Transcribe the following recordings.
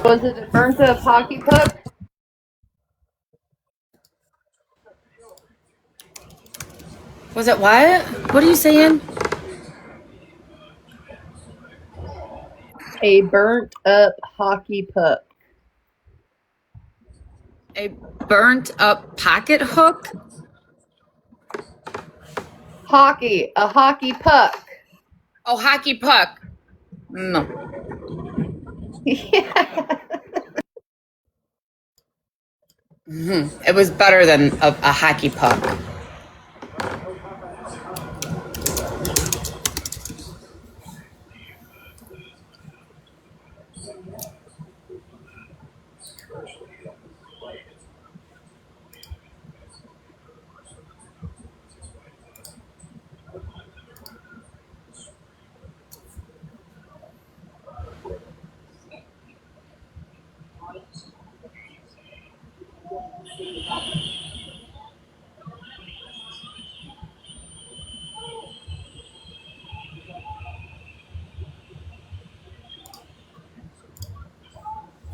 Was it a burnt up hockey puck? Was it what? What are you saying? A burnt up hockey puck. A burnt up pocket hook? Hockey. A hockey puck. Oh, hockey puck. No. Yeah. It was better than a hockey puck.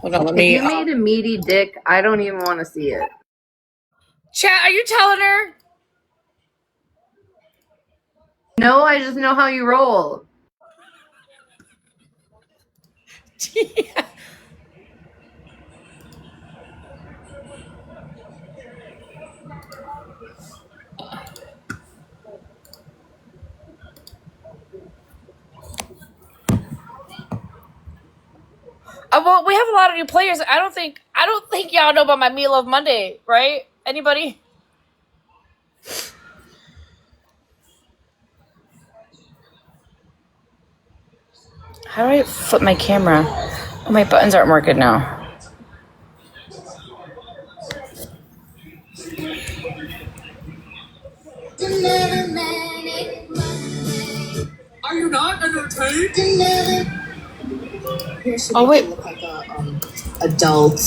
Hold on, let If me. you made a meaty dick, I don't even want to see it. Chat, are you telling her? No, I just know how you roll. Yeah. Well, we have a lot of new players. I don't think y'all know about my Meal of Monday, right? Anybody? How do I flip my camera? Oh, my buttons aren't working now. Are you not entertained? Oh wait. Look like a adult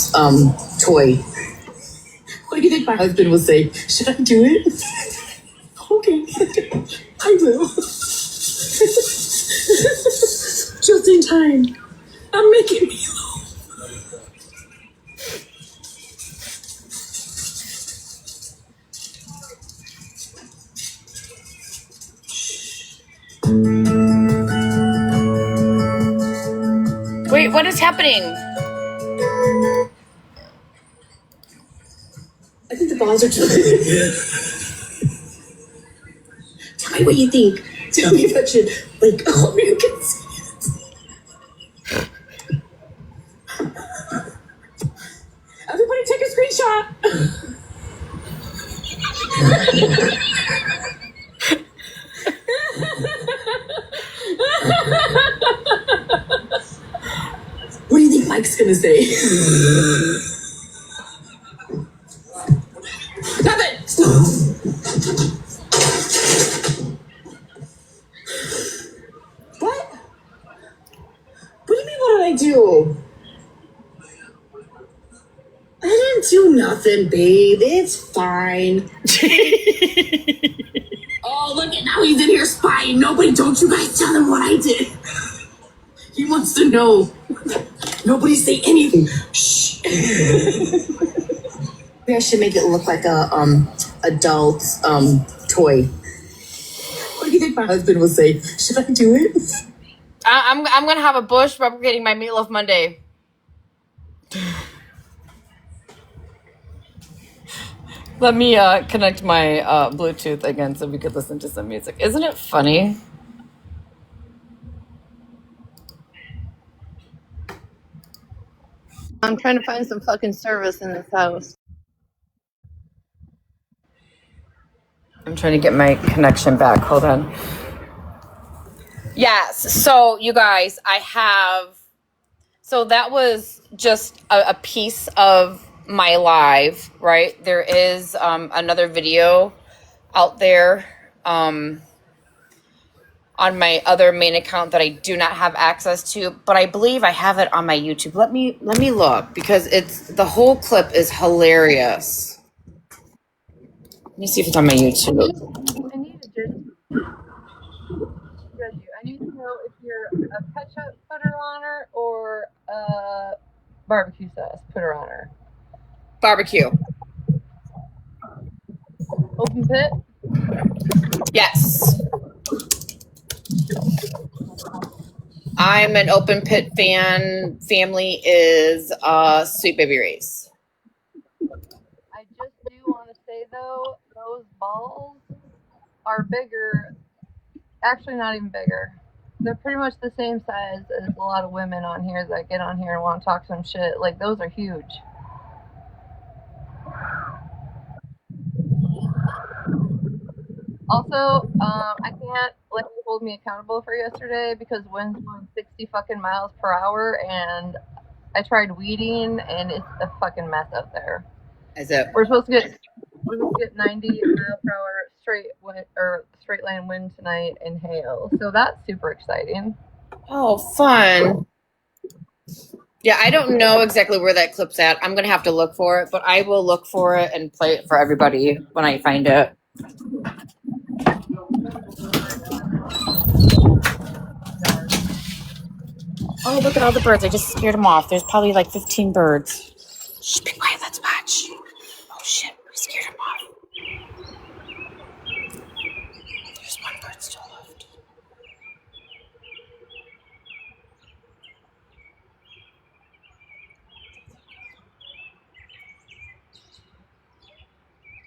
toy. What do you think my husband will say? Should I do it? Okay, I will. Just in time. I'm making meatloaf. Wait, what is happening? I think the balls are too. Tell me what you think. Tell me if I should, like, oh, you can see it. Everybody take a screenshot. What do you think Mike's gonna say? Nothing. What? What do you mean? What did I do? I didn't do nothing, babe. It's fine. Oh, look at now he's in here spying. Nobody, don't you guys tell him what I did. He wants to know. Nobody say anything. Shh. Maybe I should make it look like a adult toy. What do you think my husband will say? Should I do it? I'm gonna have a bush replicating my Meatloaf Monday. Let me connect my Bluetooth again so we could listen to some music. Isn't it funny? I'm trying to find some fucking service in this house. I'm trying to get my connection back. Hold on. Yes. So you guys, so that was just a piece of my live, right? There is another video out there on my other main account that I do not have access to, but I believe I have it on my YouTube. Let me look because the whole clip is hilarious. Let me see if it's on my YouTube. I need to judge you. I need to know if you're a ketchup footer liner or a barbecue sauce. Put her on her. Barbecue. Open pit. Yes. I'm an open pit fan. Family is Sweet Baby Ray's. I just do want to say though, those balls are bigger. Actually, not even bigger. They're pretty much the same size as a lot of women on here that get on here and want to talk some shit. Like, those are huge. Also, I can't let you hold me accountable for yesterday because wind's going 60 fucking miles per hour, and I tried weeding, and it's a fucking mess out there. Is it? We're supposed to get 90 mile per hour straight wind, or straight line wind tonight and hail. So that's super exciting. Oh, fun. Yeah, I don't know exactly where that clip's at. I'm going to have to look for it, but I will look for it and play it for everybody when I find it. Oh, look at all the birds. I just scared them off. There's probably like 15 birds. Shh, be quiet. Let's watch. Oh, shit. We scared them off. There's one bird still left.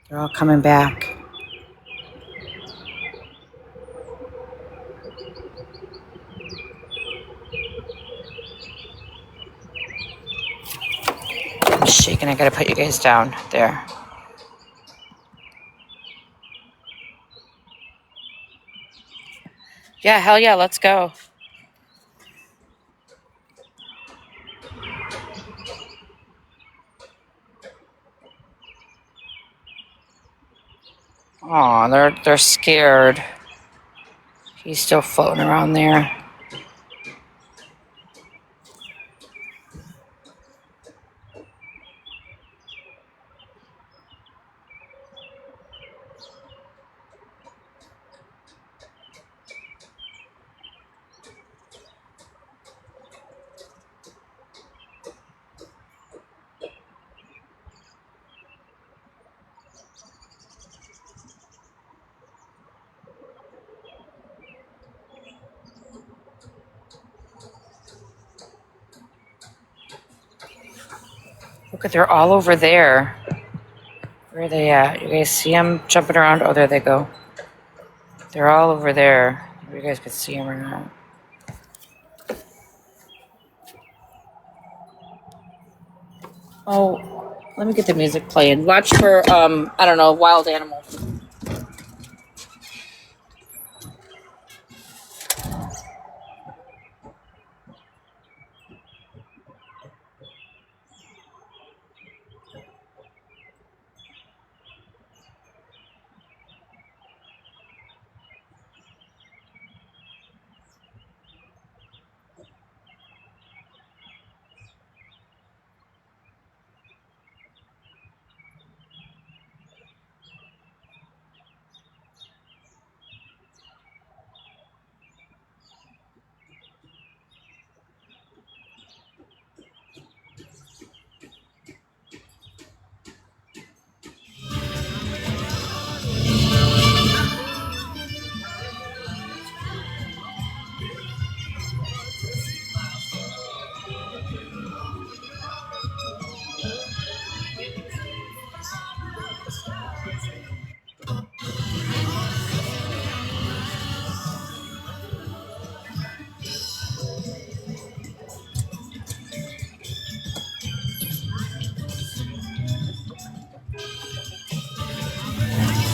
They're all coming back. I'm shaking. I gotta put you guys down there. Yeah, hell yeah, let's go. Oh, they're scared. He's still floating around there. Look at, they're all over there. Where are they at? You guys see them jumping around? Oh, there they go. They're all over there. You guys can see them or not. Oh, let me get the music playing. Watch for, I don't know, wild animals.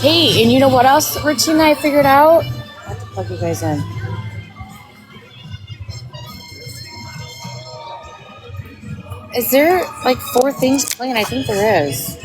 Hey, and you know what else routine I figured out? I have to plug you guys in. Is there like 4 things playing? I think there is.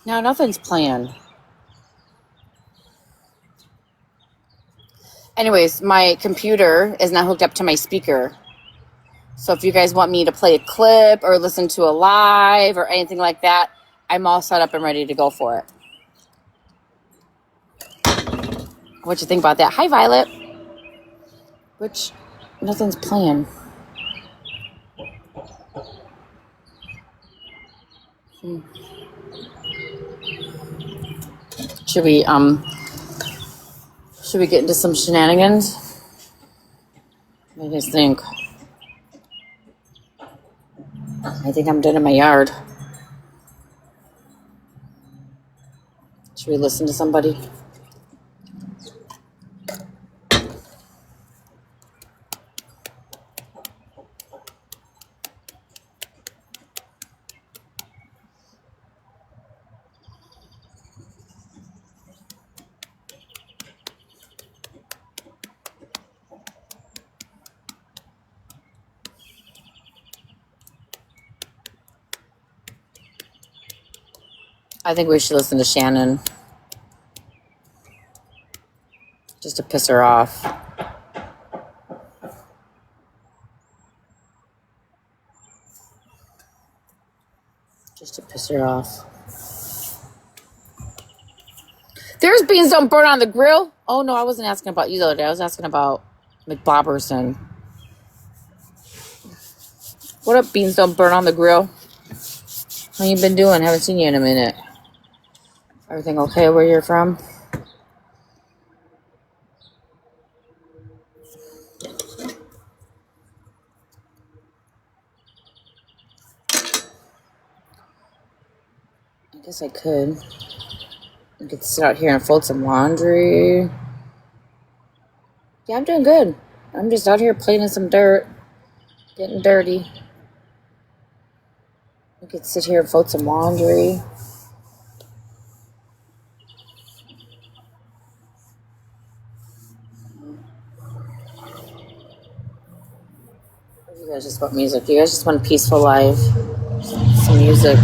No, nothing's playing. Anyways, my computer is not hooked up to my speaker. So if you guys want me to play a clip or listen to a live or anything like that, I'm all set up and ready to go for it. What you think about that? Hi, Violet. Which, nothing's playing. Should we get into some shenanigans? What do you guys think? I think I'm done in my yard. Should we listen to somebody? I think we should listen to Shannon. Just to piss her off. Just to piss her off. There's beans don't burn on the grill. Oh, no, I wasn't asking about you the other day. I was asking about McBobberson. What up, beans don't burn on the grill? How you been doing? Haven't seen you in a minute. Everything okay where you're from? I guess I could. I could sit out here and fold some laundry. Yeah, I'm doing good. I'm just out here playing in some dirt. Getting dirty. I could sit here and fold some laundry. You guys just want music. You guys just want a peaceful life. Some music.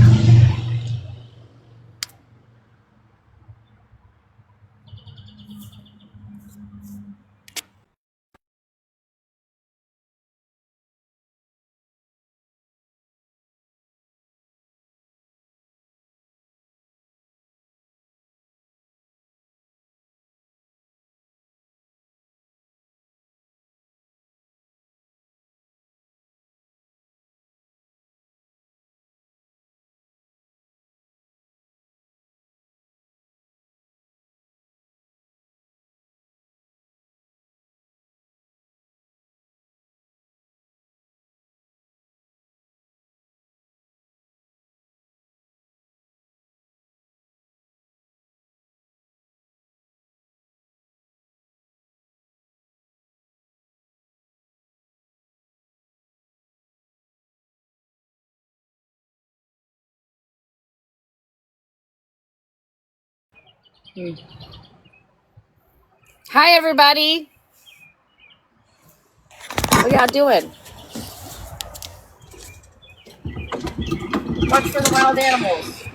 Hi, everybody. What y'all doing? Watch for the wild animals.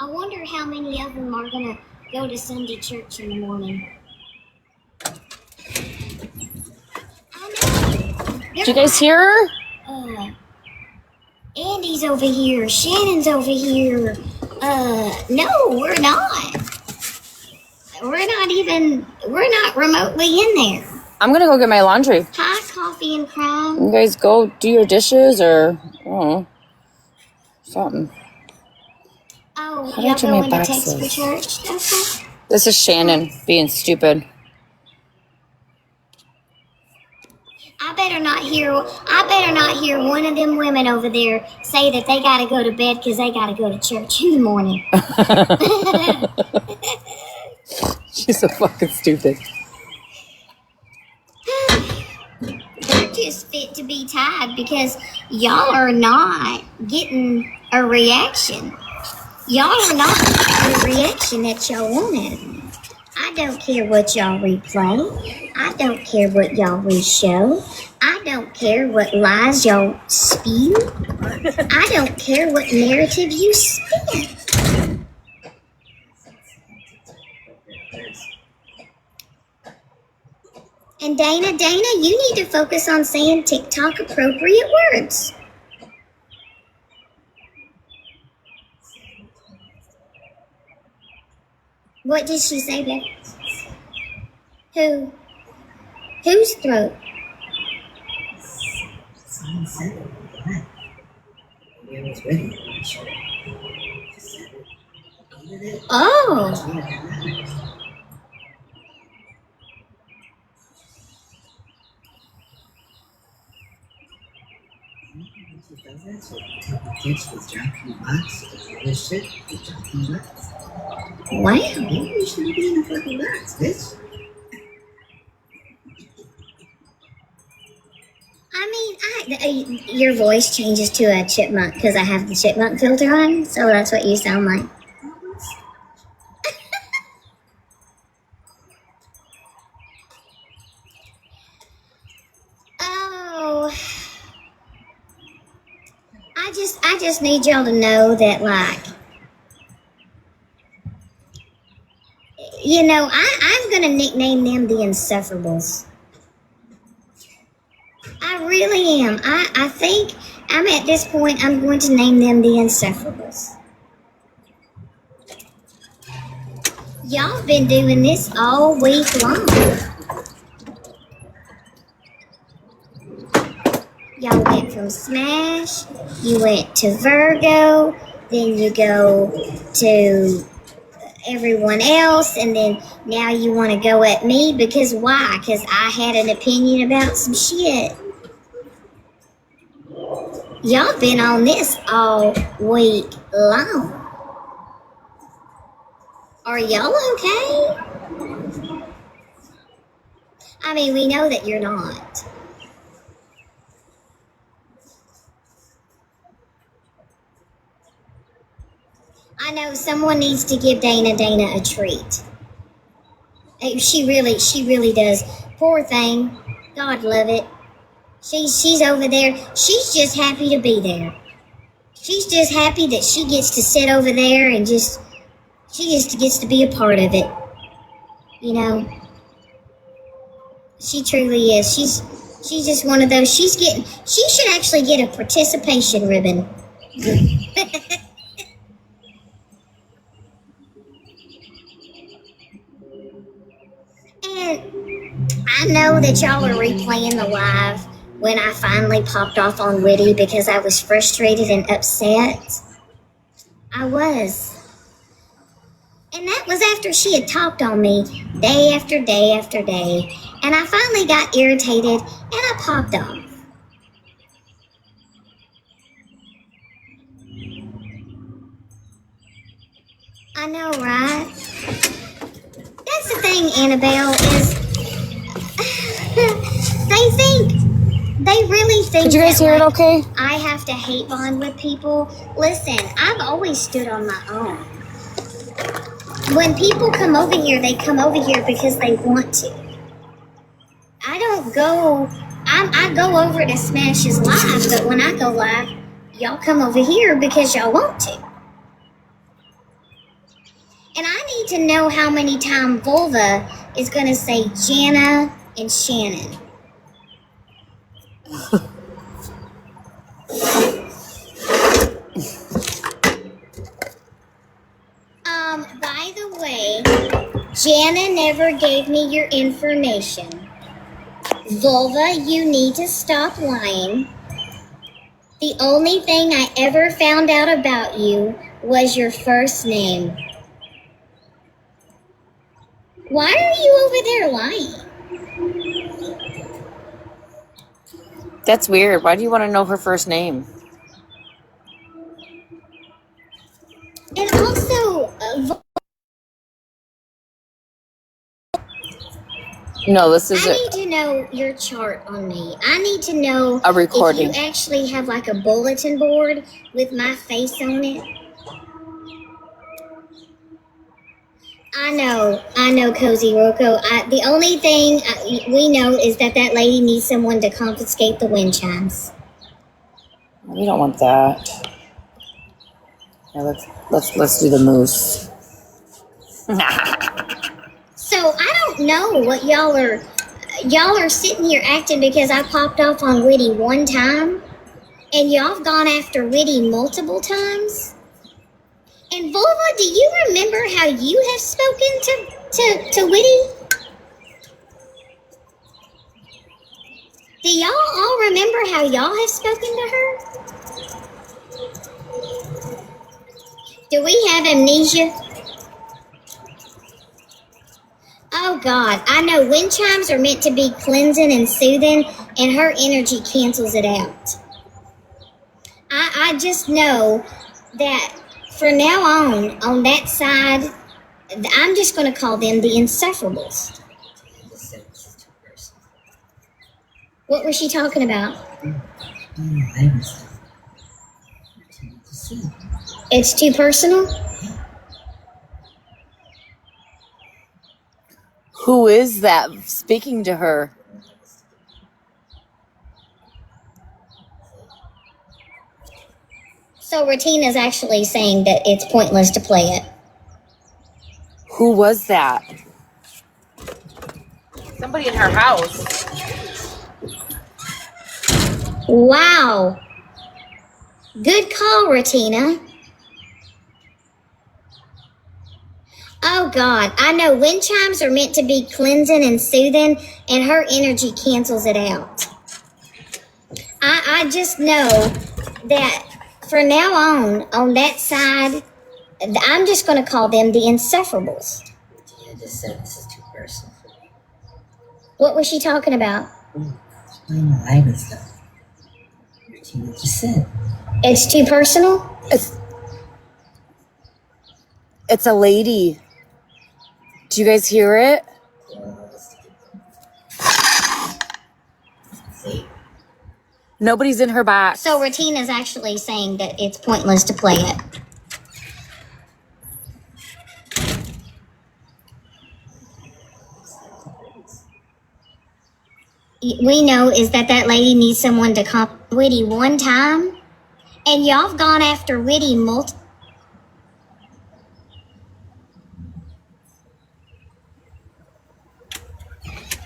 I wonder how many of them are gonna go to Sunday church in the morning. Did you guys hear her? Andy's over here. Shannon's over here. No, we're not. We're not remotely in there. I'm gonna go get my laundry. Hi, Coffee and Crime. You guys go do your dishes or I don't know, something. Oh, How y'all did I turn my going to text boxes? for church? Okay. This is Shannon being stupid. I better not hear one of them women over there say that they gotta go to bed because they gotta go to church in the morning. She's so fucking stupid. They're just fit to be tied because y'all are not getting a reaction. Y'all are not getting the reaction that y'all wanted. I don't care what y'all replay. I don't care what y'all reshow. I don't care what lies y'all spew. I don't care what narrative you spin. And Dana, you need to focus on saying TikTok appropriate words. What did she say, babe? Who? Whose throat? Someone said it. What? It was ready. Oh. Kids was dropping box. This shit was dropping box. Wow. You shouldn't be in the fucking box, bitch. Your voice changes to a chipmunk because I have the chipmunk filter on, so that's what you sound like. Oh, I just need y'all to know that, like, you know, I'm gonna nickname them the Insufferables. I really am. I think I'm at this point, I'm going to name them the Insufferables. Y'all been doing this all week long. Y'all went from Smash, you went to Virgo, then you go to everyone else, and then now you want to go at me because why? Because I had an opinion about some shit. Y'all been on this all week long. Are y'all okay? I mean, we know that you're not. I know someone needs to give Dana a treat. She really does. Poor thing. God love it. She's over there. She's just happy to be there. She's just happy that she gets to sit over there and she just gets to be a part of it. You know? She truly is. She's just one of those. She should actually get a participation ribbon. And I know that y'all are replaying the live when I finally popped off on Witty because I was frustrated and upset. I was. And that was after she had talked on me day after day after day. And I finally got irritated and I popped off. I know, right? That's the thing, Annabelle, is they really think. Did you guys hear it okay? I have to hate bond with people. Listen, I've always stood on my own. When people come over here, they come over here because they want to. I don't go. I go over to Smash's live, but when I go live, y'all come over here because y'all want to. And I need to know how many times Vulva is going to say Jana and Shannon. By the way, Jana never gave me your information. Vulva, you need to stop lying. The only thing I ever found out about you was your first name. Why are you over there lying? That's weird. Why do you want to know her first name? And also, No, this is I need to know your chart on me. I need to know a recording. if you actually have like a bulletin board with my face on it. I know, Cozy Rocco. The only thing we know is that lady needs someone to confiscate the wind chimes. We don't want that. Yeah, let's do the moose. So I don't know what y'all are sitting here acting because I popped off on Witty one time, and y'all have gone after Witty multiple times. And Volva, do you remember how you have spoken to Witty? Do y'all all remember how y'all have spoken to her? Do we have amnesia? Oh God, I know wind chimes are meant to be cleansing and soothing, and her energy cancels it out. I just know that from now on that side, I'm just going to call them the Insufferables. What was she talking about? It's too personal? Who is that speaking to her? So Retina's actually saying that it's pointless to play it. Who was that? Somebody in her house. Wow. Good call, Retina. Oh God, I know wind chimes are meant to be cleansing and soothing, and her energy cancels it out. I just know that from now on that side, I'm just going to call them the Insufferables. I just said this is too personal for me. What was she talking about? Explain the live and stuff. Regina just said. It's too personal? It's a lady. Do you guys hear it? Nobody's in her box. So Retina's actually saying that it's pointless to play it. We know is that lady needs someone to comp Witty one time, and y'all have gone after Witty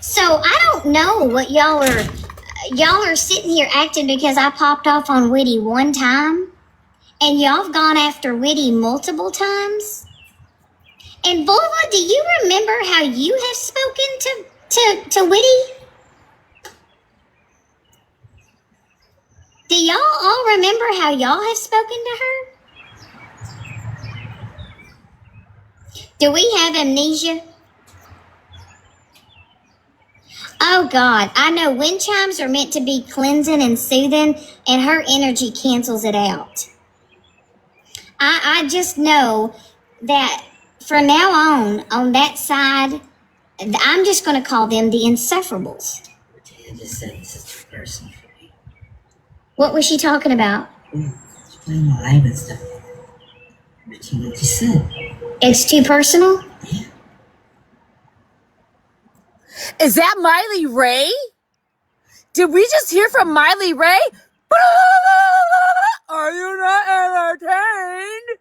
So I don't know what y'all are sitting here acting because I popped off on Witty one time, and y'all have gone after Witty multiple times. And Volva, do you remember how you have spoken to Witty? Do y'all all remember how y'all have spoken to her? Do we have amnesia? Oh God, I know wind chimes are meant to be cleansing and soothing, and her energy cancels it out. I just know that from now on that side, I'm just going to call them the Insufferables. I just said this is too personal for me. What was she talking about? Explain the live and stuff. Regina just said. It's too personal? Is that Miley Ray? Did we just hear from Miley Ray? Are you not entertained?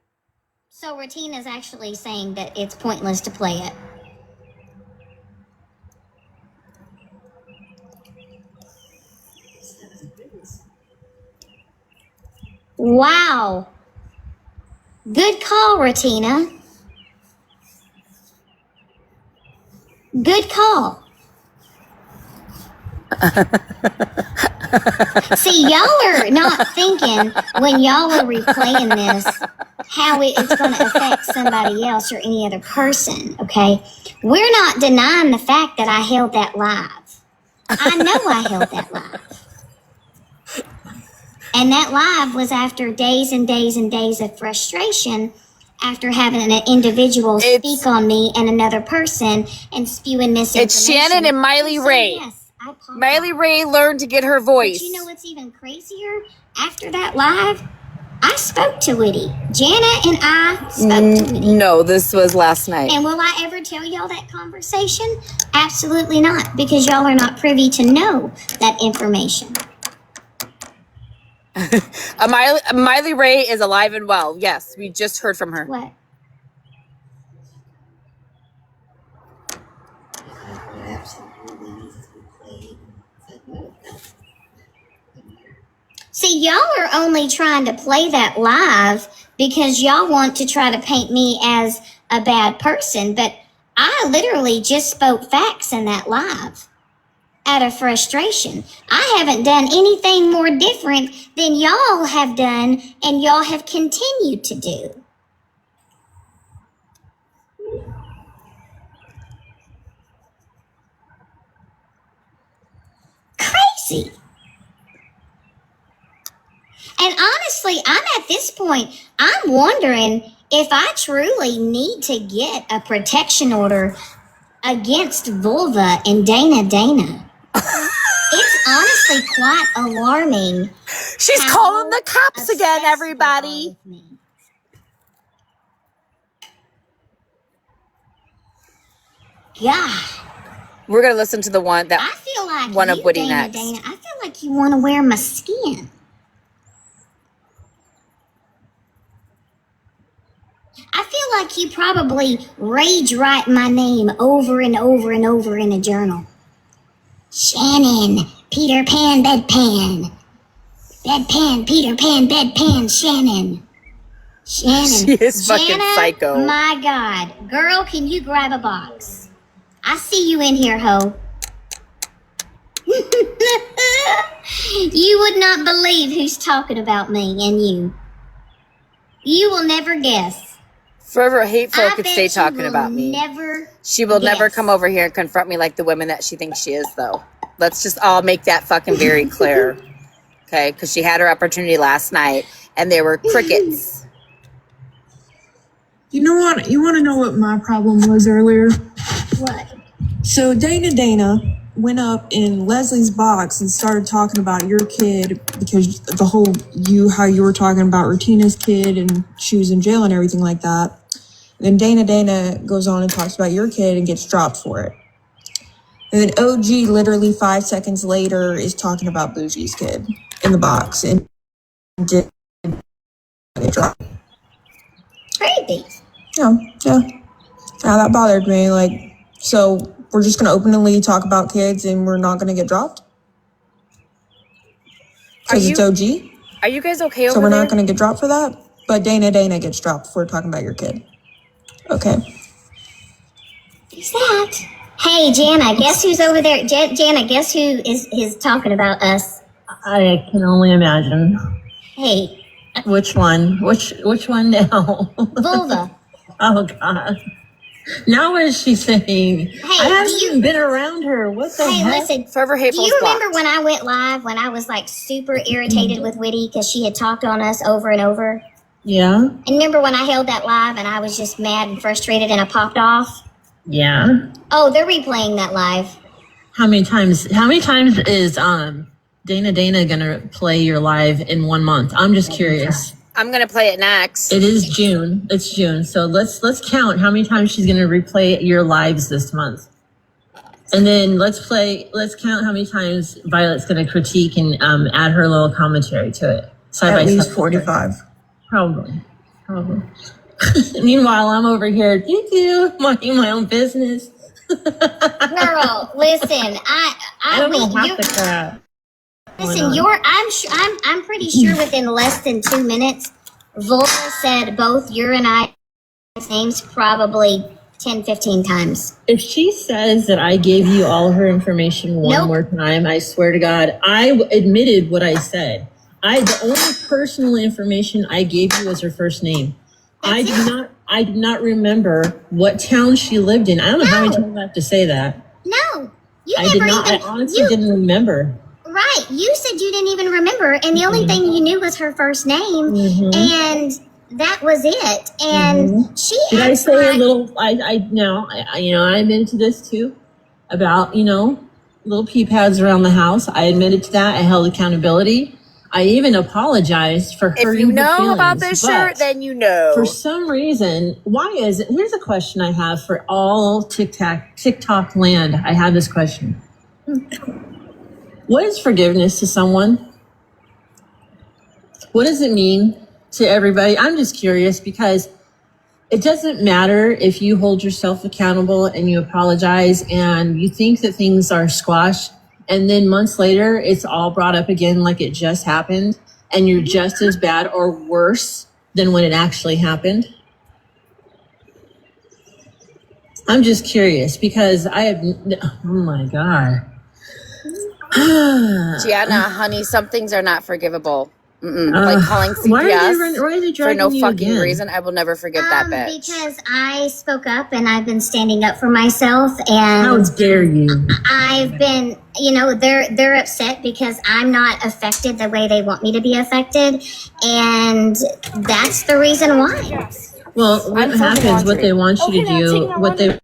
So Retina's actually saying that it's pointless to play it. Wow. Good call, Retina. Good call. See, y'all are not thinking when y'all are replaying this how it's going to affect somebody else or any other person, okay? We're not denying the fact that I held that live. I know I held that live. And that live was after days and days and days of frustration after having an individual speak on me and another person and spewing misinformation. It's Shannon and Miley Ray. Yes, I apologize. Miley Ray learned to get her voice. But you know what's even crazier? After that live, I spoke to Whitty. Jana and I spoke to Whitty. No, this was last night. And will I ever tell y'all that conversation? Absolutely not, because y'all are not privy to know that information. Miley Ray is alive and well. Yes, we just heard from her. What? See, y'all are only trying to play that live because y'all want to try to paint me as a bad person, but I literally just spoke facts in that live out of frustration. I haven't done anything more different than y'all have done and y'all have continued to do. Crazy. And honestly, I'm at this point, I'm wondering if I truly need to get a protection order against Vulva and Dana. It's honestly quite alarming. She's calling the cops again, everybody. God. We're going to listen to the one that I feel like one of Woody Dana, next. I feel like you want to wear my skin. I feel like you probably rage write my name over and over and over in a journal. Shannon, Peter Pan, Bedpan. Bedpan, Peter Pan, Bedpan, Shannon. Shannon. She is fucking Jana, psycho. My God. Girl, can you grab a box? I see you in here, ho. You would not believe who's talking about me and you. You will never guess. Forever hateful I could bet stay you talking will about me. She will never come over here and confront me like the women that she thinks she is, though. Let's just all make that fucking very clear. Okay? Because she had her opportunity last night, and there were crickets. You know what? You want to know what my problem was earlier? What? So Dana went up in Leslie's box and started talking about your kid because the whole how you were talking about Rutina's kid and she was in jail and everything like that. And then Dana goes on and talks about your kid and gets dropped for it. And then OG literally 5 seconds later is talking about Bougie's kid in the box and did get dropped. Crazy. Yeah. That bothered me. Like, so we're just going to openly talk about kids and we're not going to get dropped? Because it's OG? Are you guys okay over So we're there? not going to get dropped for that? But Dana gets dropped for talking about your kid. Okay. Who's that? Hey, Jana, guess who's over there? Jana, guess who is talking about us? I can only imagine. Hey, Which one? Which one now? Vulva. Oh God. Now what is she saying? I haven't even been around her. What the Hey, heck? listen. Forever Do hateful. you remember when I went live when I was like super irritated with Whitty because she had talked on us over and over? Yeah. And remember when I held that live and I was just mad and frustrated and I popped off? Yeah. Oh, they're replaying that live. How many times is Dana gonna play your live in 1 month? I'm just curious. I'm going to play it next. It is June. It's June. So let's count how many times she's gonna replay your lives this month. And then let's count how many times Violet's gonna critique and add her little commentary to it. Side At by least side. 45. Probably. Meanwhile, I'm over here, minding my own business. Girl, listen, I don't know half the crap. Listen, I'm pretty sure within less than 2 minutes, Vulva said both your and I's names probably 10, 15 times. If she says that I gave you all her information one more time, I swear to God, I admitted what I said. The only personal information I gave you was her first name. I did not remember what town she lived in. I don't know how many times I have to say that. No, you I never did not. even. I honestly didn't remember. Right. You said you didn't even remember, and the only thing you knew was her first name, and that was it. And she Did I acts say like, a little? I'm into this too, about little pee pads around the house. I admitted to that. I held accountability. I even apologized for hurting If you her know feelings, about this shirt, but then you know. for some reason, why is it? Here's a question I have for all TikTok land. I have this question. What is forgiveness to someone? What does it mean to everybody? I'm just curious because it doesn't matter if you hold yourself accountable and you apologize and you think that things are squashed, and then months later it's all brought up again like it just happened, and you're just as bad or worse than when it actually happened. I'm just curious because oh my God. Gianna, honey, some things are not forgivable. Like calling Why CPS are they for dragging no you fucking again? reason. I will never forgive that bitch. because I spoke up and I've been standing up for myself, How and dare you? I've been, they're upset because I'm not affected the way they want me to be affected, and that's the reason why. Well, what happens, what they want you to do, what they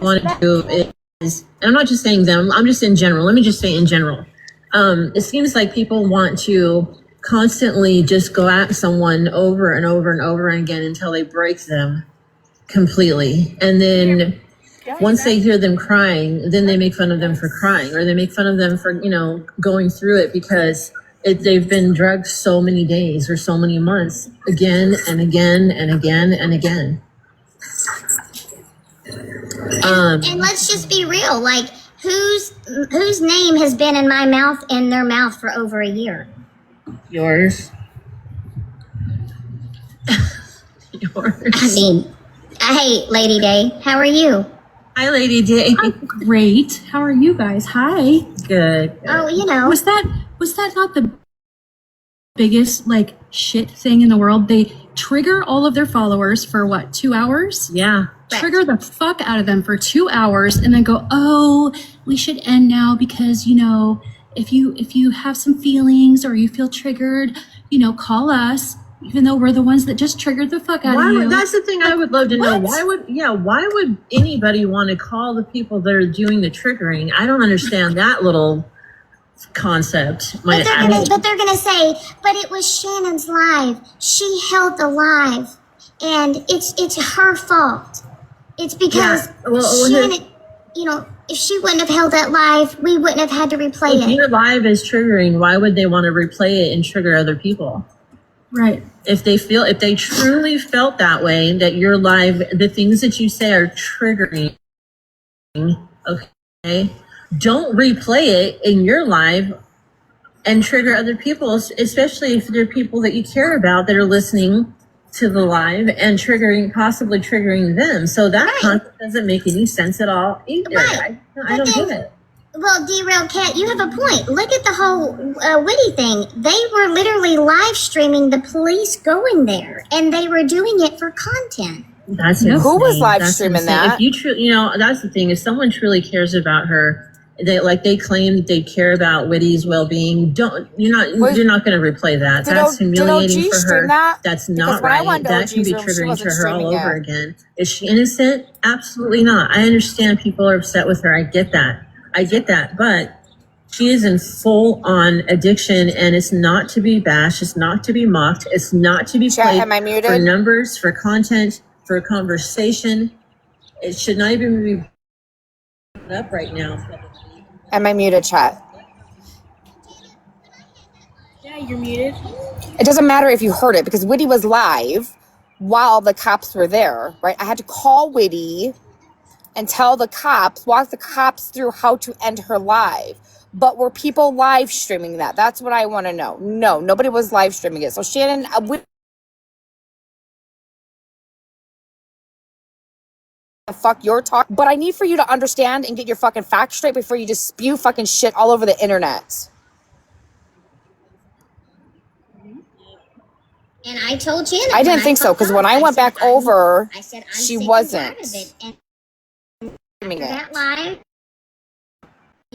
want to do is, and I'm not just saying them, I'm just in general. Let me just say in general. It seems like people want to constantly just go at someone over and over and over again until they break them completely. And then once they hear them crying, then they make fun of them for crying, or they make fun of them for, going through it because they've been drugged so many days or so many months again and again and again and again. And let's just be real, like, whose name has been in their mouth for over a year? Yours. I mean, hey, Lady Day, how are you? Hi, Lady Day. Great. How are you guys? Hi. Good. Oh, Was that not the biggest shit thing in the world? They trigger all of their followers for what, 2 hours? Yeah. Trigger the fuck out of them for 2 hours and then go, oh, we should end now because, if you have some feelings or you feel triggered, call us, even though we're the ones that just triggered the fuck out of you. That's the thing I would love to know. What? Why would anybody want to call the people that are doing the triggering? I don't understand that little concept. But they're gonna say, but it was Shannon's live. She held the live, and it's her fault. It's because Shannon, if she wouldn't have held that live, we wouldn't have had to replay it. If your live is triggering, why would they want to replay it and trigger other people? Right. If they truly felt that way, that your live, the things that you say are triggering, okay, don't replay it in your live and trigger other people, especially if they're people that you care about that are listening to the live and possibly triggering them. So that concept doesn't make any sense at all either. Right. I don't get it. Well, Derailed Cat, you have a point. Look at the whole Witty thing. They were literally live streaming the police going there, and they were doing it for content. That's insane. Who was live streaming that? If you that's the thing. If someone truly cares about her, they claim that they care about Witty's well-being. You're not going to replay that. That's humiliating for her. That's not right. That can be triggering to her all over again. Is she innocent? Absolutely not. I understand people are upset with her. I get that, but she is in full-on addiction, and it's not to be bashed. It's not to be mocked. It's not to be played am I muted? for numbers, for content, for conversation. It should not even be put up right now. Am I muted, chat? Yeah, you're muted. It doesn't matter if you heard it because Witty was live while the cops were there, right? I had to call Witty and walk the cops through how to end her live. But were people live streaming that? That's what I want to know. No, nobody was live streaming it. So Shannon, fuck your talk. But I need for you to understand and get your fucking facts straight before you just spew fucking shit all over the internet. And I told Janet. I didn't think so because when I went back over, she wasn't. That live,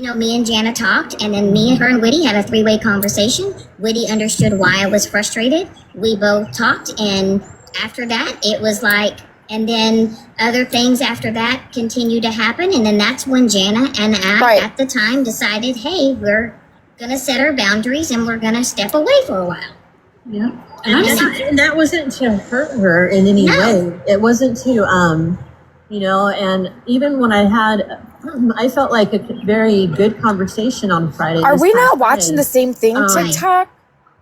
Me and Jana talked, and then me and her and Whitty had a three-way conversation. Whitty understood why I was frustrated. We both talked, and after that, it was like, and then other things after that continued to happen, and then that's when Jana and I, Right. at the time, decided, hey, we're gonna set our boundaries and we're gonna step away for a while. Yeah. And I'm sorry. And that wasn't to hurt her in any No. way. It wasn't to, and even when I felt like a very good conversation on Friday. Are this we past not watching the Friday. same thing, TikTok?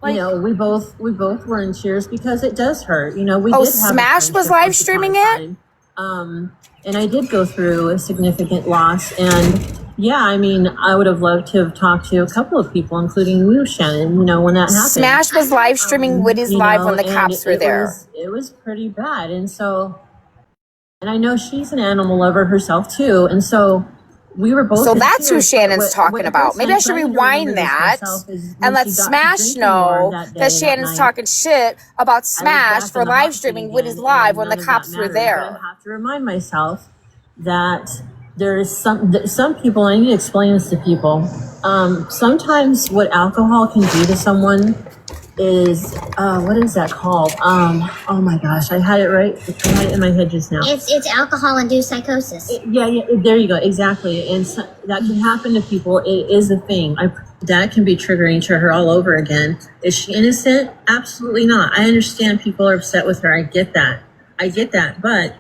We both were in tears because it does hurt. We Oh, did have a Smash was friendship live once streaming upon a it? time. And I did go through a significant loss. And yeah, I would have loved to have talked to a couple of people, including you, Shannon, when that happened. Smash was live streaming Woody's live when the and cops were there. It was pretty bad. And so, and I know she's an animal lover herself too. And so we were both. So in that's who tears, but Shannon's talking what about. hurts Maybe my I should friend to rewind remember this that myself is when and let she got to Smash drinking know more that day, that Shannon's night. talking shit about I was Smash back for in the live hot seat streaming Woody's again, live and when the none of that cops were mattered. there. But I have to remind myself that there's some people, I need to explain this to people. Sometimes what alcohol can do to someone is, what is that called? Oh my gosh, I had it right. I had it in my head just now. It's alcohol-induced psychosis. Yeah, there you go, exactly. And so, that can happen to people. It is a thing. That can be triggering to her all over again. Is she innocent? Absolutely not. I understand people are upset with her. I get that. But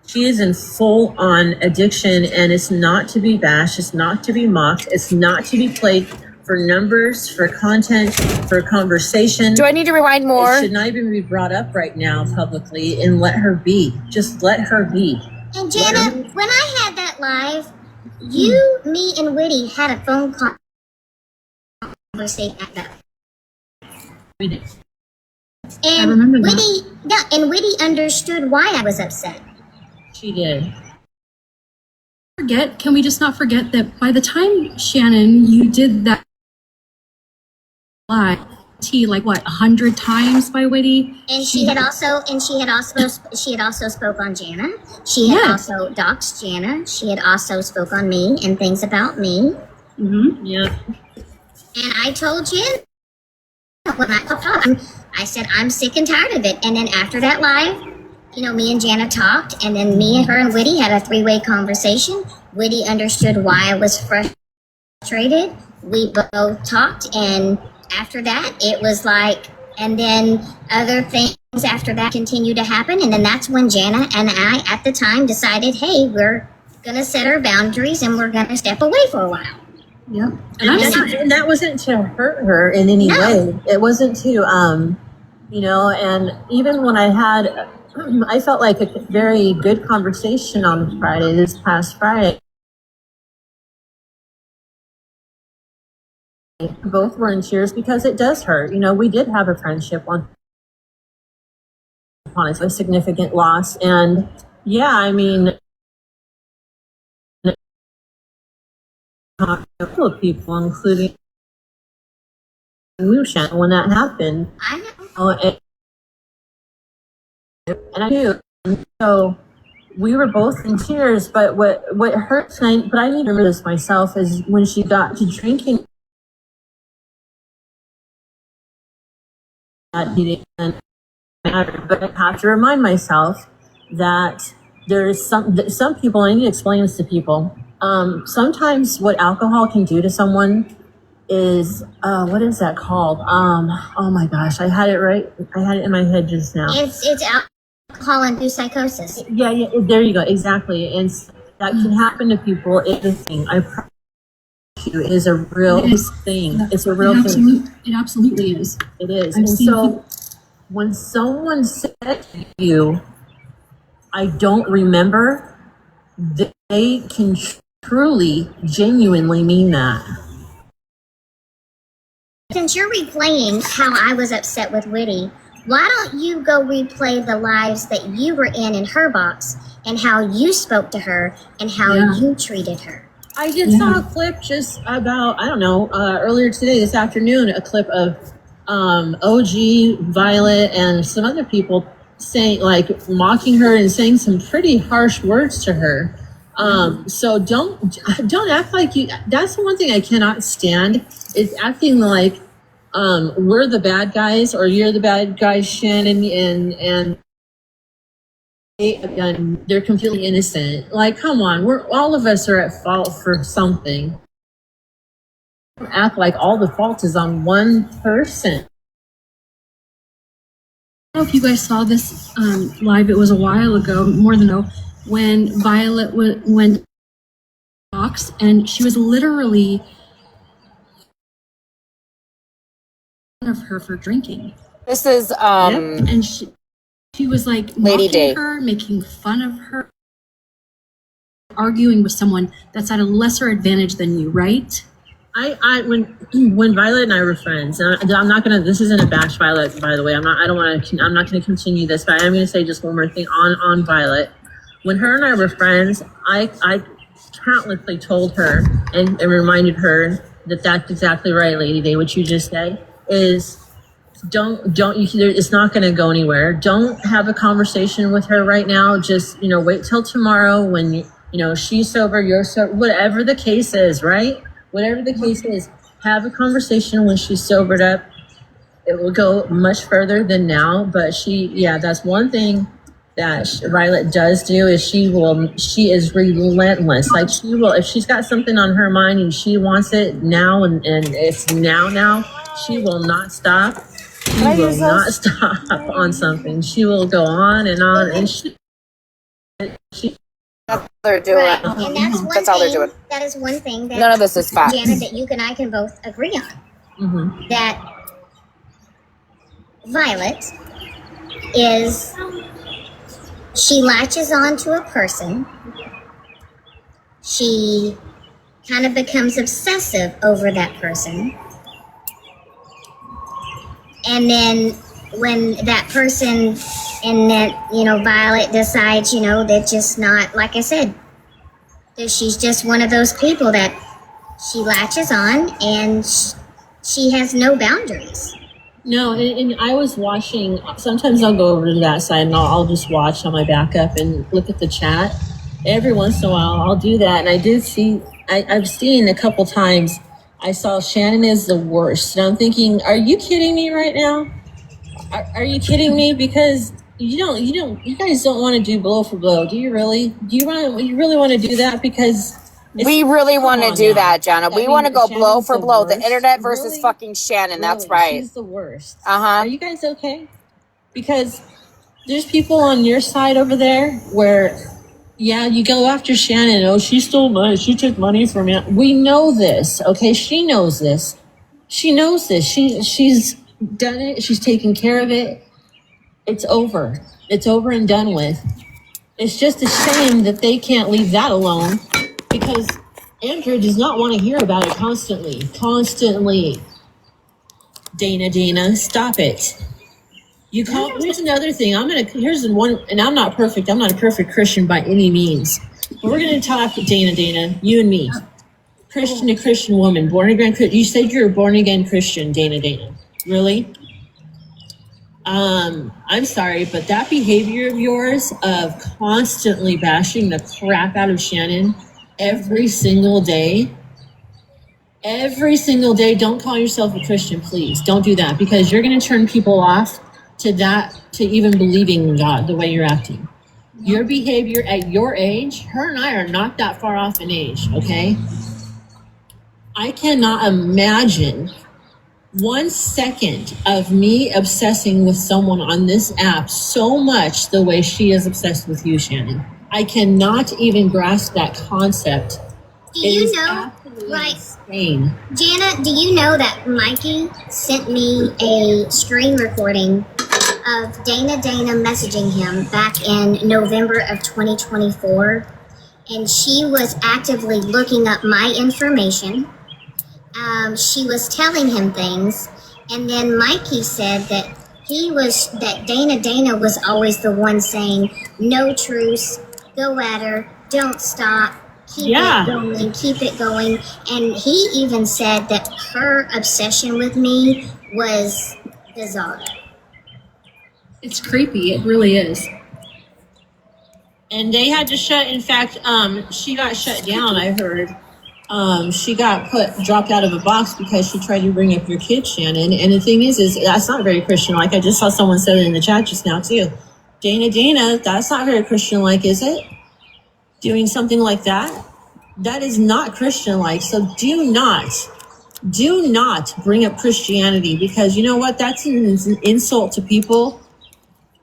she is in full-on addiction, and it's not to be bashed. It's not to be mocked. It's not to be played for numbers, for content, for conversation. Do I need to rewind more? It should not even be brought up right now publicly, and let her be. Just let her be. And Jana, when I had that live, you, me, and Whitty had a phone conversation at that. We did. And I remember that. Whitty understood why I was upset. She did. Can we just not forget that by the time, Shannon, you did that live, like what, 100 times by Whitty? And she had also spoke on Jana. She had Yeah. also doxed Jana. She had also spoke on me and things about me. Mm-hmm. Yeah. And I told Jen when I talked, I said I'm sick and tired of it. And then after that live, me and Jana talked, and then me and her and Whitty had a three-way conversation. Whitty understood why I was frustrated. We both talked, and after that, it was like, and then other things after that continued to happen, and then that's when Jana and I, at the time, decided, hey, we're gonna set our boundaries and we're gonna step away for a while. Yep. And I'm sorry. And that wasn't to hurt her in any No. way. It wasn't to, and even when I felt like a very good conversation on Friday, this past Friday. Both were in tears because it does hurt. We did have a friendship upon a significant loss. And yeah, a couple of people, including you, Shannon, when that happened. I know. And I do. So we were both in tears, but what hurts, but I need to remember this myself, is when she got to drinking, that didn't matter. But I have to remind myself that there's some people, I need to explain this to people. Sometimes what alcohol can do to someone is, what is that called? Oh my gosh, I had it right. I had it in my head just now. It's alcohol-induced psychosis. Yeah, there you go, exactly. And that can happen to people. It's a thing. I promise you, it is a real thing. It's a real thing. It absolutely is. It is. I've And seen so people- when someone said to you, I don't remember, they can truly, genuinely mean that. Since you're replaying how I was upset with Whitty, why don't you go replay the lives that you were in her box and how you spoke to her and how you treated her? I just saw a clip just about, I don't know, earlier today, this afternoon, a clip of OG, Violet, and some other people saying, like, mocking her and saying some pretty harsh words to her. So don't act like you. That's the one thing I cannot stand is acting like we're the bad guys or you're the bad guys, Shannon, and they're completely innocent. Like, come on, we're all of us are at fault for something. Don't act like all the fault is on one person. I don't know if you guys saw this live. It was a while ago, more than when Violet went box and she was literally of her for drinking. This is And she was like Lady mocking Day. her, making fun of her, arguing with someone that's at a lesser advantage than you, right? When Violet and I were friends, and I'm not gonna. This isn't a bash Violet, by the way. I'm not gonna continue this, but I am gonna say just one more thing on Violet. When her and I were friends, I countlessly told her and reminded her that that's exactly right, Lady Day. What you just said is don't it's not going to go anywhere. Don't have a conversation with her right now. Just wait till tomorrow when she's sober, you're sober, whatever the case is, right? Whatever the case is, have a conversation when she's sobered up. It will go much further than now. But that's one thing that Violet does do is she is relentless. Like she will, if she's got something on her mind and she wants it now and it's now, she will not stop. She will not stop on something. She will go on and she they're doing. Right. And that's one That's all they're thing. doing. That is one thing that None of this is fact. Jana, that you and I can both agree on. That Violet she latches on to a person. She kind of becomes obsessive over that person. And then when that person and that, Violet decides, they're just not, like I said, that she's just one of those people that she latches on and she has no boundaries. No, and I was watching. Sometimes I'll go over to that side and I'll just watch on my backup and look at the chat. Every once in a while, I'll do that. And I did see, I've seen a couple times, I saw Shannon is the worst. And I'm thinking, are you kidding me right now? Are you kidding me? Because you guys don't want to do blow for blow, do you really? You really want to do that? Because We really want to do that, Jana. We want to go blow Shannon's for the blow. The worst. internet versus Really? fucking Shannon. That's Really, right. She's the worst. Uh-huh. Are you guys okay? Because there's people on your side over there where, you go after Shannon. Oh, she stole money. She took money from me. We know this, okay? She knows this. She knows this. She's done it. She's taken care of it. It's over. It's over and done with. It's just a shame that they can't leave that alone because Andrew does not want to hear about it constantly. Dana, stop it. Here's another thing. Here's one, and I'm not perfect. I'm not a perfect Christian by any means. But we're going to talk, Dana, you and me. Christian to Christian woman, born again. You said you're a born again Christian, Dana. Really? I'm sorry, but that behavior of yours of constantly bashing the crap out of Shannon every single day, don't call yourself a Christian, please. Don't do that because you're going to turn people off to even believing in God the way you're acting. Your behavior at your age, her and I are not that far off in age, okay? I cannot imagine 1 second of me obsessing with someone on this app so much the way she is obsessed with you, Shannon. I cannot even grasp that concept. Do It you is know, absolutely like, insane. Jana, do you know that Mikey sent me a screen recording of Dana messaging him back in November of 2024? And she was actively looking up my information. She was telling him things. And then Mikey said that Dana was always the one saying, no truce, go at her, don't stop. Keep it going. And he even said that her obsession with me was bizarre. It's creepy. It really is. And they had to shut. In fact, she got shut down. I heard. She got dropped out of a box because she tried to bring up your kid, Shannon. And the thing is that's not very Christian-like. I just saw someone said it in the chat just now too. Dana, that's not very Christian-like, is it? Doing something like that? That is not Christian-like. So do not bring up Christianity, because you know what? That's an insult to people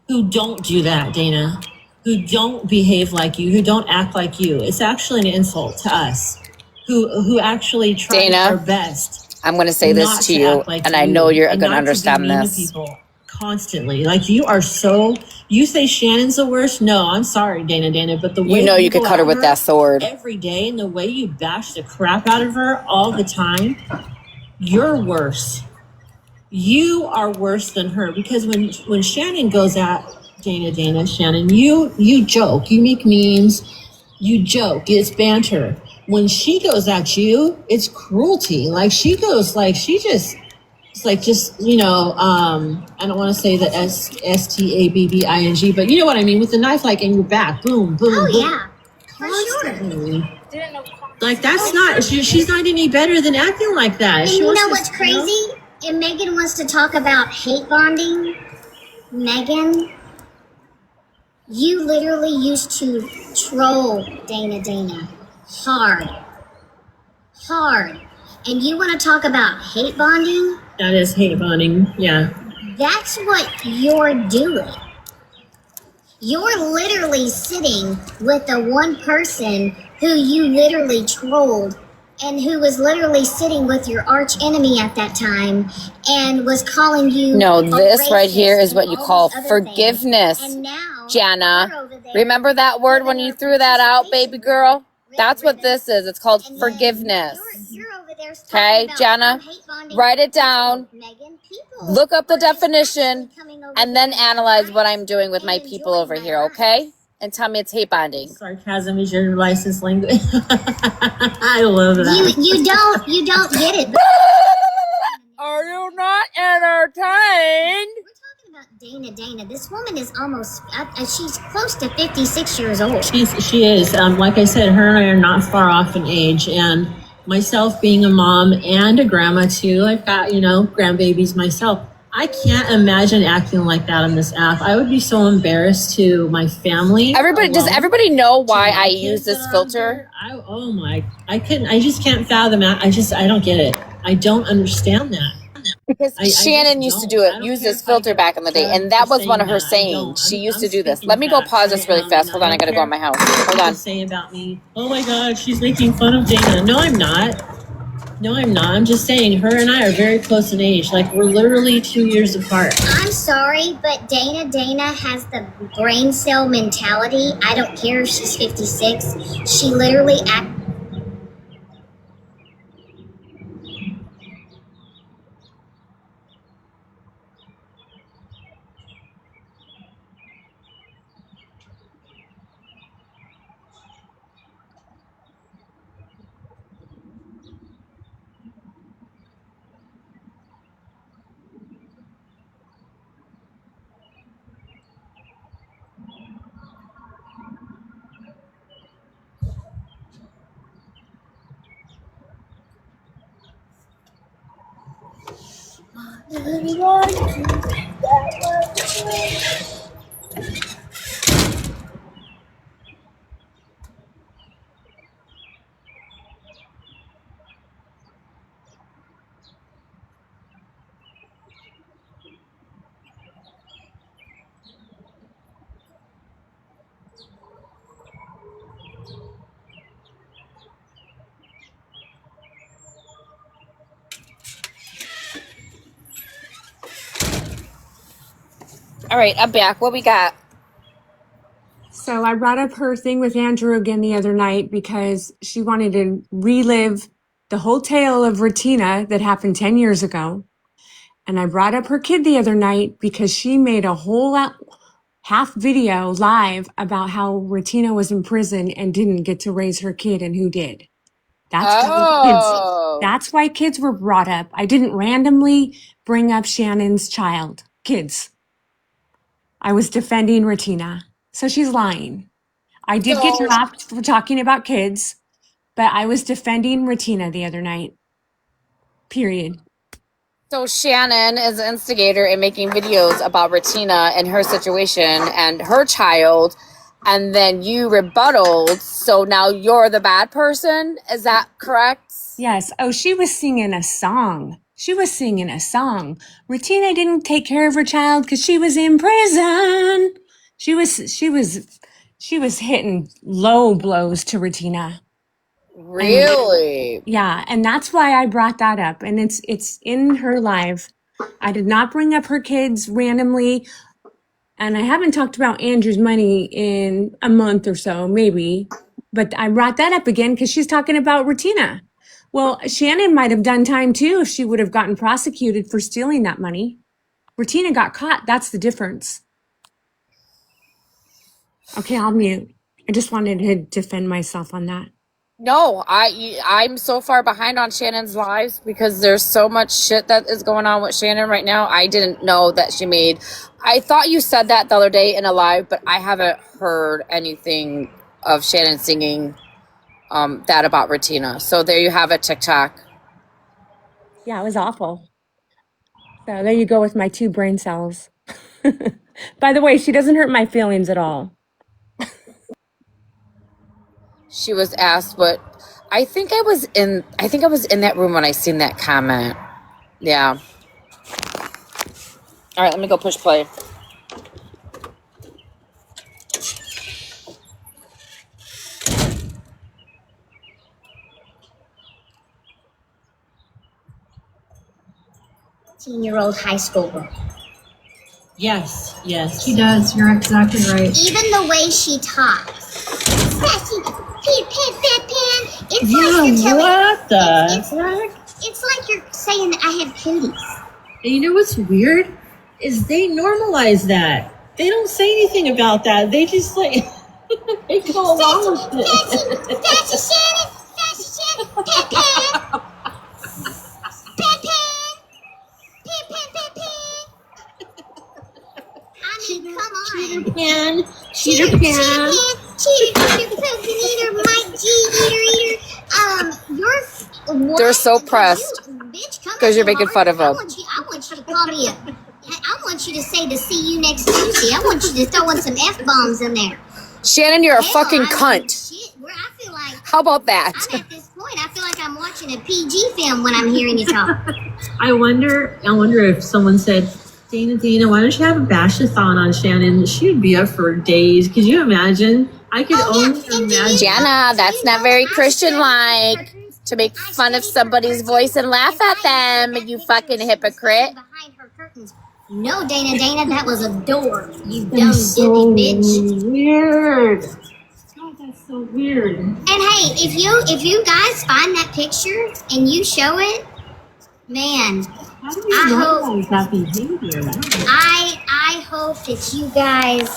who don't do that, Dana, who don't behave like you, who don't act like you. It's actually an insult to us who actually try our Dana, best I'm going to say not this to to you, act like and I you know you're and going to not to be understand mean to this. people constantly. Like you are so, you say Shannon's the worst. No, I'm sorry, Dana, but the way You know you could go cut her at with that sword. every day and the way you bash the crap out of her all the time, you're worse. You are worse than her, because when Shannon goes at Dana, Shannon, you joke, you make memes, you joke, it's banter. When she goes at you, it's cruelty. Like she goes, like she just, it's like just I don't want to say the STABBING, but you know what I mean, with the knife like in your back, boom, boom, Oh boom, yeah, for sure. constantly. Like that's not she's not any better than acting like that. And She you wants know to, what's crazy? If Megan wants to talk about hate bonding, Megan, you literally used to troll Dana hard. And you want to talk about hate bonding? That is hate bonding, yeah. That's what you're doing. You're literally sitting with the one person who you literally trolled, and who was literally sitting with your arch enemy at that time and was calling you. No, a this right racist here is and what you all call these other forgiveness, things. And now Jana. you're over there Remember that word when giving you her threw that out, participation baby girl? That's what ribbon. this is. It's called And then forgiveness. You're over there talking Okay, about, Jana, I'm hate bonding. write it No, down. Megan, people Look up the were just definition actually coming over and then there analyze what nice I'm doing with and my people enjoying over my here, life. okay? And tell me it's hate bonding. Sarcasm is your license language. I love that. You don't get it. Are you not entertained? We're talking about Dana. This woman is almost, she's close to 56 years old. She is. Like I said, her and I are not far off in age, and myself being a mom and a grandma too, I've got, grandbabies myself. I can't imagine acting like that on this app. I would be so embarrassed to my family. Does everybody know why I use kids this that are on filter? here. I just can't fathom that. I don't get it. I don't understand that. Because Shannon used to do it, use this filter back in the day, and that was one of her sayings. She used to do this. Let me go pause this really fast. Hold on, I gotta go in my house. Hold on. Say about me, oh my God, she's making fun of Dana. No, I'm not. I'm just saying her and I are very close in age. Like we're literally 2 years apart. I'm sorry, but Dana has the brain cell mentality. I don't care if she's 56. She literally acts. All right, I'm back. What we got? So I brought up her thing with Andrew again the other night because she wanted to relive the whole tale of Retina that happened 10 years ago. And I brought up her kid the other night because she made a whole half video live about how Retina was in prison and didn't get to raise her kid and who did. That's why kids were brought up. I didn't randomly bring up Shannon's kids. I was defending Retina. So she's lying. I did get So, dropped for talking about kids, but I was defending Retina the other night. Period. so Shannon is the instigator in making videos about Retina and her situation and her child, and then you rebutted. So now you're the bad person. Is that correct? Yes. Oh, she was singing a song. Retina didn't take care of her child because she was in prison. She was hitting low blows to Retina. Really? Yeah, and that's why I brought that up. And it's in her live. I did not bring up her kids randomly. And I haven't talked about Andrew's money in a month or so, maybe. But I brought that up again because she's talking about Retina. Well, Shannon might have done time too if she would have gotten prosecuted for stealing that money. Retina got caught. That's the difference. Okay, I'll mute. I just wanted to defend myself on that. No, I'm so far behind on Shannon's lives because there's so much shit that is going on with Shannon right now. I didn't know that I thought you said that the other day in a live, but I haven't heard anything of Shannon singing that about Retina. So there you have it, TikTok. Yeah, it was awful. So there you go with my 2 brain cells. By the way, she doesn't hurt my feelings at all. She was asked what I think I was in that room when I seen that comment. Yeah. All right, let me go push play. Year-old high school girl. Yes, yes. She does. You're exactly right. Even the way she talks. Sassy, pan. It's like you're telling. What the heck? It's like you're saying that I have cooties. And you know what's weird? Is they normalize that. They don't say anything about that. They just like they go along with it. Sassy Shannon, pan. I mean, come on. Cheater pan. Cheater, pumpkin eater, Mike G, eater. They're so pressed because you're making fun of them. I want you to call me I want you to say to see you next Tuesday. I want you to throw in some F-bombs in there. Shannon, you're a fucking cunt. Where I feel like How about that? I'm at this point, I feel like I'm watching a PG film when I'm hearing you talk. I wonder if someone said, Dana, why don't you have a bash-a-thon on Shannon? She would be up for days. Could you imagine? I could only imagine. Jana, that's not very Christian-like to make fun of somebody's voice and laugh at them, you fucking hypocrite. Behind her curtains. No, Dana, that was a door. You dumb silly bitch. Weird. Oh, that's so weird. And hey, if you guys find that picture and you show it, man, How do you normalize that behavior? I hope that you guys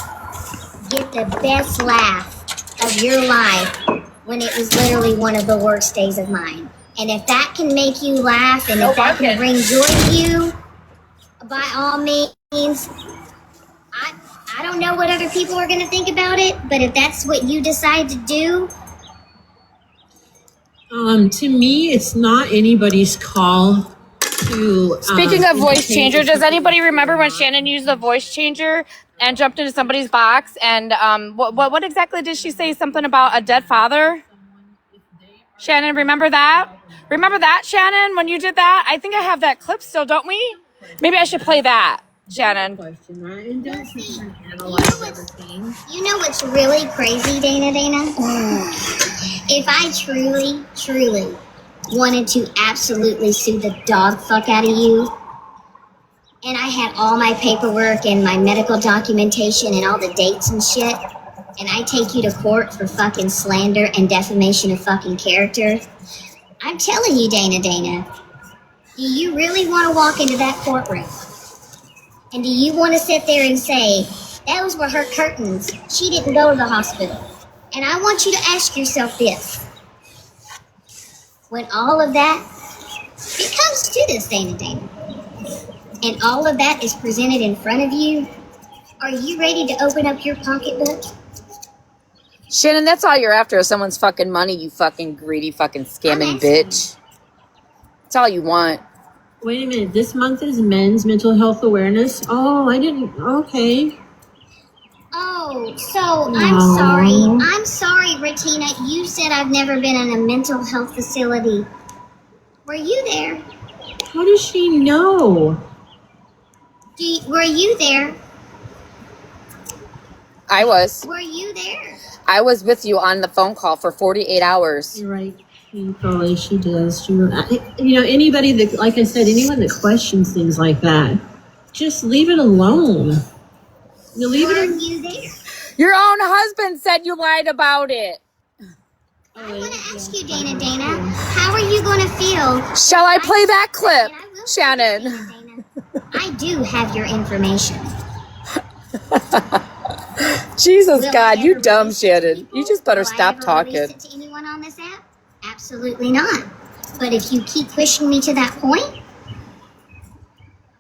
get the best laugh of your life when it was literally one of the worst days of mine. And if that can make you laugh and if that can bring joy to you, by all means, I don't know what other people are going to think about it, but if that's what you decide to do. To me, it's not anybody's call to. Speaking of voice changer, does anybody remember when Shannon used the voice changer and jumped into somebody's box? And what exactly did she say? Something about a dead father? Shannon, remember that? Remember that, Shannon, when you did that? I think I have that clip still, don't we? Maybe I should play that, Shannon. You know what's really crazy, Dana? If I truly wanted to absolutely sue the dog fuck out of you, and I had all my paperwork and my medical documentation and all the dates and shit, and I take you to court for fucking slander and defamation of fucking character, I'm telling you, Dana, do you really want to walk into that courtroom? And do you want to sit there and say, those were her curtains, she didn't go to the hospital? And I want you to ask yourself this. When all of that, it comes to this, Dana, and all of that is presented in front of you, are you ready to open up your pocketbook Shannon, that's all you're after is someone's fucking money, you fucking greedy fucking scamming bitch. That's all you want. Wait a minute. This month is Men's Mental Health Awareness. Oh, I didn't. Okay. Oh, so I'm sorry. I'm sorry, Retina. You said I've never been in a mental health facility. Were you there? How does she know? Were you there? I was. Were you there? I was with you on the phone call for 48 hours. You're right. Probably she does. Anybody that, like I said, anyone that questions things like that, just leave it alone. Leave Were it. you there? Your own husband said you lied about it. I want to ask you, Dana, how are you going to feel? Shall I play that clip, And I will Shannon? Dana. I do have your information. Jesus, Will God, I you ever dumb release Shannon. people? You just better Will I stop ever talking. release it to anyone on this app? Absolutely not. But if you keep pushing me to that point,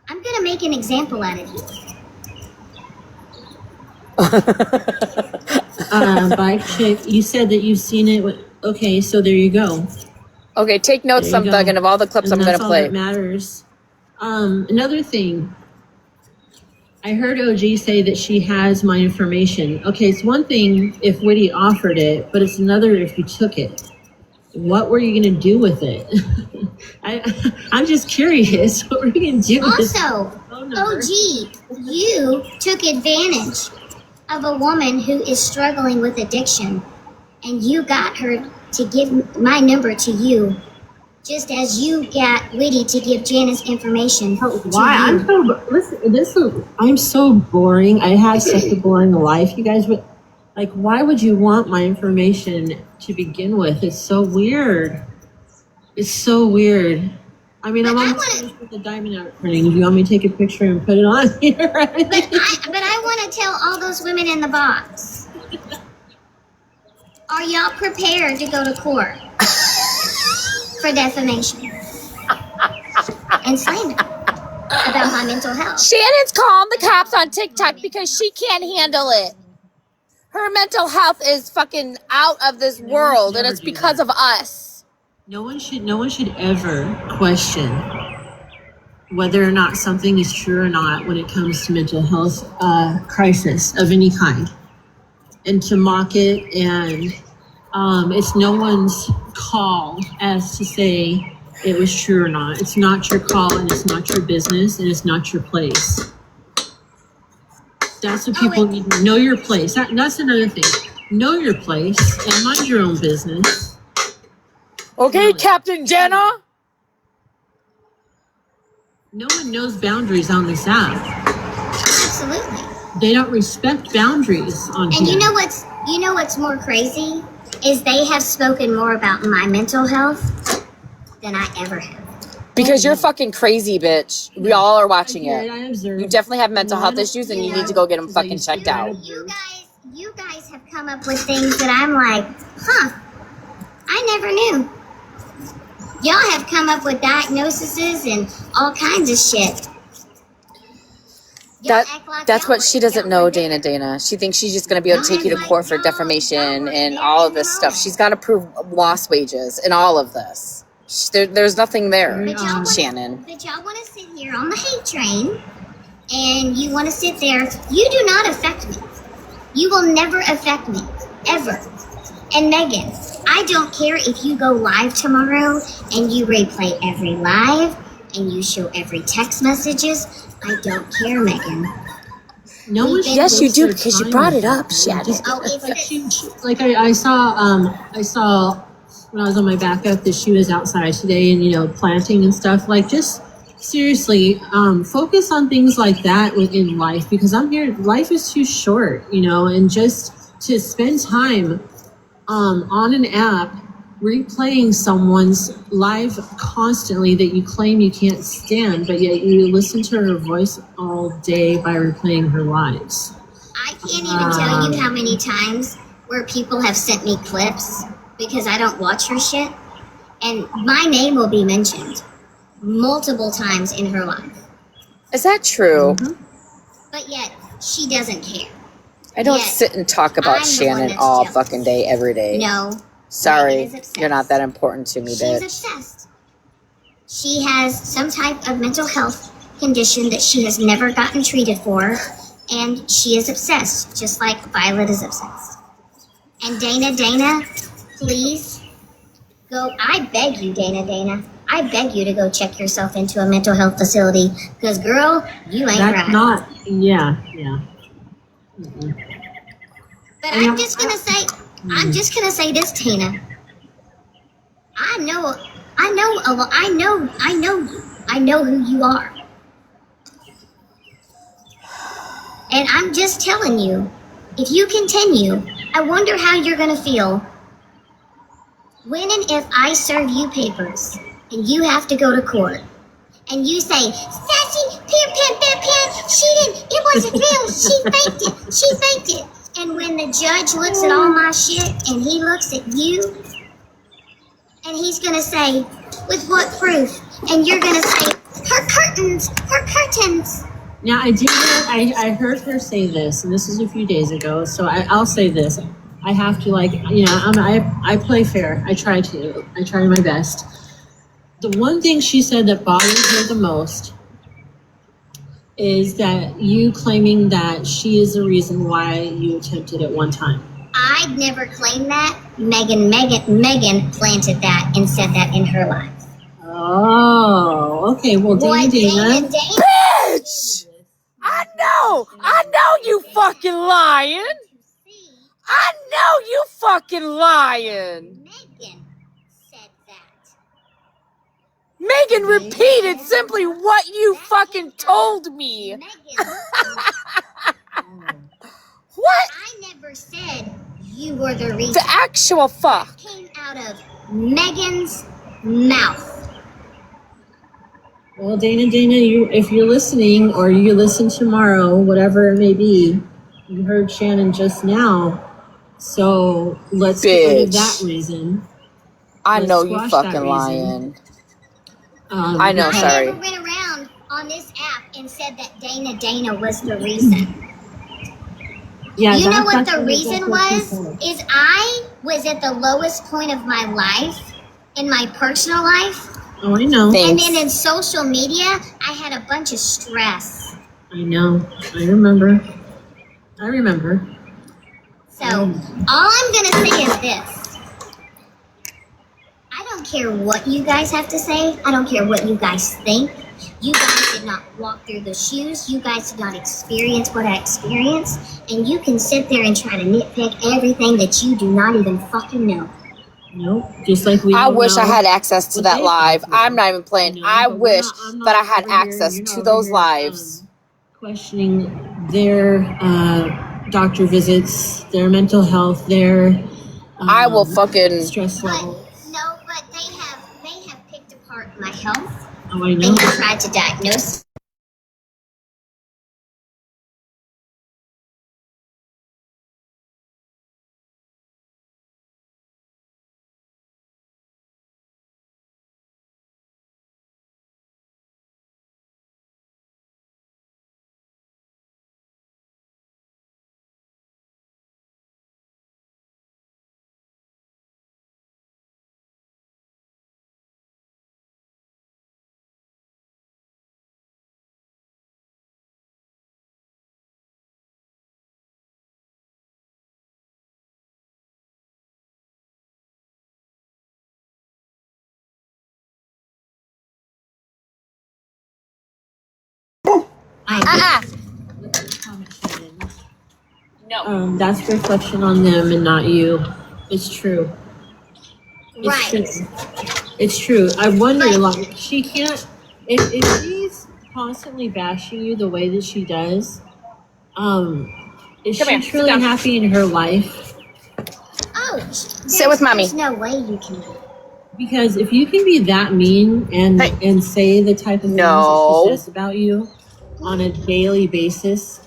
I'm going to make an example out of you. Bike chick, you said that you've seen it. Okay, so there you go. Okay, take notes, There you some go. thuggin' of all the clips And I'm that's gonna all play. that matters. Another thing. I heard OG say that she has my information. Okay, it's one thing if Whitty offered it, but it's another if you took it. What were you going to do with it? I'm just curious. What were you going to do with it? Also, OG, you took advantage of a woman who is struggling with addiction, and you got her to give my number to you, just as you got Whitty to give Janice information. Why? To I'm you. so I'm so boring. I have such a boring life. You guys would like. Why would you want my information to begin with? It's so weird. It's so weird. I mean, But I'm I almost wanna- finished with the diamond out printing. Do you want me to take a picture and put it on here? But I want to tell all those women in the box. Are y'all prepared to go to court for defamation and slander about my mental health? Shannon's calling the cops on TikTok because she can't handle it. Her mental health is fucking out of this world, and never it's do because that. of us. No one should ever question whether or not something is true or not when it comes to mental health crisis of any kind, and to mock it. And it's no one's call as to say it was true or not. It's not your call, and it's not your business, and it's not your place. That's what people need to know, your place. That's another thing. Know your place and mind your own business. Okay, Really. Captain Jenna? No one knows boundaries on this app. Absolutely. They don't respect boundaries on And here. you know what's more crazy is they have spoken more about my mental health than I ever have. Because you're fucking crazy, bitch. We all are watching I it. observe. You definitely have mental No, I health don't- issues, and you you need know, to go get them because I fucking used to checked do out. that. You guys have come up with things that I'm like, huh, I never knew. Y'all have come up with diagnoses and all kinds of shit. Y'all act like That's y'all what were- she doesn't y'all know, were Dana. She thinks she's just going to be able to take you to court for defamation and all of this stuff. She's got to prove lost wages and all of this. There's nothing there, But y'all wanna- Shannon. But y'all want to sit here on the hate train, and you want to sit there. You do not affect me. You will never affect me, ever. And Megan, I don't care if you go live tomorrow and you replay every live and you show every text messages. I don't care, Megan. No one should Yes, you waste do, their because you time brought with it that. up, Shannon. Just- Oh, it's like like I saw when I was on my backup that she was outside today and planting and stuff. Like, just seriously, focus on things like that within life, because I'm here. Life is too short, and just to spend time on an app replaying someone's live constantly that you claim you can't stand, but yet you listen to her voice all day by replaying her lives. I can't even tell you how many times where people have sent me clips because I don't watch her shit, and my name will be mentioned multiple times in her life. Is that true? But yet, she doesn't care. I don't Yet, sit and talk I'm about the one Shannon that's all jealous. fucking day, every day. No, Megan Sorry, is obsessed. you're not that important to me, She's bitch. obsessed. She has some type of mental health condition that she has never gotten treated for, and she is obsessed, just like Violet is obsessed. And Dana, please go. I beg you, Dana. I beg you to go check yourself into a mental health facility, because girl, you ain't That's right. not. Yeah. But I'm just gonna say this, Tina. I know who you are. And I'm just telling you, if you continue, I wonder how you're gonna feel when and if I serve you papers and you have to go to court and you say, Sassy, pan, it wasn't real, she faked it. And when the judge looks at all my shit and he looks at you, and he's gonna say, with what proof? And you're gonna say, her curtains. Now I heard her say this, and this was a few days ago. So I'll say this: I have to I play fair. I try my best. The one thing she said that bothers her the most is that you claiming that she is the reason why you attempted at one time. I'd never claimed that. Megan planted that and said that in her life. Oh, okay. Well, Dana. Bitch! I know you fucking lying. I know you fucking lying. Megan said that. Megan repeated simply what you fucking told me. Megan. What I never said you were the reason. the actual fuck? Came out of Megan's mouth. Well, Dana, if you're listening or you listen tomorrow, whatever it may be, you heard Shannon just now. So let's get rid of that reason. I Let's know you squash that fucking reason. lying. I know, because- sorry. I never went around on this app and said that Dana was the reason. Yeah, You know what that's the reason was? said. Is I was at the lowest point of my life, in my personal life. Oh, I know. Thanks. And then in social media, I had a bunch of stress. I know. I remember. So, all I'm going to say is this. I don't care what you guys have to say. I don't care what you guys think. You guys did not walk through the shoes. You guys did not experience what I experienced. And you can sit there and try to nitpick everything that you do not even fucking know. Nope. Just like we. I don't wish I know had access to what that they live. went through. I'm not even playing. You know, I but wish I'm not that I had over here- access you're not to over those here, lives. Questioning their doctor visits, their mental health, their I will fucking. stress But level. no, but they have picked apart my health. Oh, I They know. have tried to diagnose No. That's reflection on them and not you. It's true. It's right. true. It's true. I wonder, like, she can't. If she's constantly bashing you the way that she does, is Come she here, sit truly down. happy in her life? Oh, Sit with mommy. There's no way you can. Because if you can be that mean and Hey. and say the type of things No. that she says about you on a daily basis,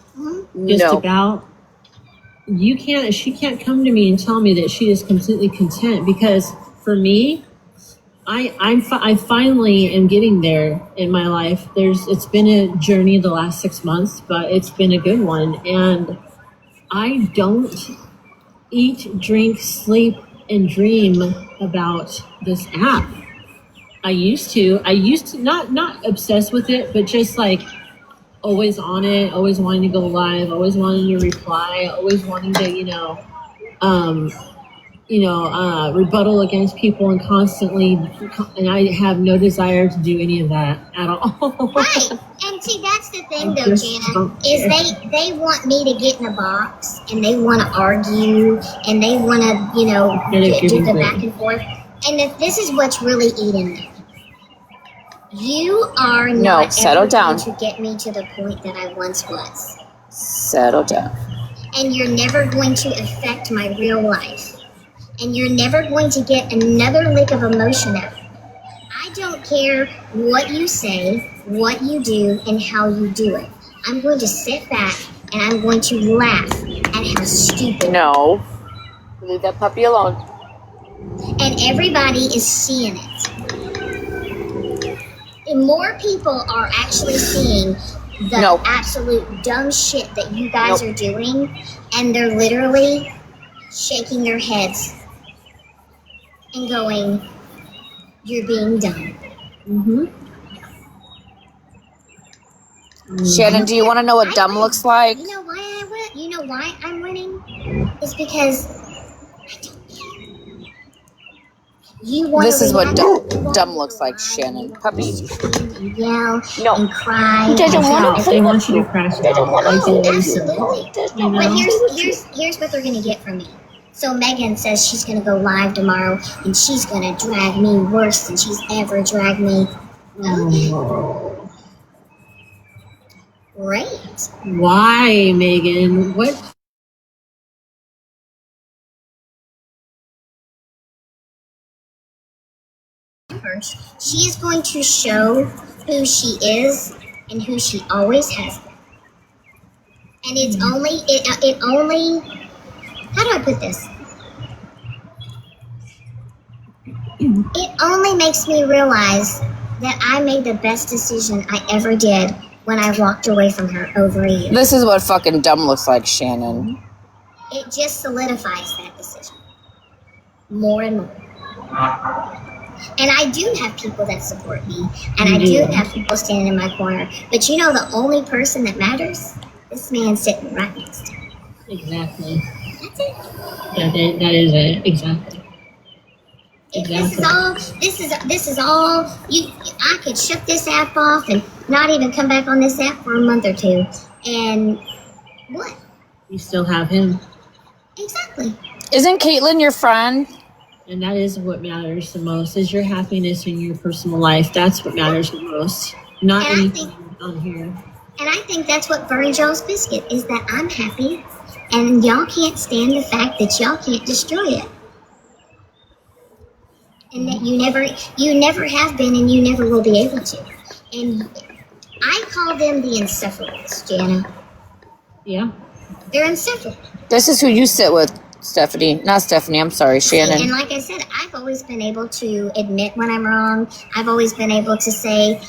just No. about, she can't come to me and tell me that she is completely content. Because for me, I finally am getting there in my life. It's been a journey the last 6 months, but it's been a good one, and I don't eat, drink, sleep, and dream about this app. I used to not obsessed with it, but just like always on it, always wanting to go live, always wanting to reply, always wanting to, rebuttal against people and constantly, and I have no desire to do any of that at all. Right. And see, that's the thing, though, Just Jana, don't is care. they want me to get in a box and they want to argue and they want to, do the back and forth. And if this is what's really eating me. You are No, not settle ever down. going to get me to the point that I once was. Settle down. And you're never going to affect my real life. And you're never going to get another lick of emotion out of me. I don't care what you say, what you do, and how you do it. I'm going to sit back and I'm going to laugh at how stupid. No. Leave that puppy alone. And everybody is seeing it. And more people are actually seeing the Nope. absolute dumb shit that you guys Nope. are doing, and they're literally shaking their heads and going, "You're being dumb." Mm-hmm. Shannon, do you want to know what dumb looks like? You know why I win? You know why I'm winning? It's because I don't care. You want This is what dumb dumb looks like, Shannon. Puppy. And yell No. and cry. He doesn't and want If they want you to crash out, like they always say. Absolutely. You know? But here's what they're gonna get from me. So Megan says she's gonna go live tomorrow and she's gonna drag me worse than she's ever dragged me. Okay. Oh. Great. Why, Megan? What? First, she is going to show who she is and who she always has been. And it's only how do I put this? It only makes me realize that I made the best decision I ever did when I walked away from her over a year. This is what fucking dumb looks like, Shannon. It just solidifies that decision more and more. And I do have people that support me, and I do have people standing in my corner. But you know, the only person that matters, this man sitting right next to me. Exactly. That's it. That is it. Exactly. This is all. I could shut this app off and not even come back on this app for a month or two. And what? You still have him. Exactly. Isn't Caitlin your friend? And that is what matters the most, is your happiness in your personal life. That's what matters the most. Not And I anything on here. And I think that's what burned y'all's biscuit, is that I'm happy and y'all can't stand the fact that y'all can't destroy it. And that you never have been and you never will be able to. And I call them the insufferables, Jana. Yeah. They're insufferable. This is who you sit with, Stephanie. Not Stephanie, I'm sorry, And Shannon. like I said, I've always been able to admit when I'm wrong. I've always been able to say,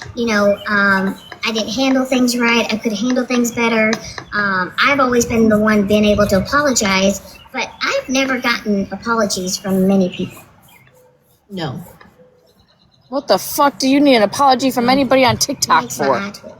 I didn't handle things right. I could handle things better. I've always been the one being able to apologize, but I've never gotten apologies from many people. No. What the fuck do you need an apology from anybody on TikTok Makes my for? eye twitch.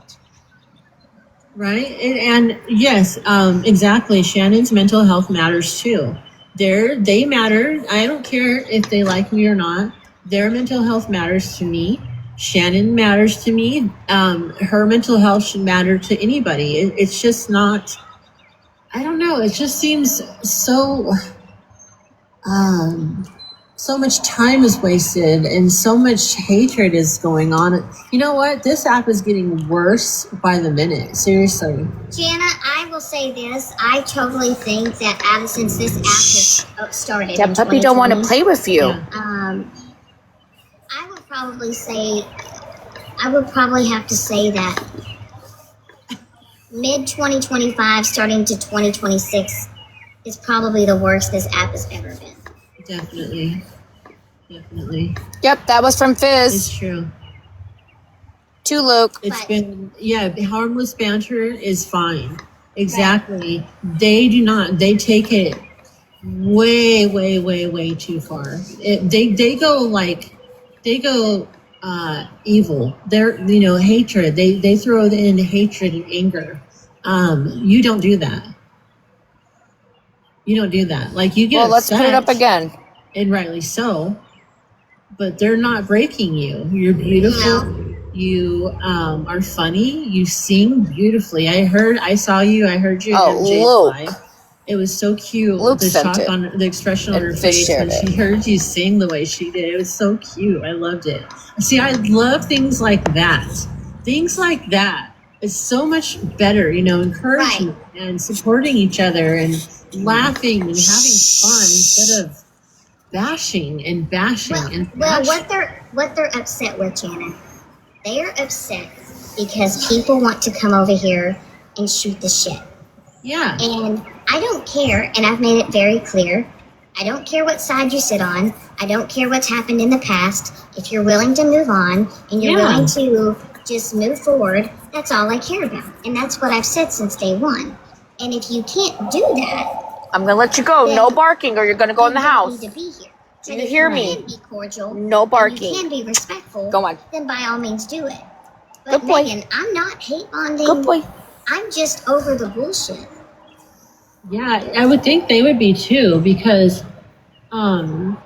Right? And yes, exactly. Shannon's mental health matters too. They matter. I don't care if they like me or not. Their mental health matters to me. Shannon matters to me. Her mental health should matter to anybody. It's just not, I don't know. It just seems so, so much time is wasted and so much hatred is going on. You know what? This app is getting worse by the minute. Seriously. Jana, I will say this. I totally think that since this app has started, That in puppy don't want to 2020, play with you. Yeah. I would probably have to say that mid 2025 starting to 2026 is probably the worst this app has ever been. Definitely. Yep, that was from It's Fizz true. to Luke. It's But- been, harmless banter is fine. Exactly. They do not. They take it way, way, way, way too far. They go like they go evil. They're hatred. They throw in hatred and anger. You don't do that. You don't do that. Like you get Well, let's put it up upset, again. and rightly so. But they're not breaking you. You're beautiful. You are funny. You sing beautifully. I saw you. I heard you. Oh, MJ's Luke. live. It was so cute. Luke the sent shock it. on the expression on And her Fish face shared when she heard you sing the way she did. It was so cute. I loved it. See, I love things like that. Things like that is so much better, encouraging and supporting each other and laughing and having fun instead of bashing and bashing and Well, bashing. what they're upset with, Jana, they're upset because people want to come over here and shoot the shit. Yeah. And I don't care, and I've made it very clear, I don't care what side you sit on. I don't care what's happened in the past. If you're willing to move on and you're Yeah. willing to just move forward, that's all I care about. And that's what I've said since day one. And if you can't do that, I'm gonna let you go. Then- No barking, or you're gonna go in the then you house. need to be here. Do And you if hear you me? can be cordial, No and barking. you can be respectful, Go on. then by all means do it. But Good boy. Megan, I'm not hate bonding. Good boy. I'm just over the bullshit. Yeah, I would think they would be too because, it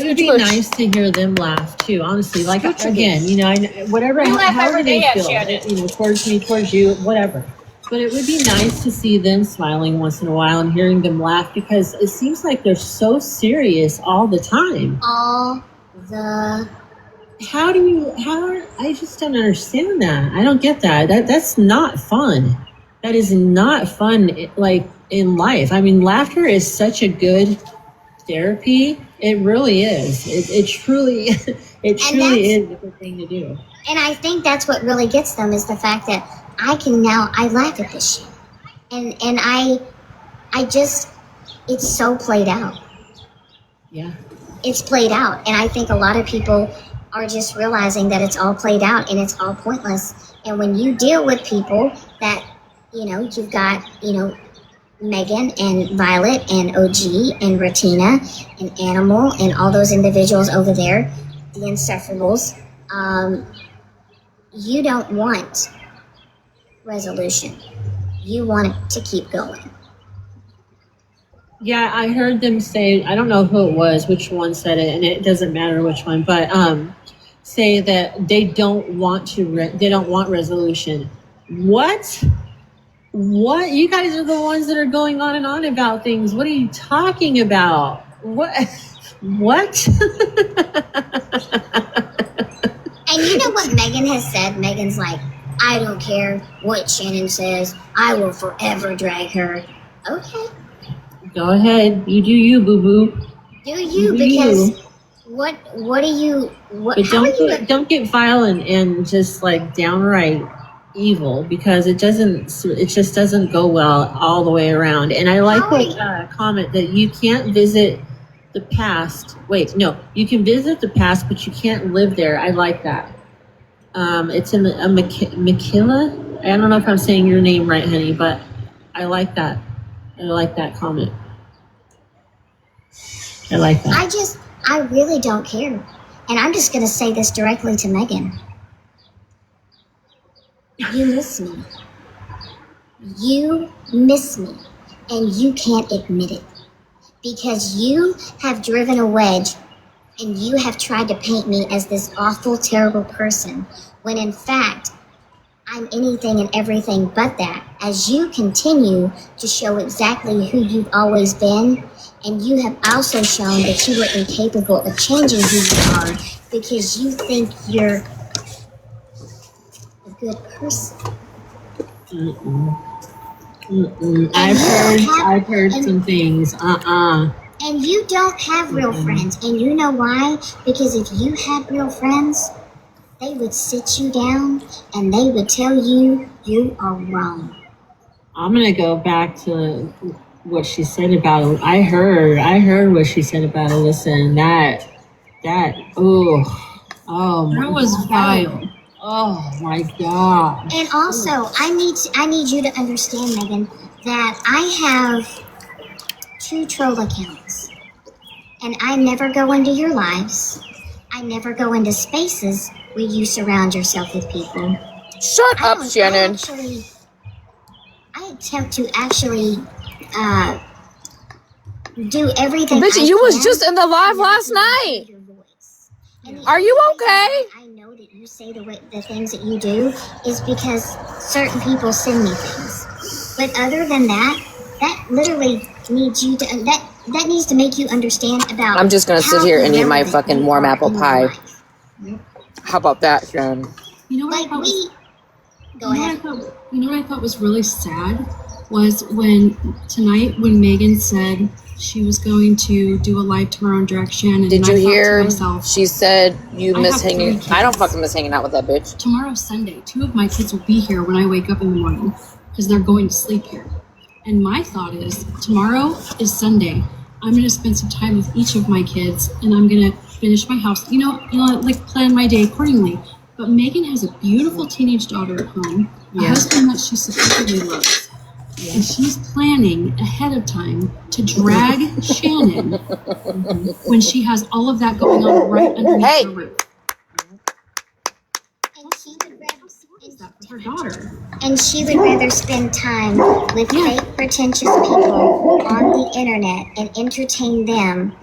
would be Scooch. nice to hear them laugh too. Honestly, like Scooch again, whatever, We laugh however every they day at feel, Shannon. towards me, towards you, whatever. But it would be nice to see them smiling once in a while and hearing them laugh because it seems like they're so serious all the time. All the I just don't understand that. I don't get that. That's not fun. That is not fun, like, in life. I mean, laughter is such a good therapy. It really is. It truly is a good thing to do. And I think that's what really gets them is the fact that I laugh at this shit. And I just, it's so played out. Yeah. It's played out. And I think a lot of people are just realizing that it's all played out and it's all pointless. And when you deal with people that, you've got, Megan and Violet and OG and Ratina and Animal and all those individuals over there, the Insufferables, you don't want resolution. You want it to keep going. Yeah, I heard them say, I don't know who it was, which one said it, and it doesn't matter which one, but say that they don't want they don't want resolution. What? What? You guys are the ones that are going on and on about things. What are you talking about? What? What? And you know what Megan has said? Megan's like, I don't care what Shannon says. I will forever drag her. Okay. Go ahead. You do you, boo-boo. Do you? Do Because you. what are you, what, But how are you, don't get violent and just like downright evil because it just doesn't go well all the way around. And I like what comment that you can't visit the past. Wait, no, you can visit the past, but you can't live there. I like that. It's in Makila. I don't know if I'm saying your name right, honey, but I like that. I like that comment. I like that. I really don't care. And I'm just going to say this directly to Megan. You miss me. You miss me. And you can't admit it. Because you have driven a wedge and you have tried to paint me as this awful, terrible person, when in fact, I'm anything and everything but that, as you continue to show exactly who you've always been, and you have also shown that you were incapable of changing who you are because you think you're a good person. I've heard some things. And you don't have real friends. And you know why? Because if you had real friends, they would sit you down and they would tell you you are wrong. I'm gonna go back to what she said about it. I heard what she said about Alyssa, and that That was vile. Oh my God. And also, I need you to understand, Megan, that I have 2 troll accounts, and I never go into your lives. I never go into spaces where you surround yourself with people. Shut up, Shannon. I attempt to actually do everything. Bitch, I you was can just in the live to last not night. your voice. And the Are you only okay? reason I know that you say the things that you do is because certain people send me things. But other than that, that literally needs you to that needs to make you understand about. I'm just gonna sit how here and eat my irrelevant fucking you warm are apple in your pie. life. How about that, Shannon? You know what I Like thought was, go ahead. you know what I thought was really sad was when tonight when Megan said she was going to do a live tomorrow in Direction, and Did you I thought to hear? myself, She said you I miss have 3 hanging. I don't kids. fucking miss hanging out with that bitch. Tomorrow's Sunday. 2 of my kids will be here when I wake up in the morning because they're going to sleep here. And my thought is, tomorrow is Sunday. I'm going to spend some time with each of my kids, and I'm going to finish my house. Like plan my day accordingly. But Megan has a beautiful teenage daughter at home, a husband that she supposedly loves. And she's planning ahead of time to drag Shannon when she has all of that going on right underneath Hey. her roof. Her daughter. And she would rather spend time with fake, pretentious people on the internet and entertain them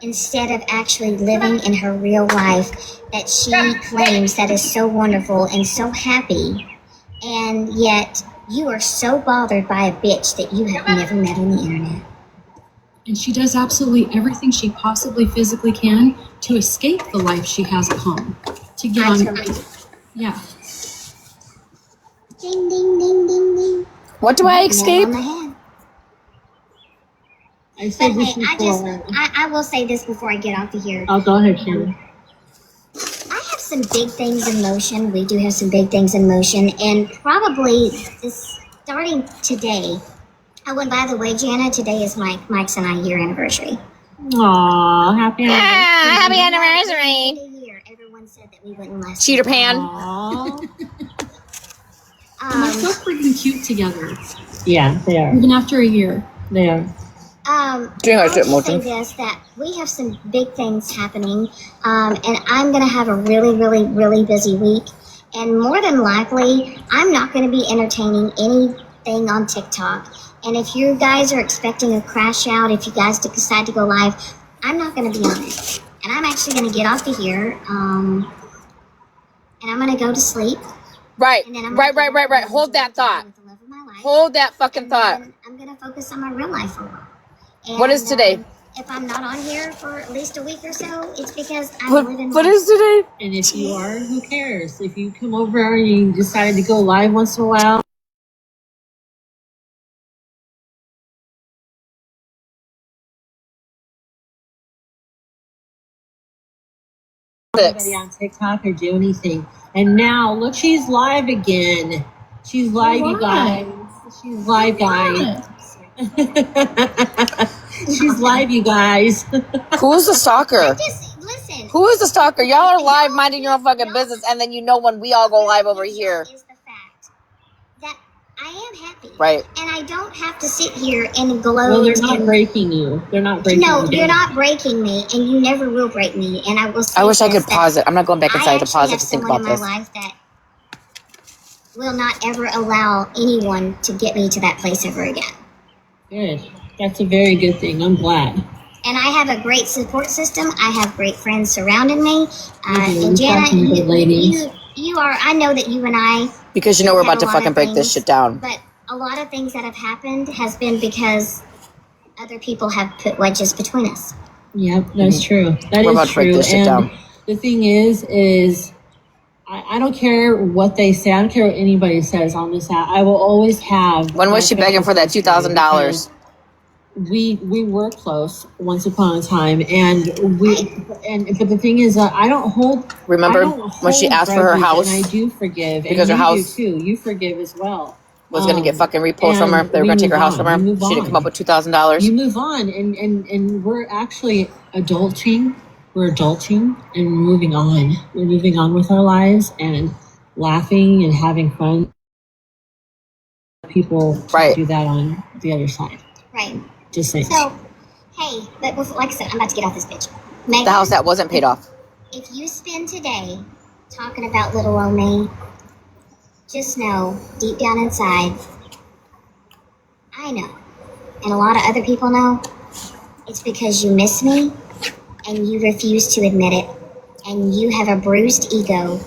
instead of actually living in her real life that she claims that is so wonderful and so happy. And yet, you are so bothered by a bitch that you have never met on the internet. And she does absolutely everything she possibly physically can to escape the life she has at home. To get on. Yeah. Ding, ding, ding, ding, ding. What do I escape? Nail on the head. I said But this hey, before. I will say this before I get off of here. Oh, go ahead, Shannon. I have some big things in motion. We do have some big things in motion, and probably this starting today. Oh, and by the way, Jana, today is Mike's and I year anniversary. Aw, happy Happy The anniversary. year, everyone said that we wouldn't last. Cheater Pan. Aw. And they're so freaking cute together, Yeah, they are. even after a year. They are. Doing our I'll shit just say motion. this, that we have some big things happening, and I'm going to have a really, really, really busy week. And more than likely, I'm not going to be entertaining anything on TikTok. And if you guys are expecting a crash out, if you guys decide to go live, I'm not going to be on it. And I'm actually going to get off of here, and I'm going to go to sleep. Right. And then I'm Right. gonna go Hold that enjoy thought. time with the love of my life. Hold that fucking And thought. then I'm going to focus on my real life for a while. And, What is today? If I'm not on here for at least a week or so, it's because I'm living What life. is today? And if you are, who cares? If you come over and you decide to go live once in a while, anybody on TikTok or do anything. And now, look, she's live again. She's live, you guys. She's live, guys. She's live, you guys. Who is the stalker? Just listen. Who is the stalker? Y'all are live minding your own fucking business, and then you know when we all go live over here. Is the fact that I am happy. Right. And I don't have to sit here and gloat. Well, they're not and, breaking you. They're not breaking No, you. you're not breaking me, and you never will break me. And I will say I wish I this, could pause it. I'm not going back I inside to actually pause it have to think someone about in my this. life that will not ever allow anyone to get me to that place ever again. Good. That's a very good thing. I'm glad. And I have a great support system. I have great friends surrounding me. You do. And You've Jana, got some good ladies. you are. I know that you and I. Because you know we're have about to a lot fucking of break this things, shit down. But a lot of things that have happened has been because other people have put wedges between us. Yep, that's true. That We're is about to break true. this shit And down. the thing is I don't care what they say. I don't care what anybody says on this app. I will always have. When was she begging for that $2,000? because we were close once upon a time, and but the thing is, I don't hold. Remember I don't when she hold asked for her grudges, house? and I do forgive, Because and her you house do too. You forgive as well. Was going to get fucking repoed from her. and They were we going to take her move house on. from her. We move She didn't on. come up with $2,000. You move on, and we're actually adulting. We're adulting and moving on. We're moving on with our lives, and laughing and having fun. People Right. do that on the other side. Right. Just saying. So, hey, but like I said, I'm about to get off this bitch. Megan, The house that wasn't paid off. if you spend today talking about little old me, just know, deep down inside, I know, and a lot of other people know, it's because you miss me and you refuse to admit it, and you have a bruised ego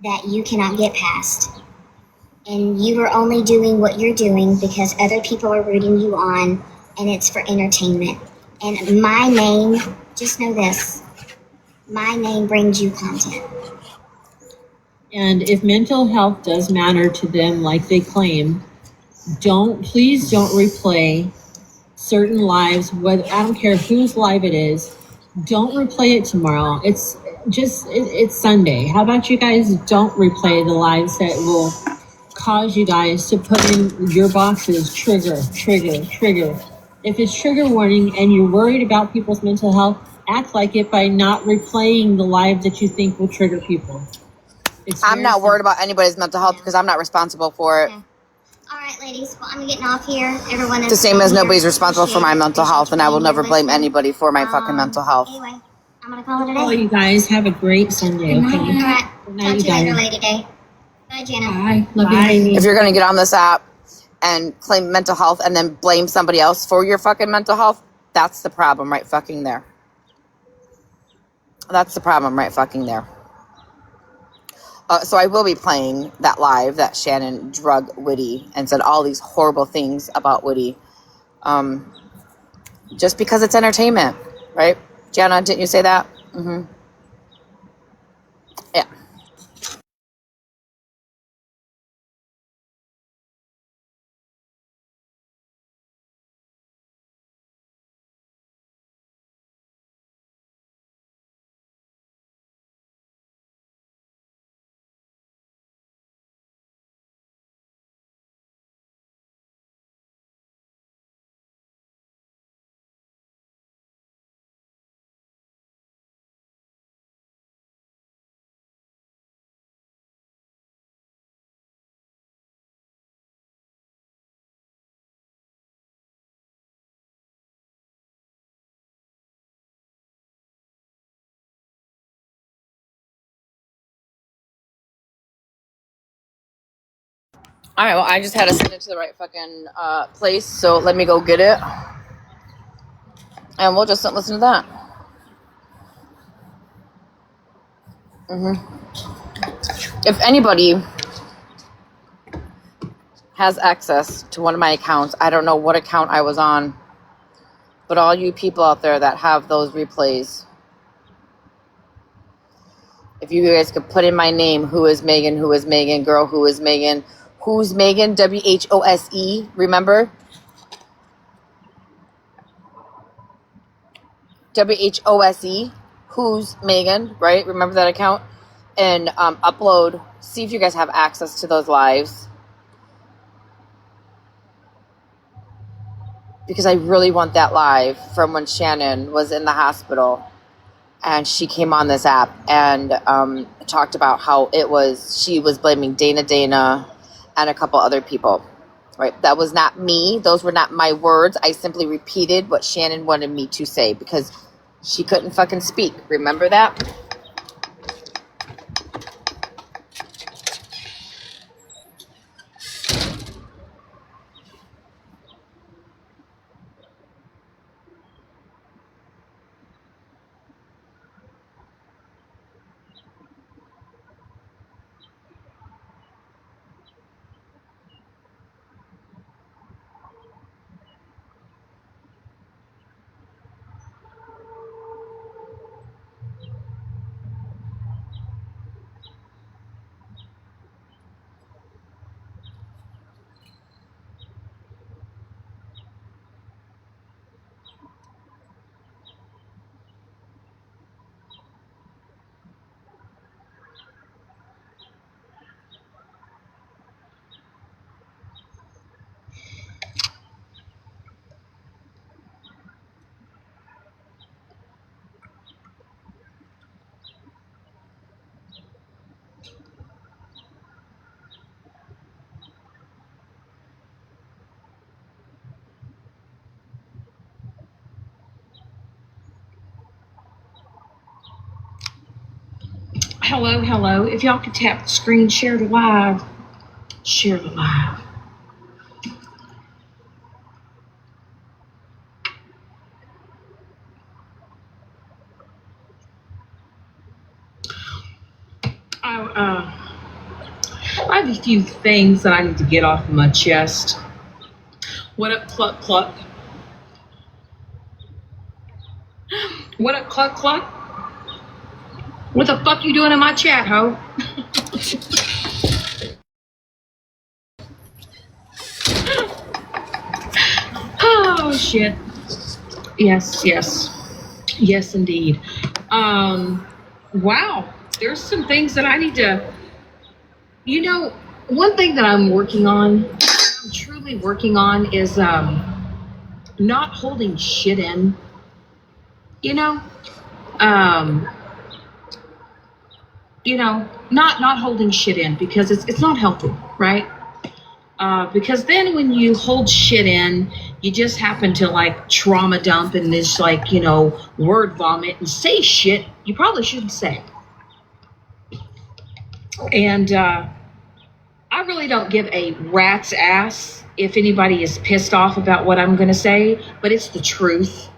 that you cannot get past. And you are only doing what you're doing because other people are rooting you on, and it's for entertainment. And my name, just know this, my name brings you content. And if mental health does matter to them like they claim, please don't replay certain lives, whether I don't care whose live it is, don't replay it tomorrow. It's Sunday. How about you guys don't replay the lives that will cause you guys to put in your boxes trigger. If it's trigger warning and you're worried about people's mental health, act like it by not replaying the live that you think will trigger people. I'm not worried about anybody's mental health because I'm not responsible for it. Okay. All right, ladies. Well, I'm getting off here. Everyone, The same as nobody's responsible for my mental health, and I will never blame anybody for my fucking mental health. Anyway, I'm gonna call it a Oh, day. you guys have a great Sunday. Okay. All right. Good Talk night, to you you later, guys. Lady Day. Bye, Jenna. Bye. Love Bye. you. If you're going to get on this app and claim mental health and then blame somebody else for your fucking mental health, that's the problem right fucking there. That's the problem right fucking there. So I will be playing that live that Shannon drug Whitty and said all these horrible things about Whitty. Just because it's entertainment, right? Jana, didn't you say that? Mm-hmm. Yeah. All right, well, I just had to send it to the right fucking place, so let me go get it. And we'll just listen to that. If anybody has access to one of my accounts, I don't know what account I was on, but all you people out there that have those replays, if you guys could put in my name, who is Megan, girl, who is Megan, who's Megan, WHOSE, remember? WHOSE, who's Megan, right? Remember that account? And upload, see if you guys have access to those lives. Because I really want that live from when Shannon was in the hospital. And she came on this app and talked about how she was blaming Dana and a couple other people, right? That was not me. Those were not my words. I simply repeated what Shannon wanted me to say because she couldn't fucking speak. Remember that? Hello. If y'all could tap the screen, share the live. Share the live. I have a few things that I need to get off of my chest. What up, Cluck Cluck? What up, Cluck Cluck? What the fuck you doing in my chat, ho? Oh, shit. Yes, indeed. Wow. There's some things that I need to... You know, one thing that I'm truly working on is not holding shit in. You know? Not holding shit in, because it's not healthy, right? Because then when you hold shit in, you just happen to like trauma dump and this like, word vomit and say shit you probably shouldn't say. And I really don't give a rat's ass if anybody is pissed off about what I'm going to say, but it's the truth.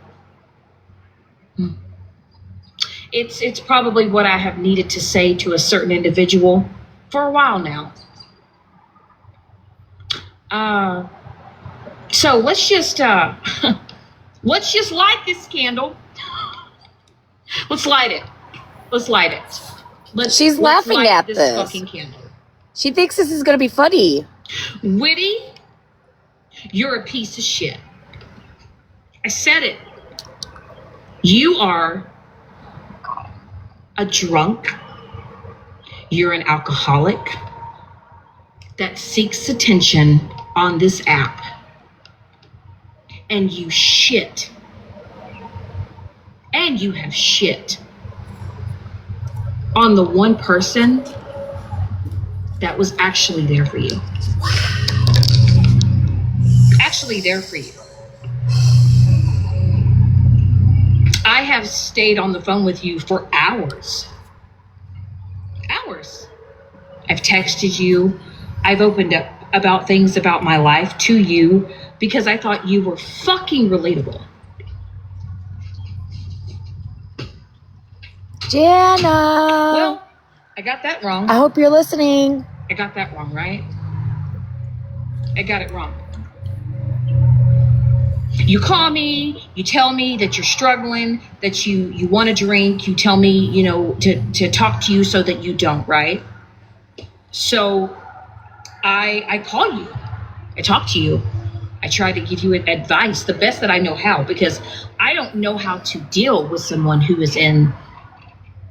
It's probably what I have needed to say to a certain individual for a while now. So let's just light this candle. Let's light it. She's laughing light at this this. fucking candle. She thinks this is going to be funny. Witty, you're a piece of shit. I said it. You are a drunk. You're an alcoholic that seeks attention on this app. And you shit. And you have shit on the one person that was actually there for you. Actually there for you. I have stayed on the phone with you for hours. Hours. I've texted you. I've opened up about things about my life to you because I thought you were fucking relatable. Jana. Well, I got that wrong. I hope you're listening. I got that wrong, right? I got it wrong. You call me, you tell me that you're struggling, that you want to drink, you tell me, to talk to you so that you don't, right? So I call you, I talk to you, I try to give you advice the best that I know how, because I don't know how to deal with someone who is in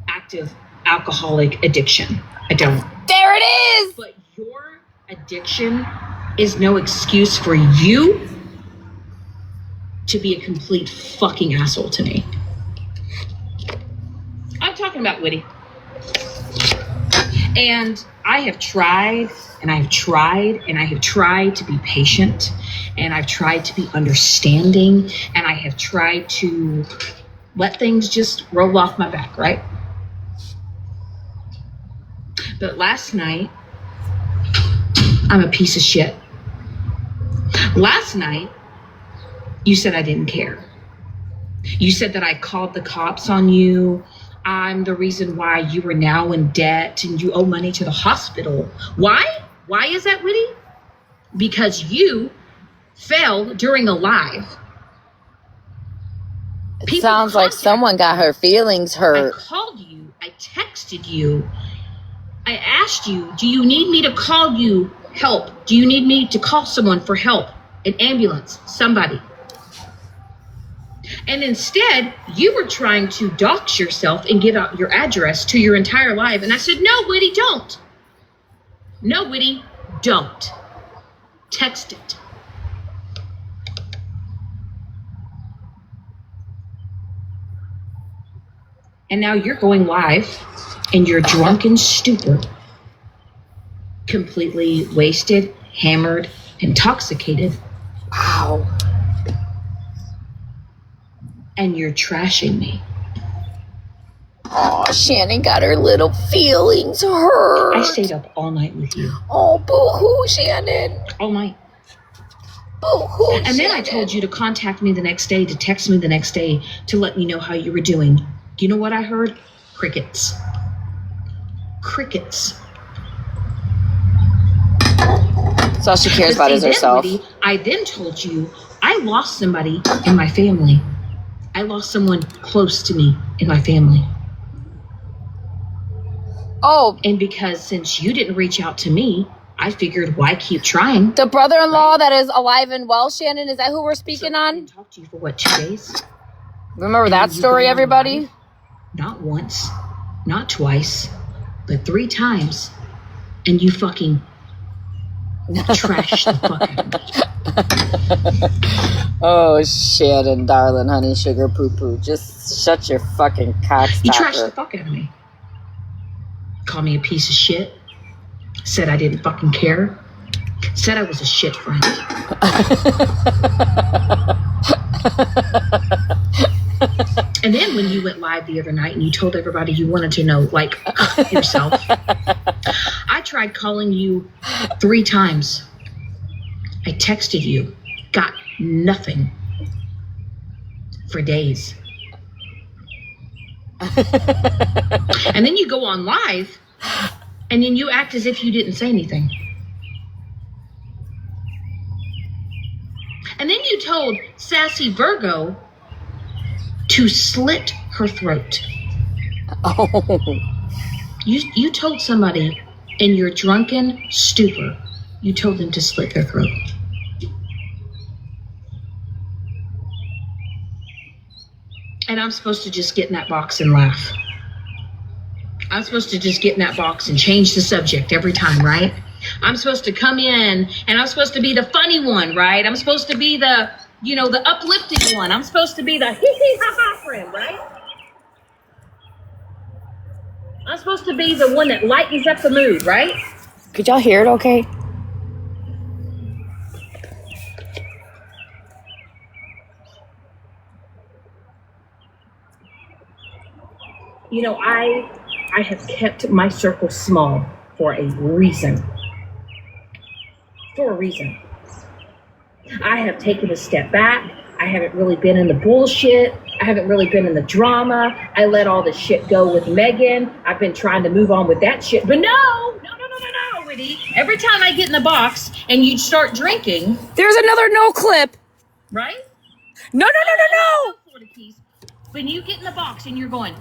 active alcoholic addiction. I don't. There it is. But your addiction is no excuse for you to be a complete fucking asshole to me. I'm talking about Witty. And I have tried, and I have tried, and I have tried to be patient, and I've tried to be understanding, and I have tried to let things just roll off my back, right? But last night, I'm a piece of shit. Last night, you said I didn't care. You said that I called the cops on you. I'm the reason why you are now in debt and you owe money to the hospital. Why? Why is that, Witty? Because you fell during a live. It sounds like someone got her feelings hurt. I called you. I texted you. I asked you, do you need me to call you help? Do you need me to call someone for help? An ambulance, somebody. And instead, you were trying to dox yourself and give out your address to your entire life. And I said, no, Witty, don't. No, Witty, don't. Text it. And now you're going live in your drunken stupor, completely wasted, hammered, intoxicated. Wow. And you're trashing me. Oh, Shannon got her little feelings hurt. I stayed up all night with you. Oh, boo-hoo, Shannon. All night. Boo-hoo, And then I told you to contact me the next day, to text me the next day, to let me know how you were doing. You know what I heard? Crickets. Crickets. That's all she cares about is herself. Woody, I then told you I lost somebody in my family. I lost someone close to me in my family. Oh, And because since you didn't reach out to me, I figured why keep trying? the brother-in-law that is alive and well, Shannon, is that who we're speaking I on? didn't talk to you for what, 2 days? Remember And that you story, go on everybody? live, not once, not twice, but 3 times. And you fucking trash the fuck out of me. Oh, Shannon, darling, honey, sugar, poo-poo. Just shut your fucking cockstopper. You trashed the fuck out of me. Called me a piece of shit. Said I didn't fucking care. Said I was a shit friend. And then when you went live the other night and you told everybody you wanted to know, like, yourself, I tried calling you 3 times. I texted you, got nothing for days. And then you go on live and then you act as if you didn't say anything. And then you told Sassy Virgo to slit her throat. Oh. You told somebody in your drunken stupor, you told them to slit their throat. And I'm supposed to just get in that box and laugh. I'm supposed to just get in that box and change the subject every time, right? I'm supposed to come in and I'm supposed to be the funny one, right? I'm supposed to be the, you know, the uplifting one. I'm supposed to be the hee-hee-ha-ha friend, right? I'm supposed to be the one that lightens up the mood, right? Could y'all hear it okay? You know, I have kept my circle small for a reason. For a reason. I have taken a step back. I haven't really been in the bullshit. I haven't really been in the drama. I let all the shit go with Megan. I've been trying to move on with that shit. But no, Whitty. Every time I get in the box and you start drinking. There's another no clip. Right? No. When you get in the box and you're going,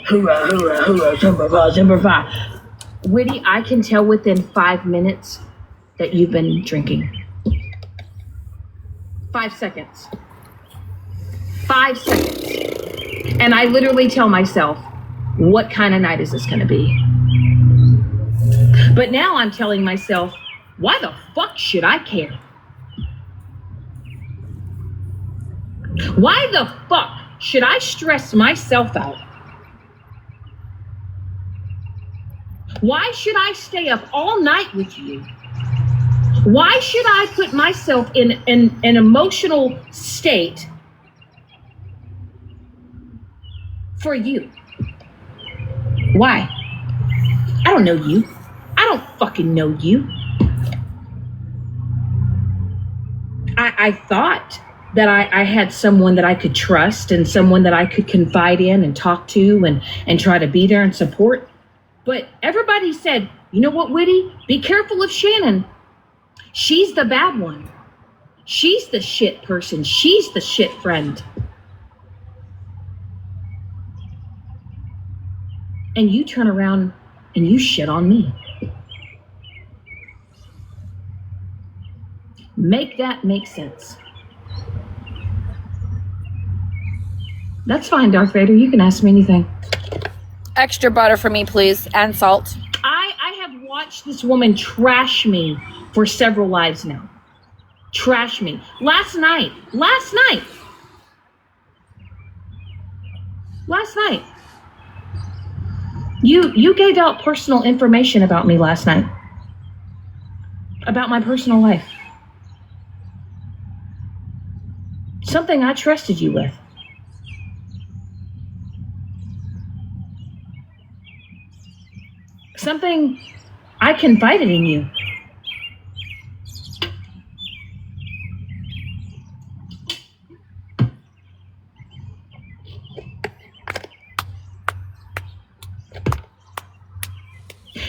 hoorah, hoorah, hoorah, Semper Fi. Whitty, I can tell within 5 minutes that you've been drinking. 5 seconds. 5 seconds. And I literally tell myself, what kind of night is this going to be? But now I'm telling myself, why the fuck should I care? Why the fuck should I stress myself out? Why should I stay up all night with you? Why should I put myself in an emotional state for you? Why? I don't know you. I don't fucking know you. I thought that I had someone that I could trust and someone that I could confide in and talk to and try to be there and support. But everybody said, you know what, Whitty? Be careful of Shannon. She's the bad one. She's the shit person. She's the shit friend. And you turn around and you shit on me. Make that make sense. That's fine, Darth Vader. You can ask me anything. Extra butter for me, please, and salt. I have watched this woman trash me for several lives now. Trash me. Last night. You gave out personal information about me last night. About my personal life. Something I trusted you with. Something, I confided in you.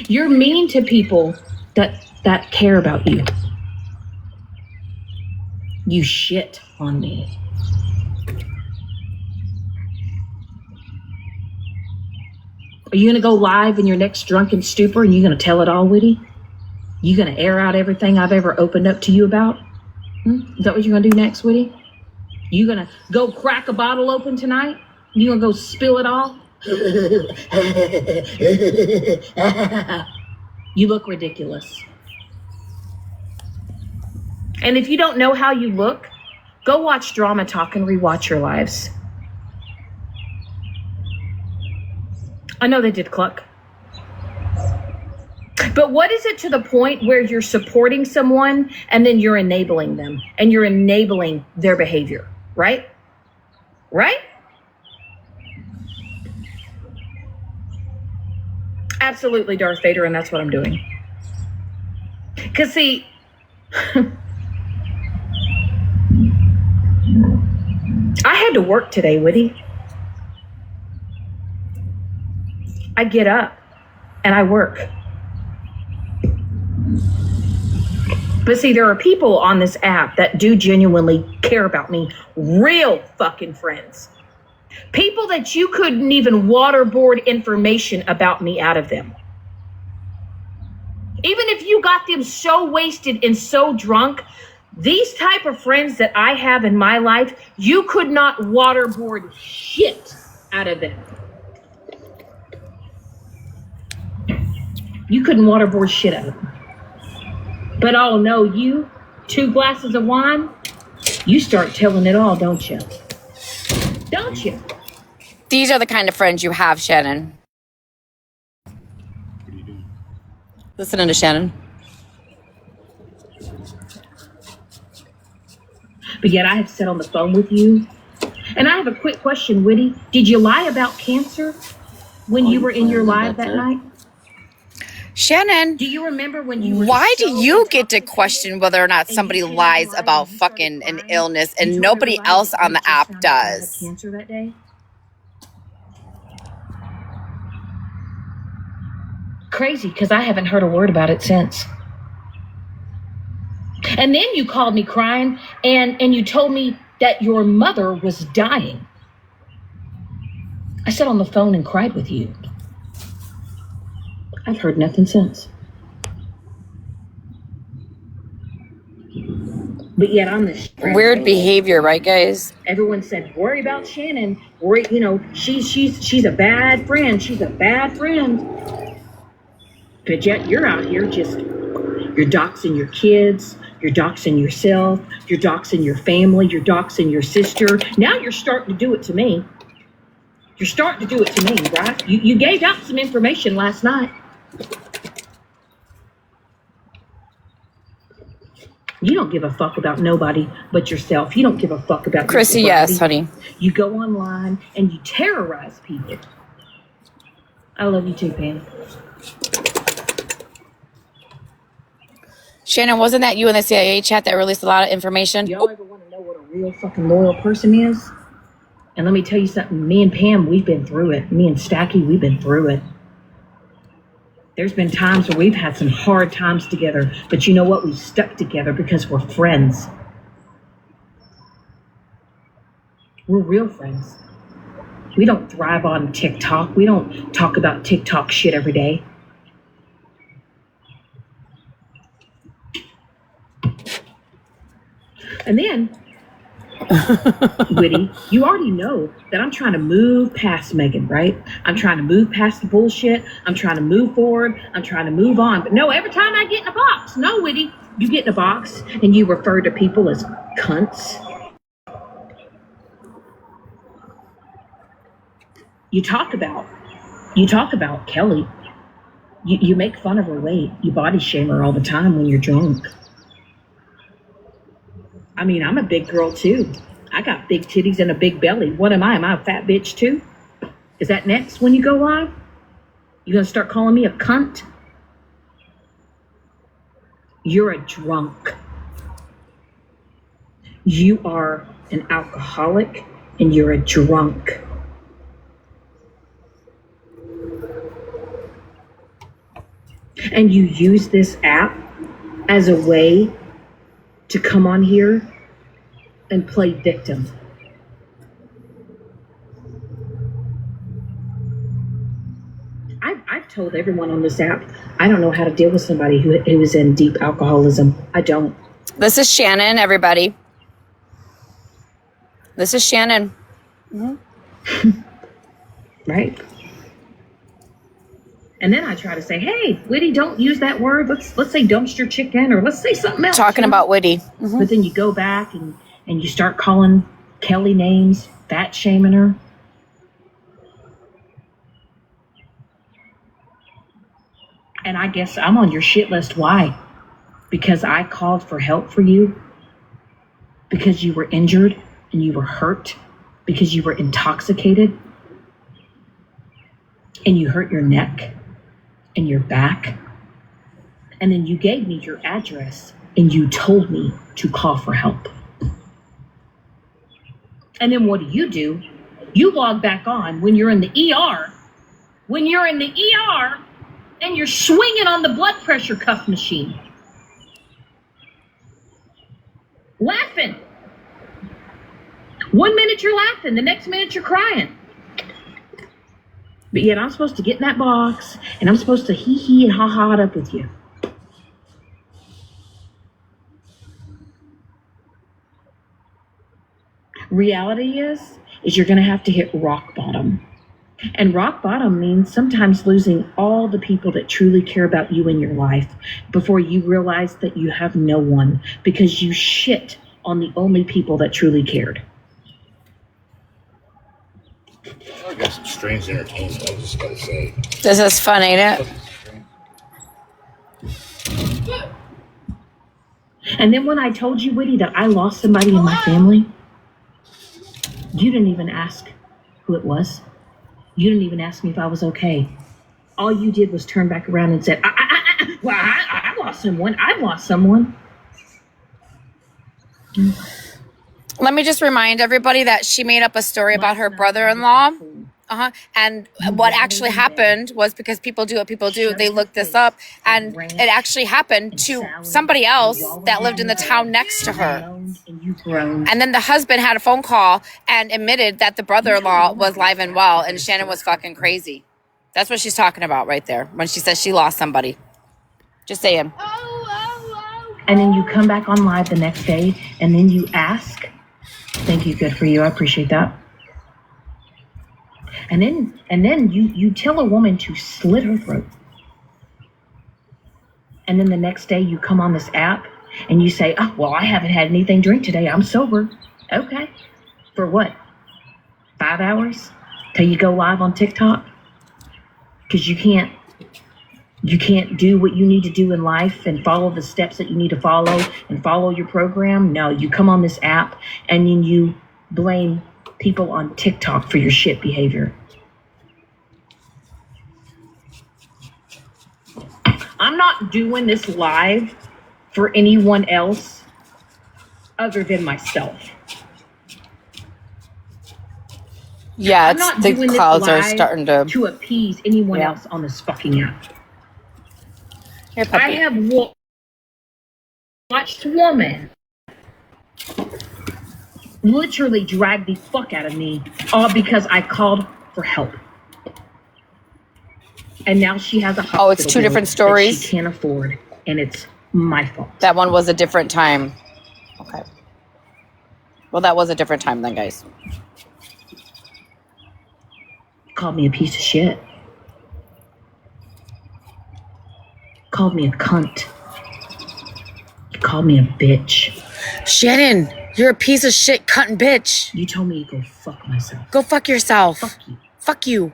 You're mean to people that care about you. You shit on me. Are you gonna go live in your next drunken stupor and you gonna tell it all, Whitty? You gonna air out everything I've ever opened up to you about? Is that what you're gonna do next, Whitty? You gonna go crack a bottle open tonight? You gonna go spill it all? You look ridiculous. And if you don't know how you look, go watch Drama Talk and rewatch your lives. I know they did cluck. But what is it to the point where you're supporting someone and then you're enabling them and you're enabling their behavior, right? Right? Absolutely, Darth Vader, and that's what I'm doing. Because, see, I had to work today, Whitty. I get up and I work. But see, there are people on this app that do genuinely care about me. Real fucking friends. People that you couldn't even waterboard information about me out of them. Even if you got them so wasted and so drunk, these type of friends that I have in my life, you could not waterboard shit out of them. You couldn't waterboard shit out of them. But oh no, you, 2 glasses of wine, you start telling it all, don't you? Don't you? These are the kind of friends you have, Shannon. Listening to Shannon. But yet I have sat on the phone with you. And I have a quick question, Whitty. Did you lie about cancer when you were in your live that night? Shannon, do you remember when you were why so do you get to question whether or not somebody lies about fucking an illness and nobody else on the app does? Cancer that day? Crazy, because I haven't heard a word about it since. And then you called me crying and you told me that your mother was dying. I sat on the phone and cried with you. I've heard nothing since. But yet on this weird behavior, right, guys? Everyone said, worry about Shannon. Worry, you know, she's a bad friend. She's a bad friend. But yet you're out here just, you're doxing your kids, you're doxing yourself, you're doxing your family, you're doxing your sister. Now you're starting to do it to me. You're starting to do it to me, right? You gave out some information last night. You don't give a fuck about nobody but yourself. You don't give a fuck about Chrissy, yes, honey. You go online and you terrorize people. I love you too, Pam. Shannon, wasn't that you in the CIA chat that released a lot of information? Y'all ever want to know what a real fucking loyal person is? And let me tell you something. Me and Pam, we've been through it. Me and Stacky, we've been through it. There's been times where we've had some hard times together, but you know what? We've stuck together because we're friends. We're real friends. We don't thrive on TikTok. We don't talk about TikTok shit every day. And then, Whitty, you already know that I'm trying to move past Megan, right? I'm trying to move past the bullshit. I'm trying to move forward. I'm trying to move on. But no, every time I get in a box, no, Whitty, you get in a box and you refer to people as cunts. You talk about Kelly. You make fun of her weight. You body shame her all the time when you're drunk. I mean, I'm a big girl too. I got big titties and a big belly. What am I? Am I a fat bitch too? Is that next when you go live? You gonna start calling me a cunt? You're a drunk. You are an alcoholic and you're a drunk. And you use this app as a way to come on here and play victim. I've told everyone on this app, I don't know how to deal with somebody who is in deep alcoholism. I don't. This is Shannon, everybody. This is Shannon. Right? And then I try to say, hey, Whitty, don't use that word. Let's say dumpster chicken, or let's say something else. Talking about Whitty. But then you go back and you start calling Kelly names, fat shaming her. And I guess I'm on your shit list. Why? Because I called for help for you. Because you were injured and you were hurt. Because you were intoxicated. And you hurt your neck and your back. And then you gave me your address and you told me to call for help. And then what do? You log back on when you're in the ER. When you're in the ER and you're swinging on the blood pressure cuff machine. Laughing. 1 minute you're laughing, the next minute you're crying. But yet I'm supposed to get in that box and I'm supposed to hee and ha it up with you. Reality is you're going to have to hit rock bottom. And rock bottom means sometimes losing all the people that truly care about you in your life before you realize that you have no one, because you shit on the only people that truly cared. I got some strange entertainment, I just gotta say. This is fun, ain't it? And then when I told you, Whitty, that I lost somebody in my family, you didn't even ask who it was. You didn't even ask me if I was okay. All you did was turn back around and said, I lost someone. I've lost someone. Let me just remind everybody that she made up a story about her brother-in-law. And what actually happened was, because people do what people do, they looked this up, and it actually happened to somebody else that lived in the town next to her. And then the husband had a phone call and admitted that the brother-in-law was live and well, and Shannon was fucking crazy. That's what she's talking about right there when she says she lost somebody. Just saying. And then you come back on live the next day, and then you ask. Thank you, good for you. I appreciate that. And then you tell a woman to slit her throat. And then the next day you come on this app and you say, oh, well, I haven't had anything to drink today. I'm sober. Okay. For what? 5 hours? Till you go live on TikTok? Because you can't do what you need to do in life and follow the steps that you need to follow and follow your program. No, you come on this app and then you blame people on TikTok for your shit behavior. I'm not doing this live for anyone else other than myself. Yeah, I'm not the doing this clouds are live starting to appease anyone else on this fucking app. Here, puppy. I have watched woman literally drag the fuck out of me, all because I called for help. And now she has a hospital. Oh, it's two different stories? That she can't afford, and it's my fault. That one was a different time. Okay. Well, that was a different time then, guys. Called me a piece of shit. Called me a cunt. Called me a bitch. Shannon, you're a piece of shit, cunt and bitch. You told me to go fuck myself. Go fuck yourself. Fuck you. Fuck you.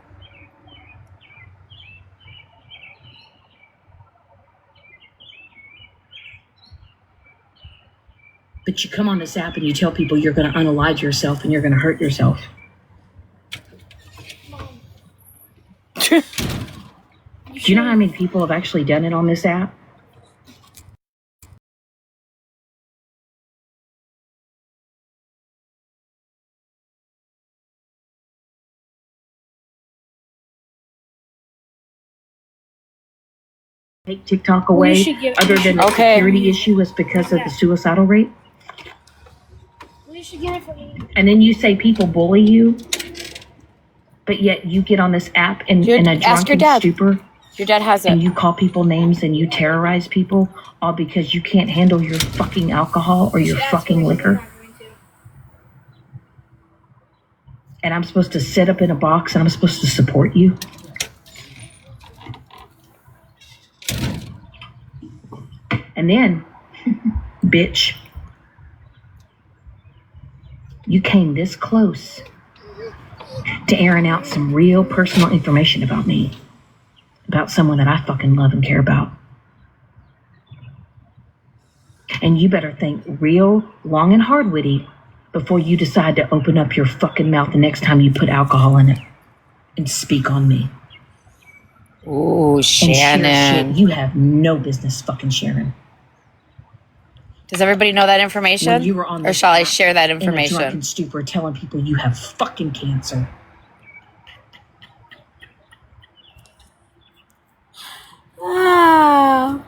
But you come on this app and you tell people you're going to unalive yourself and you're going to hurt yourself. Do you know how many people have actually done it on this app? Take TikTok away, other than the security issue, is because of the suicidal rate. You should get it for me. And then you say people bully you, but yet you get on this app in a drunken stupor. Your dad has it. And you call people names and you terrorize people, all because you can't handle your fucking alcohol or your fucking liquor. And I'm supposed to sit up in a box and I'm supposed to support you. And then, bitch, you came this close to airing out some real personal information about me, about someone that I fucking love and care about. And you better think real long and hard, Witty, before you decide to open up your fucking mouth the next time you put alcohol in it and speak on me. Ooh, Shannon. And shit you have no business fucking sharing. Does everybody know that information? When you were on or shall I share that information? In a drunken stupor, telling people you have fucking cancer. Ah.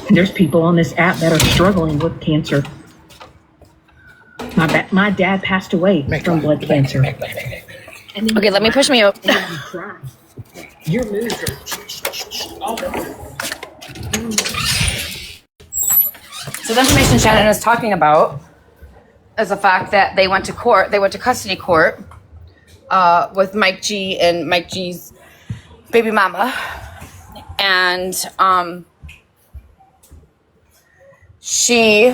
There's people on this app that are struggling with cancer. My dad passed away from blood cancer. Okay, let me push me up. And you cry. Your moods are all over. So the information Shannon is talking about is the fact that they went to court. They went to custody court with Mike G and Mike G's baby mama, and she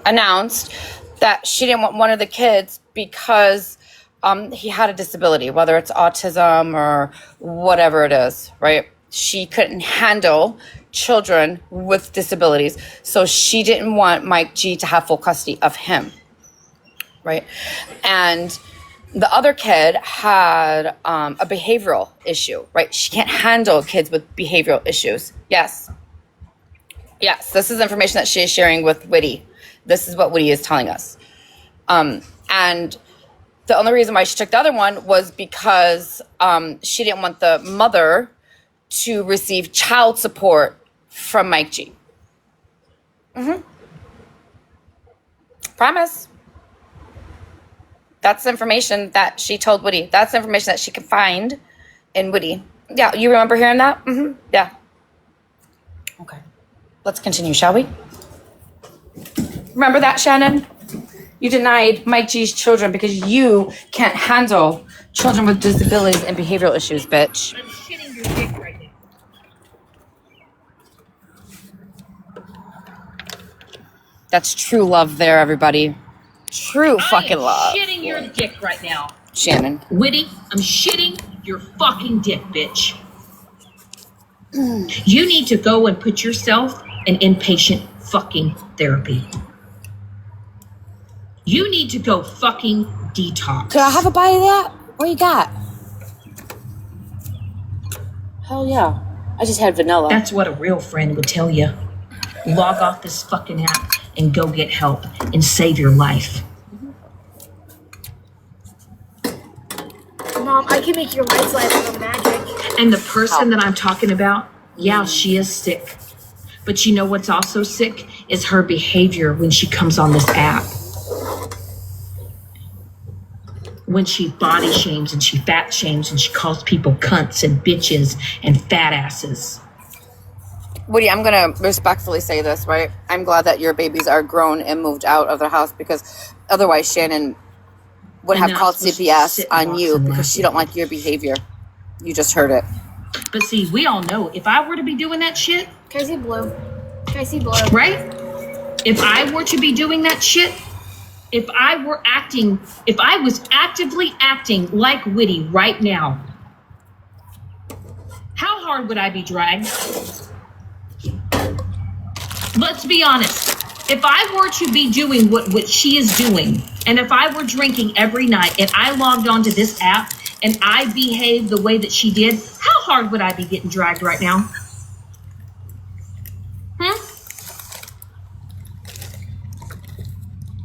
announced that she didn't want one of the kids because he had a disability, whether it's autism or whatever it is, right? She couldn't handle children with disabilities, so she didn't want Mike G to have full custody of him, right? And the other kid had a behavioral issue, right? She can't handle kids with behavioral issues. Yes, this is information that she is sharing with Witty. This is what Witty is telling us. And the only reason why she took the other one was because she didn't want the mother to receive child support from Mike G. Promise. That's information that she told Witty. That's information that she can find in Witty. Yeah, you remember hearing that? Yeah. Okay. Let's continue, shall we? Remember that, Shannon? You denied Mike G's children because you can't handle children with disabilities and behavioral issues, bitch. I'm shitting your dick right now. That's true love there, everybody. True fucking love. I'm shitting your dick right now. Shannon. Witty, I'm shitting your fucking dick, bitch. You need to go and put yourself in inpatient fucking therapy. You need to go fucking detox. Could I have a bite of that? What you got? Hell yeah. I just had vanilla. That's what a real friend would tell you. Log off this fucking app and go get help and save your life. Mom, I can make your lights light up with magic. And the person that I'm talking about, yeah, she is sick. But you know what's also sick is her behavior when she comes on this app. When she body shames and she fat shames and she calls people cunts and bitches and fat asses. Woody, I'm going to respectfully say this, right? I'm glad that your babies are grown and moved out of their house, because otherwise Shannon would have called CPS on you because she don't like your behavior. You just heard it. But see, we all know if I were to be doing that shit. Can I see blue? Can I see blue? Right? If I were to be doing that shit, if I was actively acting like Witty right now, how hard would I be dragged? Let's be honest. If I were to be doing what she is doing, and if I were drinking every night and I logged onto this app and I behaved the way that she did, how hard would I be getting dragged right now?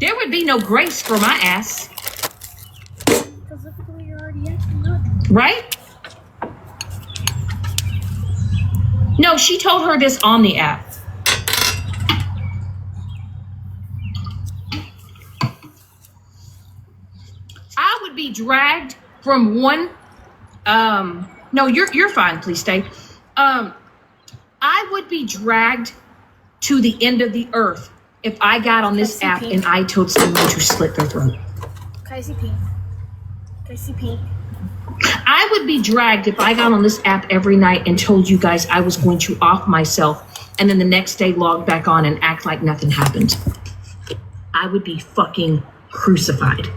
There would be no grace for my ass. Because look at the way you're already acting up. Right? No, she told her this on the app. I would be dragged from one. No, you're fine. Please stay. I would be dragged to the end of the earth if I got on this app and I told someone to slit their throat. KCP. KCP. I would be dragged if I got on this app every night and told you guys I was going to off myself and then the next day log back on and act like nothing happened. I would be fucking crucified.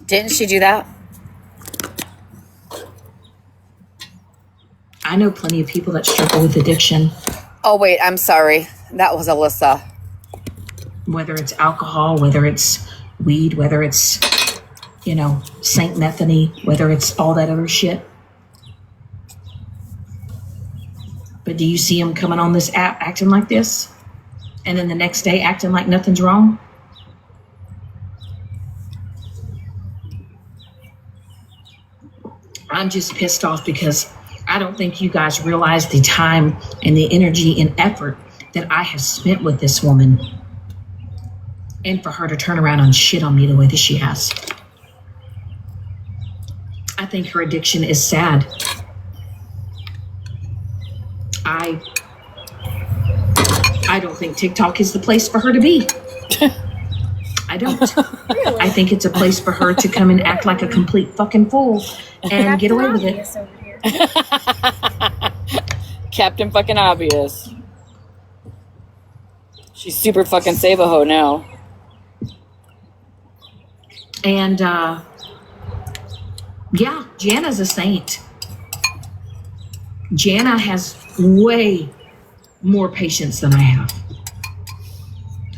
Didn't she do that? I know plenty of people that struggle with addiction. Oh, wait, I'm sorry. That was Alyssa. Whether it's alcohol, whether it's weed, whether it's, Saint Methany, whether it's all that other shit. But do you see them coming on this app acting like this? And then the next day acting like nothing's wrong? I'm just pissed off because I don't think you guys realize the time and the energy and effort that I have spent with this woman. And for her to turn around and shit on me the way that she has. I think her addiction is sad. I don't think TikTok is the place for her to be. I don't. Really? I think it's a place for her to come and act like a complete fucking fool and get away with it. Obvious over here. Captain fucking obvious. She's super fucking save-a-ho now. And, yeah, Jana's a saint. Jana has way more patience than I have.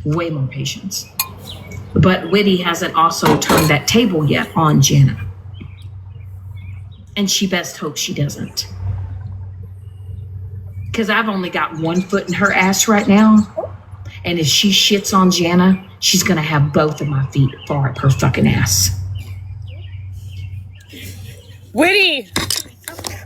Way more patience. But Witty hasn't also turned that table yet on Jana. And she best hopes she doesn't. Because I've only got one foot in her ass right now. And if she shits on Jana, she's going to have both of my feet far up her fucking ass. Witty!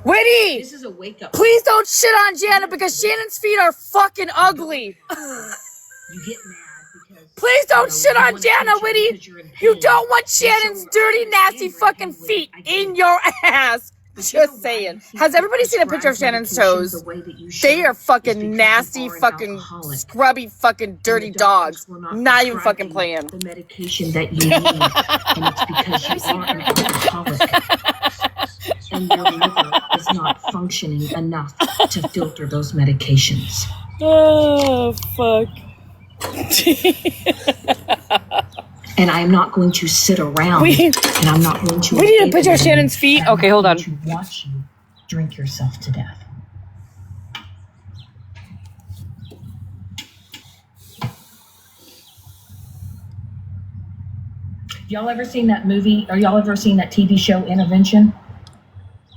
Witty! This is a wake up. Please don't shit on Jana because Shannon's feet are fucking ugly. You get mad because... Please don't shit on Jana, Witty. You don't want Shannon's dirty, nasty fucking feet in your ass. Just saying. Has everybody seen a picture of Shannon's toes? They are fucking nasty, fucking scrubby, fucking dirty dogs. Not even fucking playing. The medication that you need, and it's because you are an alcoholic. And your liver is not functioning enough to filter those medications. Oh, fuck. And I'm not going to sit around and I'm not going to... We need a picture of Shannon's feet. Okay, hold on. To watch you drink yourself to death. Y'all ever seen that movie, or y'all ever seen that TV show Intervention?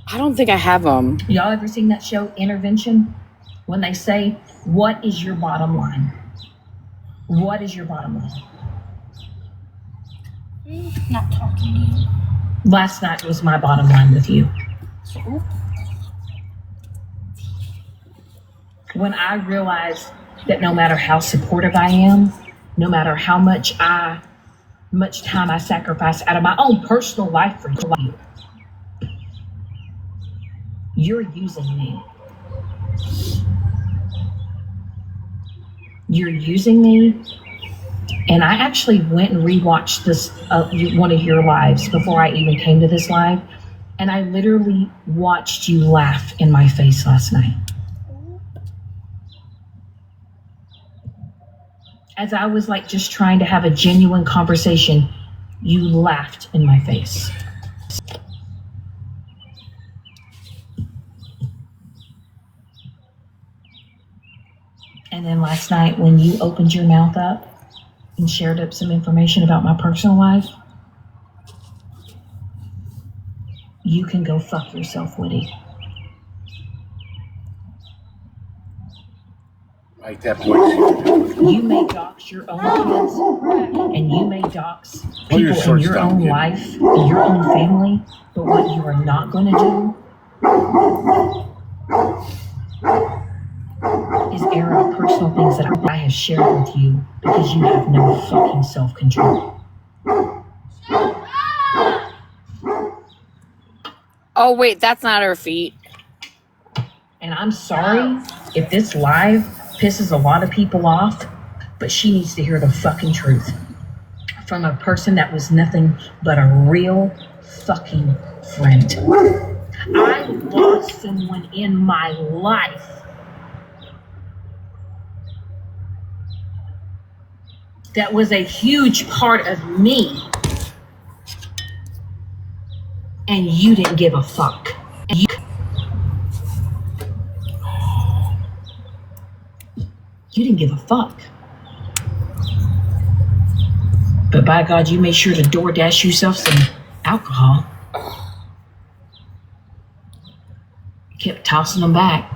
I don't think I have them. Y'all ever seen that show Intervention? When they say, what is your bottom line? What is your bottom line? Not talking to you. Last night was my bottom line with you. When I realized that no matter how supportive I am, no matter how much time I sacrifice out of my own personal life for you, you're using me. You're using me. And I actually went and rewatched this one of your lives before I even came to this live. And I literally watched you laugh in my face last night. As I was like just trying to have a genuine conversation, you laughed in my face. And then last night when you opened your mouth up and shared up some information about my personal life, you can go fuck yourself, Woody. Like that point. You may dox your own kids, and you may dox Pull your people in shorts your down, own kid. life, in your own family, but what you are not going to do is air out personal things that I have shared with you because you have no fucking self-control. Oh, wait, that's not her feet. And I'm sorry if this live pisses a lot of people off, but she needs to hear the fucking truth from a person that was nothing but a real fucking friend. I lost someone in my life that was a huge part of me, and you didn't give a fuck. You didn't give a fuck. But by God, you made sure to DoorDash yourself some alcohol. Kept tossing them back.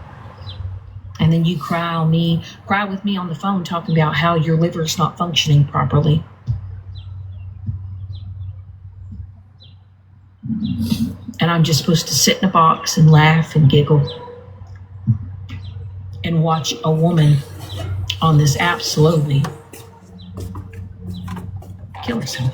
And then you cry with me on the phone talking about how your liver's not functioning properly. And I'm just supposed to sit in a box and laugh and giggle and watch a woman on this app slowly kill herself.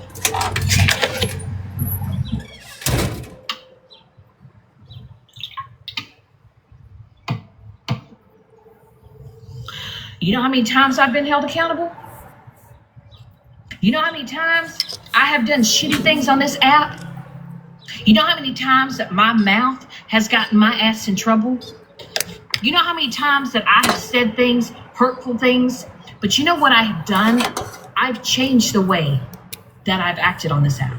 You know how many times I've been held accountable? You know how many times I have done shitty things on this app? You know how many times that my mouth has gotten my ass in trouble? You know how many times that I have said things, hurtful things? But you know what I have done? I've changed the way that I've acted on this app.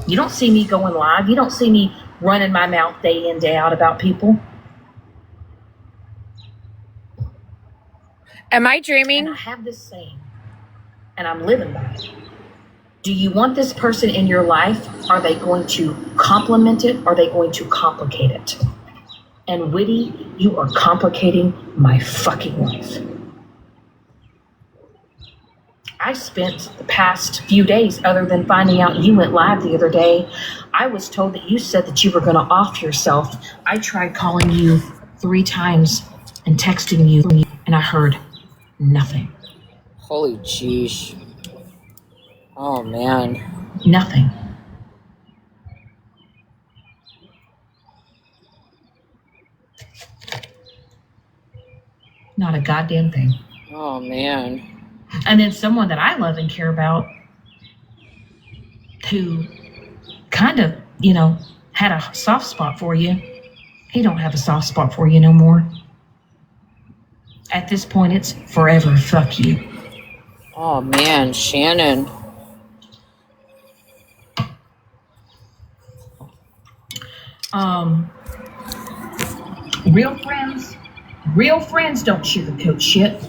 You don't see me going live. You don't see me running my mouth day in, day out about people. Am I dreaming? And I have this saying, and I'm living by it. Do you want this person in your life? Are they going to complement it? Or are they going to complicate it? And Witty, you are complicating my fucking life. I spent the past few days, other than finding out you went live the other day, I was told that you said that you were going to off yourself. I tried calling you 3 times and texting you, and I heard nothing. Holy jeez. Oh, man. Nothing. Not a goddamn thing. Oh, man. And then someone that I love and care about who kind of, had a soft spot for you, he don't have a soft spot for you no more. At this point, it's forever fuck you. Oh, man, Shannon. Real friends don't sugarcoat shit.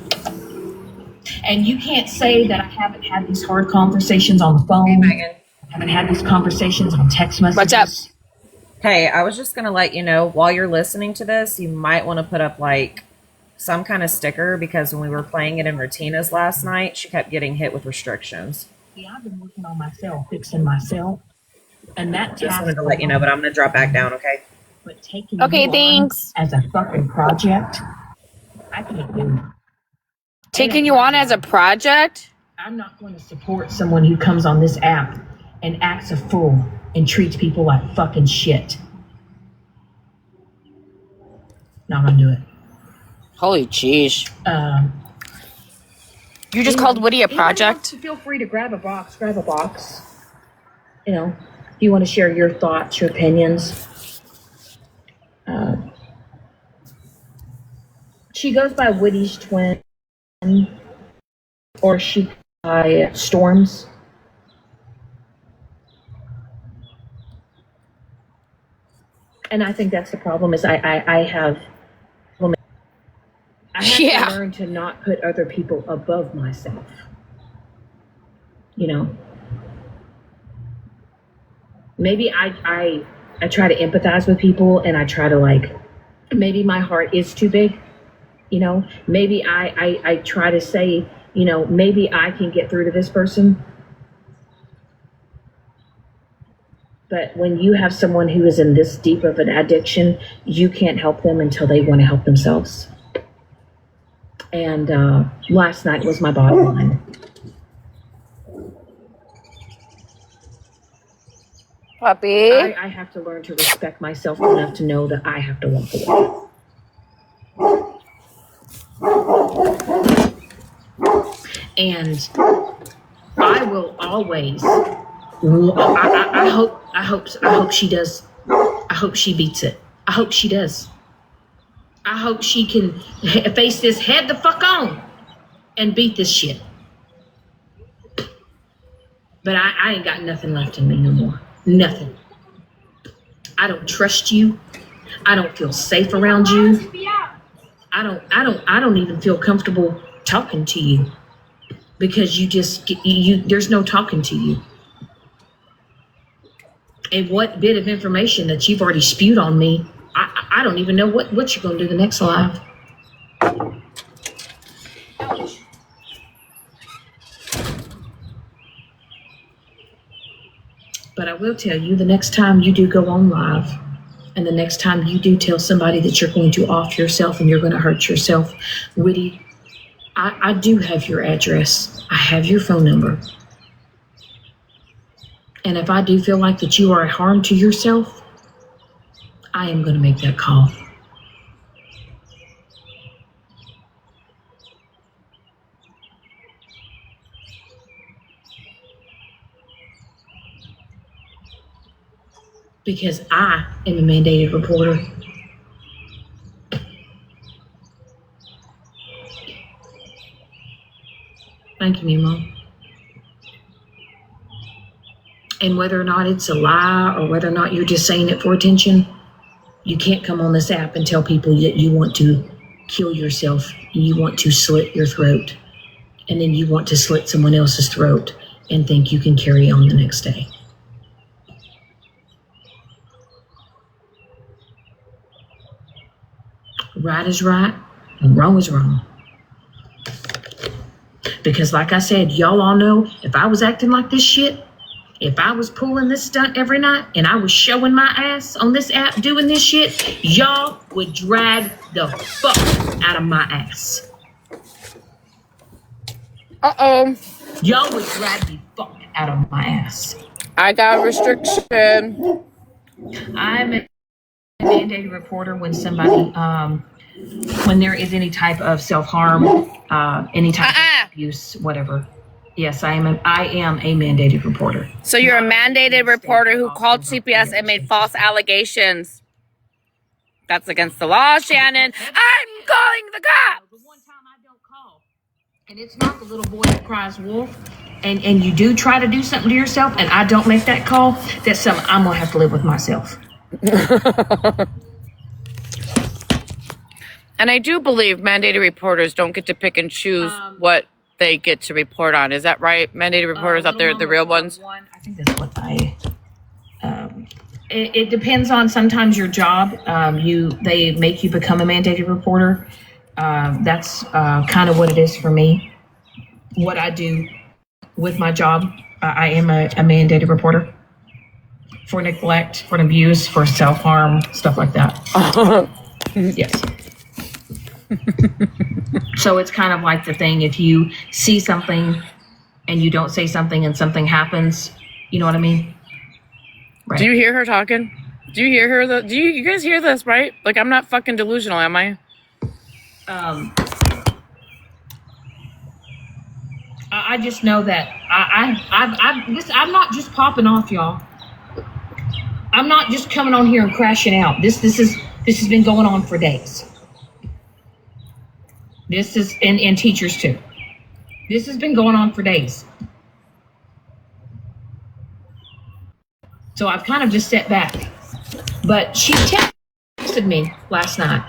And you can't say that I haven't had these hard conversations on the phone. Hey, Megan. I haven't had these conversations on text messages. What's up? Hey, I was just going to let you know, while you're listening to this, you might want to put up like some kind of sticker, because when we were playing it in Rotina's last night, she kept getting hit with restrictions. Yeah, I've been working on myself, fixing myself. And that Just wanted to let you know, but I'm going to drop back down, okay? But taking Okay, you thanks. on as a fucking project, I can't do it. Taking you on as a project? I'm not going to support someone who comes on this app and acts a fool and treats people like fucking shit. Not gonna do it. Holy jeez. You just called Woody a project? Feel free to grab a box. If you want to share your thoughts, your opinions. She goes by Woody's twin, or she goes by Storms. And I think that's the problem, is I have to learn to not put other people above myself. maybe I try to empathize with people, and I try to, like, maybe my heart is too big, you know. Maybe I try to say, you know, maybe I can get through to this person. But when you have someone who is in this deep of an addiction, you can't help them until they want to help themselves. And last night was my bottom line. Puppy. I have to learn to respect myself enough to know that I have to walk away. And I will always. I hope she does. I hope she beats it. I hope she does. I hope she can face this head the fuck on and beat this shit. But I ain't got nothing left in me no more. Nothing. I don't trust you. I don't feel safe around you. I don't even feel comfortable talking to you because there's no talking to you. And what bit of information that you've already spewed on me, I don't even know what you're going to do the next live. But I will tell you, the next time you do go on live, and the next time you do tell somebody that you're going to off yourself and you're going to hurt yourself, Witty, I do have your address. I have your phone number. And if I do feel like that you are a harm to yourself, I am going to make that call. Because I am a mandated reporter. Thank you, Nemo. And whether or not it's a lie or whether or not you're just saying it for attention, you can't come on this app and tell people that you want to kill yourself, you want to slit your throat, and then you want to slit someone else's throat and think you can carry on the next day. Right is right and wrong is wrong. Because like I said, y'all all know if I was acting like this shit, if I was pulling this stunt every night and I was showing my ass on this app doing this shit, y'all would drag the fuck out of my ass. Uh-oh. Y'all would drag the fuck out of my ass. I got a restriction. I'm a mandated reporter when somebody, when there is any type of self-harm, any type of abuse, whatever. Yes, I am a mandated reporter. So you're a mandated reporter who called CPS and made false allegations. That's against the law, Shannon. I'm calling the cops. The one time I don't call, and it's not the little boy that cries wolf, and you do try to do something to yourself, and I don't make that call, that's something I'm gonna have to live with myself. And I do believe mandated reporters don't get to pick and choose what they get to report on. Is that right? Mandated reporters out there, the real ones? I think that's what it depends on sometimes your job. They make you become a mandated reporter. That's kind of what it is for me. What I do with my job, I am a mandated reporter for neglect, for abuse, for self-harm, stuff like that. Yes. So it's kind of like the thing, if you see something and you don't say something and something happens, you know what I mean? Right. Do you hear her talking? Do you hear her? Do you guys hear this, right? Like, I'm not fucking delusional, am I? I just know that I'm not just popping off, y'all. I'm not just coming on here and crashing out. This has been going on for days. This is, and teachers too. This has been going on for days. So I've kind of just sat back. But she texted me last night.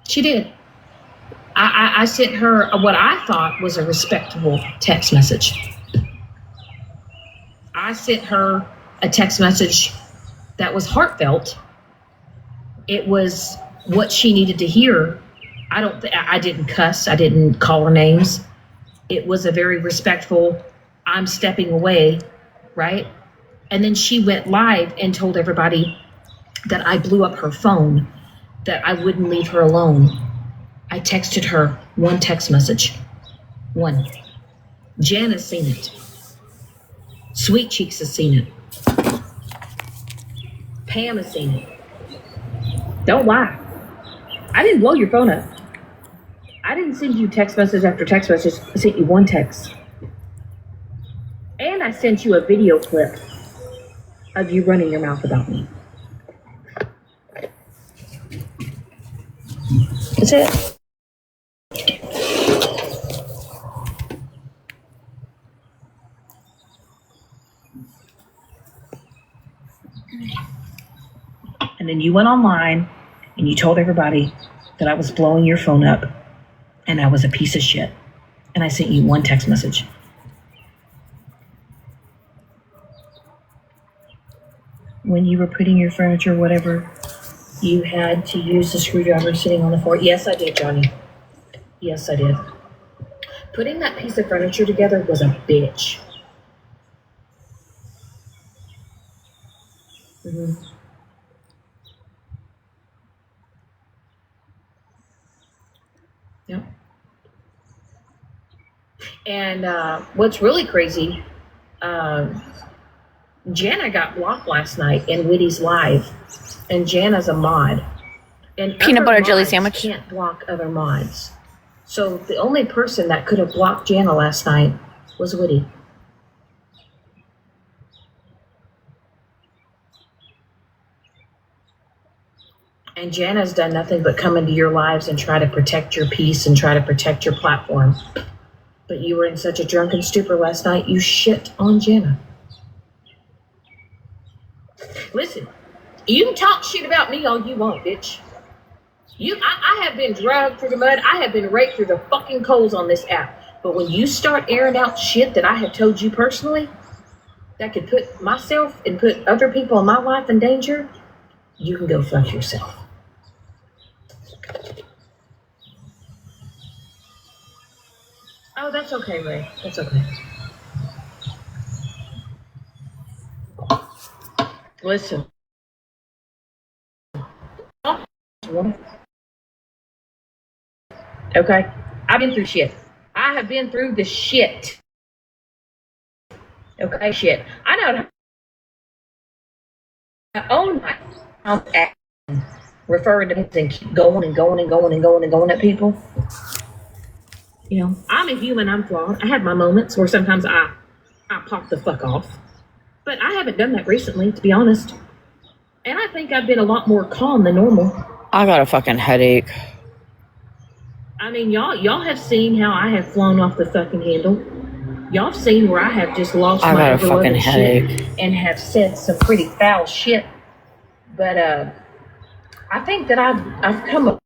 She did. I sent her what I thought was a respectable text message. I I sent her a text message that was heartfelt. It was what she needed to hear. I didn't cuss. I didn't call her names. It was a very respectful, I'm stepping away, right? And then she went live and told everybody that I blew up her phone, that I wouldn't leave her alone. I texted her one text message. One. Jan has seen it. Sweet Cheeks has seen it. Pam has seen it. Don't lie. I didn't blow your phone up. I didn't send you text message after text message. I sent you one text. And I sent you a video clip of you running your mouth about me. That's it. And then you went online and you told everybody that I was blowing your phone up and I was a piece of shit. And I sent you one text message. When you were putting your furniture, whatever, you had to use the screwdriver sitting on the floor. Yes, I did, Johnny. Yes, I did. Putting that piece of furniture together was a bitch. Mm-hmm. Yep. And what's really crazy, Jana got blocked last night in Witty's live, and Jana's a mod. And Peanut other butter jelly mods sandwich. Can't block other mods. So the only person that could have blocked Jana last night was Witty. And Jana's done nothing but come into your lives and try to protect your peace and try to protect your platform. But you were in such a drunken stupor last night, you shit on Jana. Listen, you can talk shit about me all you want, bitch. I have been dragged through the mud. I have been raked through the fucking coals on this app. But when you start airing out shit that I have told you personally, that could put myself and put other people in my life in danger, you can go fuck yourself. Oh, that's okay, Ray. That's okay. Listen. Okay? I've been through shit. I have been through the shit. Okay, shit. I know how to own my act, referring to things and keep going and going and going and going and going at people. You know, I'm a human, I'm flawed. I have my moments where sometimes I pop the fuck off. But I haven't done that recently, to be honest. And I think I've been a lot more calm than normal. I got a fucking headache. I mean, y'all have seen how I have flown off the fucking handle. Y'all have seen where I have just lost I my got a ever-loving fucking headache. shit and have said some pretty foul shit. But I think that I've come up.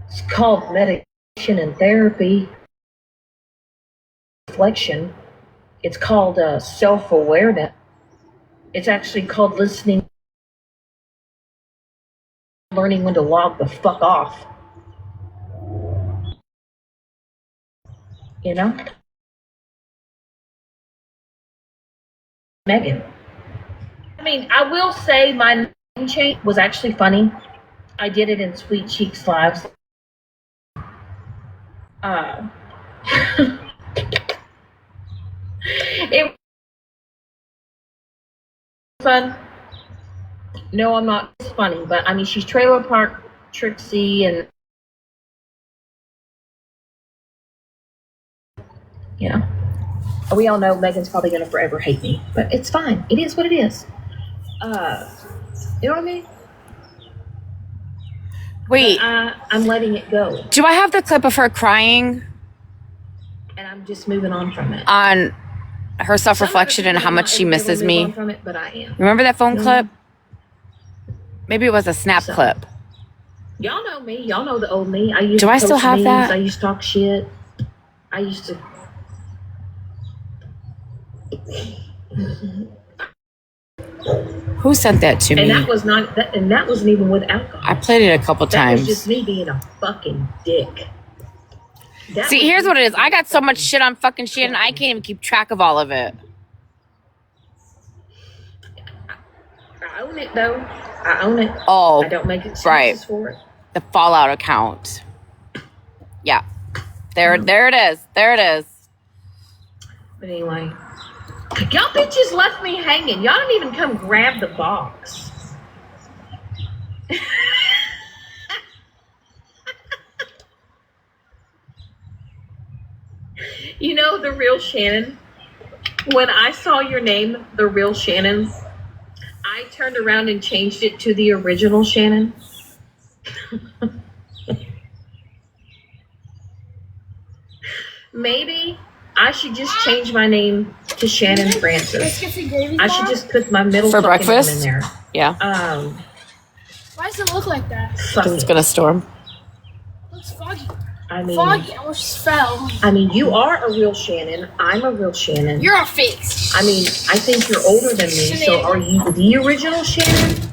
It's called meditation and therapy. Reflection. It's called self-awareness. It's actually called listening, learning when to log the fuck off. You know? Megan. I mean, I will say my name change was actually funny. I did it in Sweet Cheeks Lives. It was fun. No, I'm not funny, but I mean, she's Trailer Park Trixie, and you know, we all know Megan's probably gonna forever hate me, but it's fine. It is what it is. You know what I mean? Wait. I'm letting it go. Do I have the clip of her crying? And I'm just moving on from it. On her self-reflection and how much she misses me. From it, but I am. Remember that phone clip? Maybe it was a snap clip. Y'all know me. Y'all know the old me. I used Do to I still post have memes. that? I used to talk shit. I used to Who sent that to me? And that was not, and that wasn't even with alcohol. I played it a couple That times. was just me being a fucking dick. That See, was here's me what it is. being I got a so much fucking shit on fucking Shannon, I can't even keep track of all of it. I own it though. I own it. Oh, I don't make excuses right. for it. The Fallout account. Yeah. There it is. There it is. But anyway, y'all bitches left me hanging. Y'all didn't even come grab the box. You know, the real Shannon, when I saw your name, the real Shannon, I turned around and changed it to the original Shannon. Maybe I should just change my name to Shannon Francis. I should just put my middle For fucking name in breakfast? there. Yeah. Why does it look like that? Because it's going to storm. It looks foggy. I mean, Foggy. I almost fell. I mean, you are a real Shannon. I'm a real Shannon. You're a fake. I mean, I think you're older than me. So are you the original Shannon?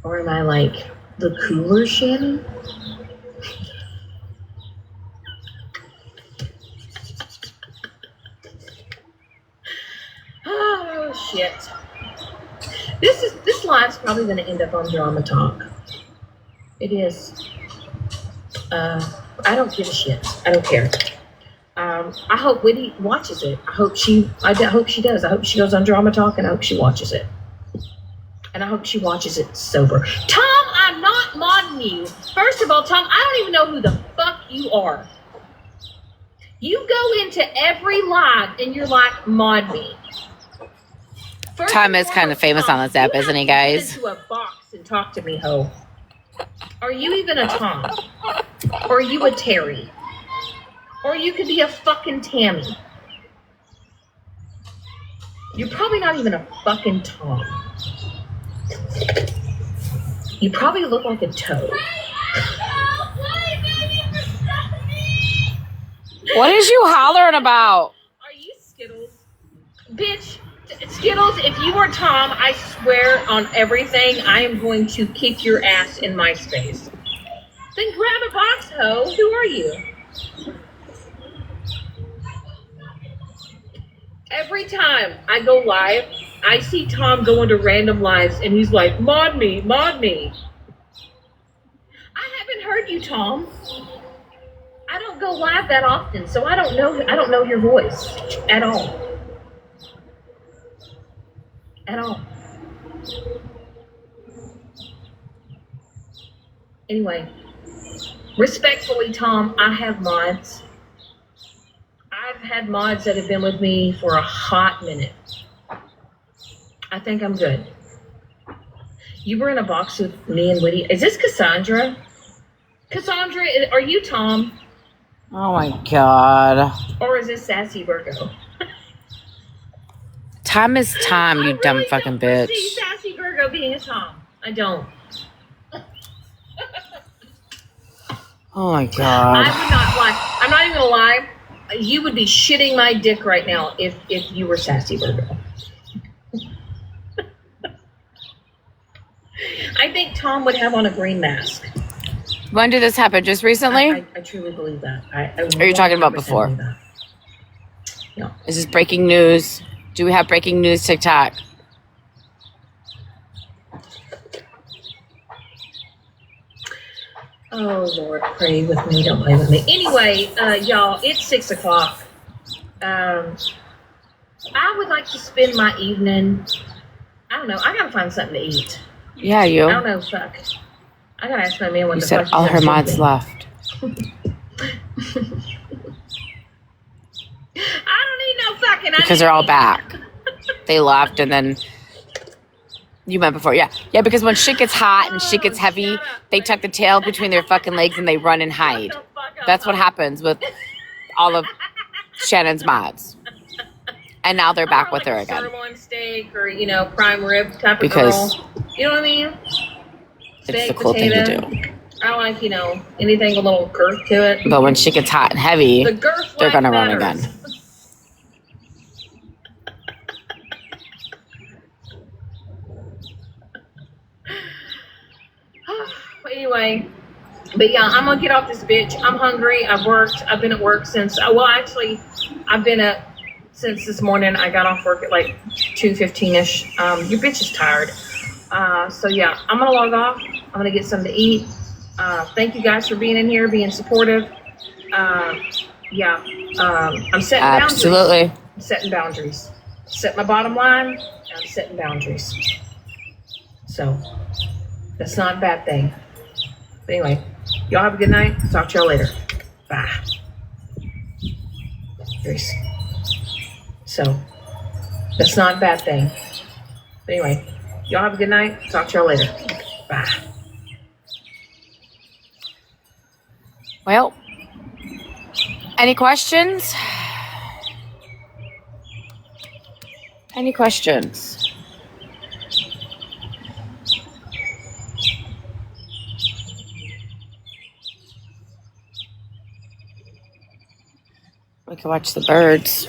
Or am I like the cooler Shannon? Oh shit. This live's probably gonna end up on Drama Talk. It is. I don't give a shit. I don't care. I hope Whitney watches it. I hope she does. I hope she goes on Drama Talk, and I hope she watches it. And I hope she watches it sober. Tom, I'm not modding you. First of all, Tom, I don't even know who the fuck you are. You go into every live and you're like, mod me. Tom is kind of famous on this app, isn't he, guys? Get into a box and talk to me, ho. Are you even a Tom? Or are you a Terry? Or you could be a fucking Tammy. You're probably not even a fucking Tom. You probably look like a toad. What is you hollering about? Are you Skittles? Bitch, Skittles, if you are Tom, I swear on everything, I am going to kick your ass in my space. Then grab a box, ho. Who are you? Every time I go live, I see Tom go into random lives and he's like, mod me, mod me. I haven't heard you, Tom. I don't go live that often, so I don't know your voice at all. At all. Anyway, respectfully, Tom, I have mods. I've had mods that have been with me for a hot minute. I think I'm good. You were in a box with me and Woody. Is this Cassandra? Cassandra, are you Tom? Oh my god. Or is this Sassy Virgo? Tom is Tom, you dumb fucking bitch. See Sassy Virgo being a Tom. I don't. Oh my god. I would not lie. I'm not even gonna lie. You would be shitting my dick right now if you were Sassy Virgo. I think Tom would have on a green mask. When did this happen? Just recently? I truly believe that. Are you talking about before? No. Is this breaking news? Do we have breaking news TikTok? Oh Lord, pray with me, don't play with me. Anyway, y'all, it's 6 o'clock. I would like to spend my evening. I don't know. I gotta find something to eat. Yeah, you. I don't know. Fuck. I gotta ask my man what You the said fuck. all he's her gonna mods do. left. I don't need no fucking. Because they're all back. They left and then you meant before. Yeah. Yeah, because when shit gets hot and shit gets heavy, they tuck the tail between their fucking legs and they run and hide. That's what happens with all of Shannon's mods. And now they're back with her again. Sirloin steak or prime rib type of Because girl. You know what I mean? it's Steak, the cool thing to potato. do. I like anything with a little girth to it. But when shit gets hot and heavy, The girth they're life gonna run matters. again. anyway, but yeah, I'm gonna get off this bitch. I'm hungry. I've worked. I've been at work since. Well, actually, I've been up since this morning. I got off work at like 2:15ish. Your bitch is tired. So yeah, I'm gonna log off. I'm gonna get something to eat. Thank you guys for being in here, being supportive. Yeah, I'm setting boundaries. Absolutely. I'm setting boundaries. Set my bottom line, and I'm setting boundaries. So that's not a bad thing. But anyway, y'all have a good night. Talk to y'all later. Bye. Peace. So that's not a bad thing. But anyway, y'all have a good night. Talk to y'all later. Bye. Well, any questions? Any questions? We can watch the birds.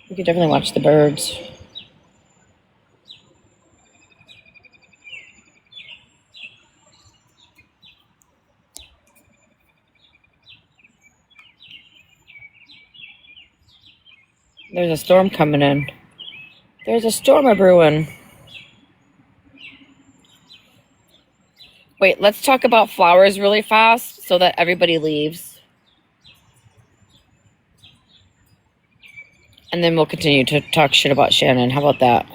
We could definitely watch the birds. There's a storm coming in. There's a storm a brewing. Wait, let's talk about flowers really fast so that everybody leaves. And then we'll continue to talk shit about Shannon. How about that?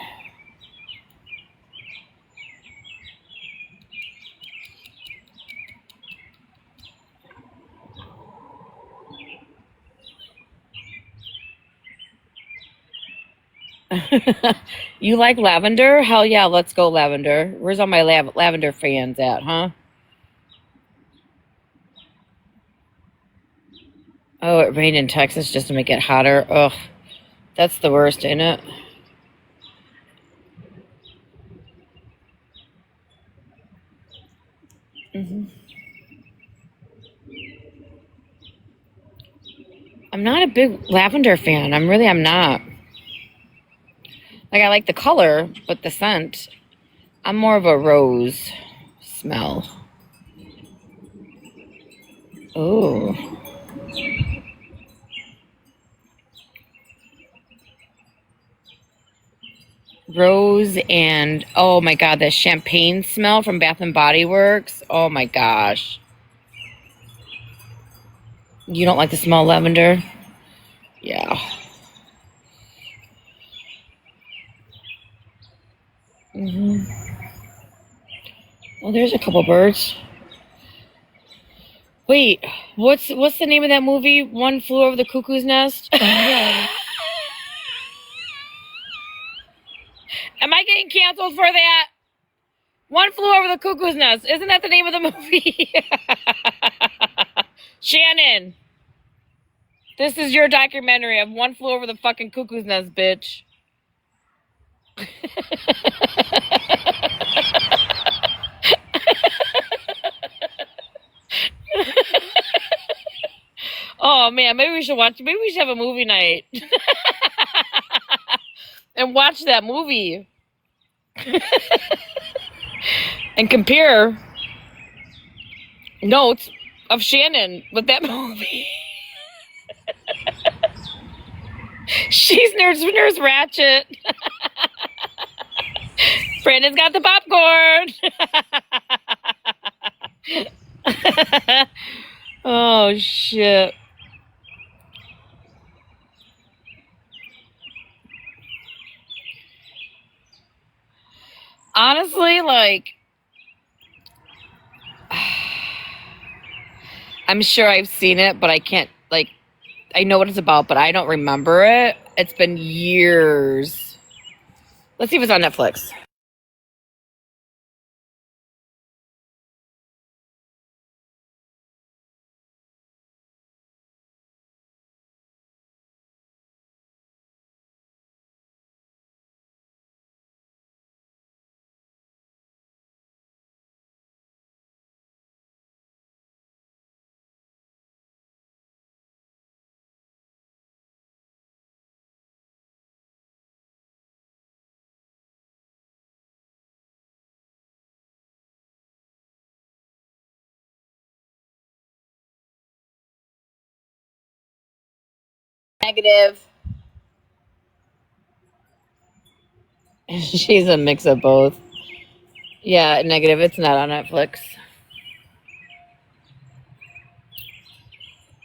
You like lavender? Hell yeah, let's go lavender. Where's all my lavender fans at, huh? Oh, it rained in Texas just to make it hotter. Ugh, that's the worst, ain't it? I'm not a big lavender fan. I'm not. Like, I like the color, but the scent, I'm more of a rose smell. Oh. Rose and, oh my God, the champagne smell from Bath and Body Works. Oh my gosh. You don't like the smell of lavender? Yeah. Well, there's a couple birds. Wait, what's the name of that movie? One Flew Over the Cuckoo's Nest? Am I getting canceled for that? One Flew Over the Cuckoo's Nest. Isn't that the name of the movie? Shannon, this is your documentary of One Flew Over the fucking Cuckoo's Nest, bitch. Oh man, maybe we should have a movie night. And watch that movie. And compare notes of Shannon with that movie. She's Nurse Ratchet. Brandon's got the popcorn. Oh shit. Honestly, like, I'm sure I've seen it, but I can't, like, I know what it's about, but I don't remember it. It's been years. Let's see if it's on Netflix. Negative. She's a mix of both. Yeah, negative. It's not on Netflix.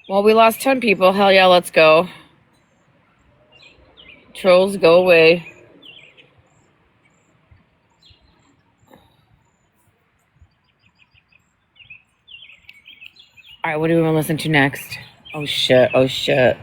Well, we lost 10 people. Hell yeah, let's go. Trolls, go away. All right, what do we want to listen to next? Oh, shit. Oh, shit.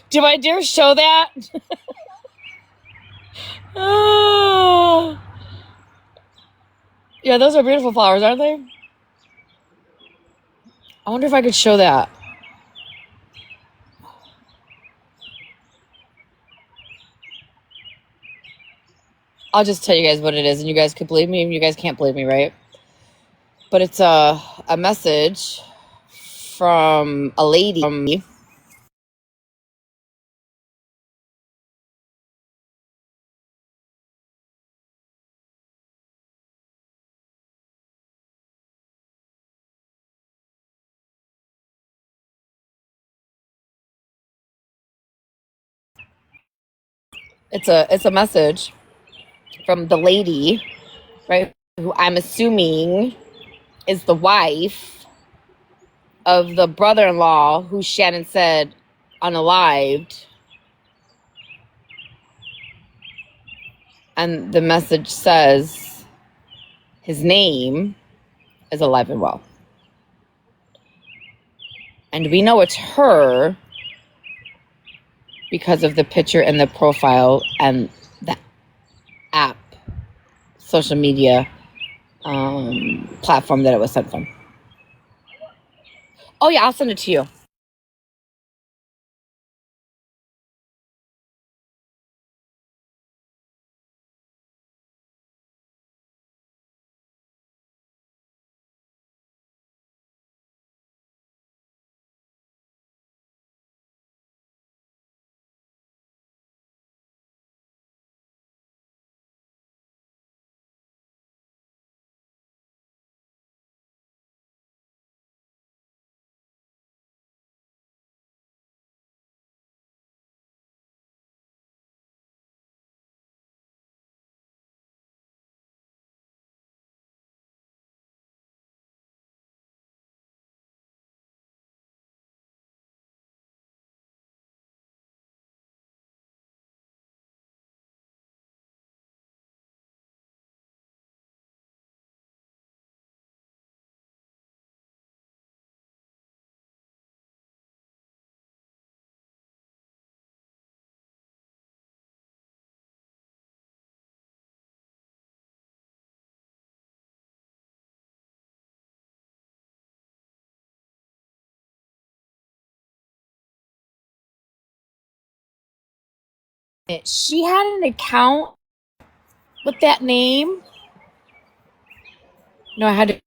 Do I dare show that? Oh. Yeah, those are beautiful flowers, aren't they? I wonder if I could show that. I'll just tell you guys what it is, and you guys could believe me, and you guys can't believe me, right? But it's a message from a lady. It's a message from the lady, right? Who I'm assuming is the wife of the brother-in-law who Shannon said unalived. And the message says his name is alive and well. And we know it's her because of the picture and the profile and the app, social media platform that it was sent from. Oh, yeah, I'll send it to you. She had an account with that name. No, I had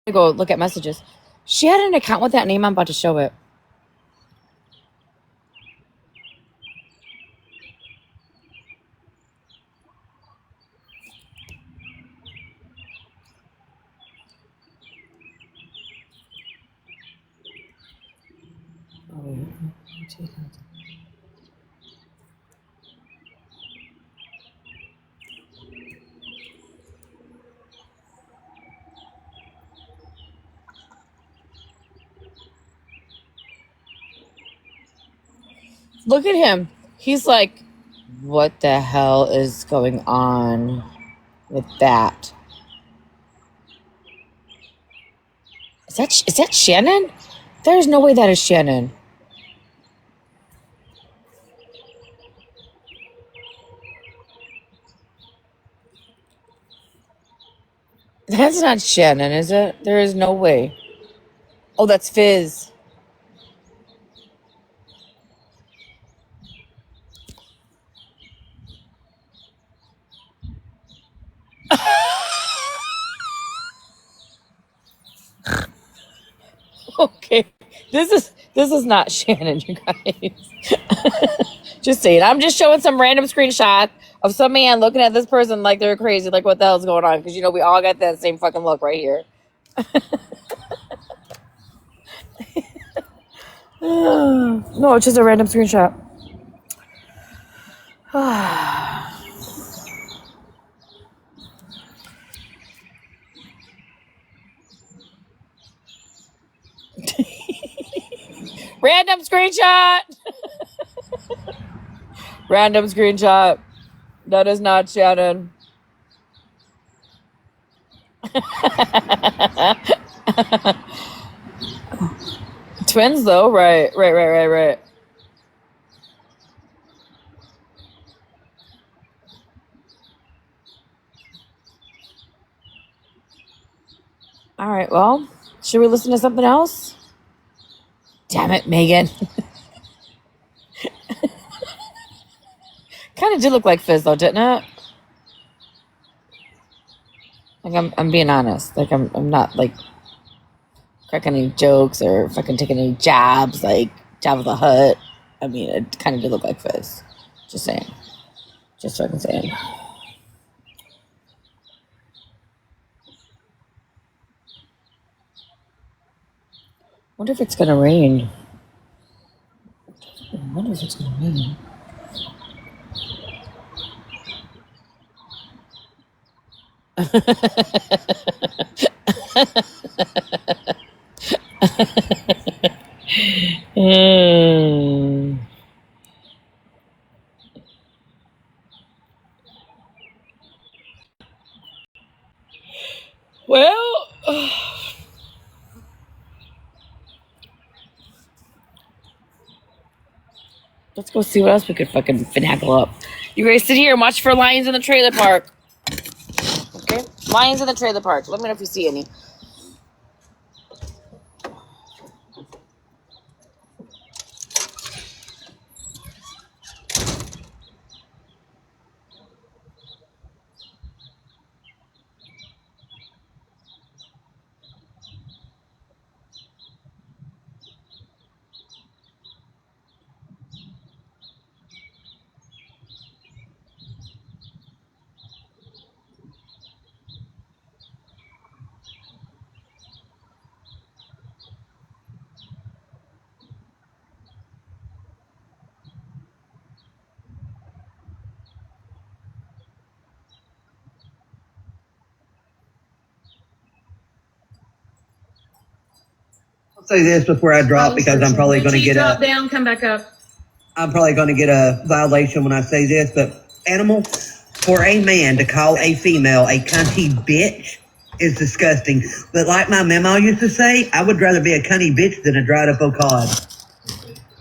to go look at messages. She had an account with that name. I'm about to show it. Look at him. He's like, what the hell is going on with that? Is that Shannon? There's no way that is Shannon. That's not Shannon, is it? There is no way. Oh, that's Fizz. Okay. This is not Shannon, you guys. Just saying. I'm just showing some random screenshot of some man looking at this person like they're crazy, like what the hell's going on? Because we all got that same fucking look right here. No, it's just a random screenshot. Random screenshot. Random screenshot. That is not Shannon. Twins though, right. All right, well, should we listen to something else? Damn it, Megan. Kind of did look like Fizz though, didn't it? Like I'm being honest. Like I'm not like cracking any jokes or fucking taking any jabs like Jabba the Hutt. I mean, it kind of did look like Fizz. Just saying. Just fucking saying. Wonder if it's gonna rain. I wonder if it's gonna rain. Well, let's go see what else we could fucking finagle up. You guys sit here and watch for lions in the trailer park. Okay? Lions in the trailer park. Let me know if you see any. I'll say this before I drop because I'm probably going to get drop down, come back up. I'm probably going to get a violation when I say this, but animal, for a man to call a female a cunty bitch is disgusting. But like my memo used to say, I would rather be a cunty bitch than a dried up cod.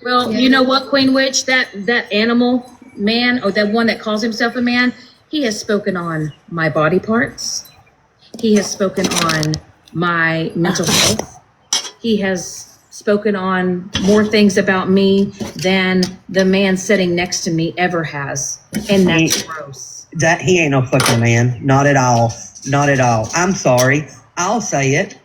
Well, you know what, Queen Witch, that animal man, or that one that calls himself a man, he has spoken on my body parts. He has spoken on my mental health. He has spoken on more things about me than the man sitting next to me ever has. And that's gross. That he ain't no fucking man. Not at all. Not at all. I'm sorry. I'll say it.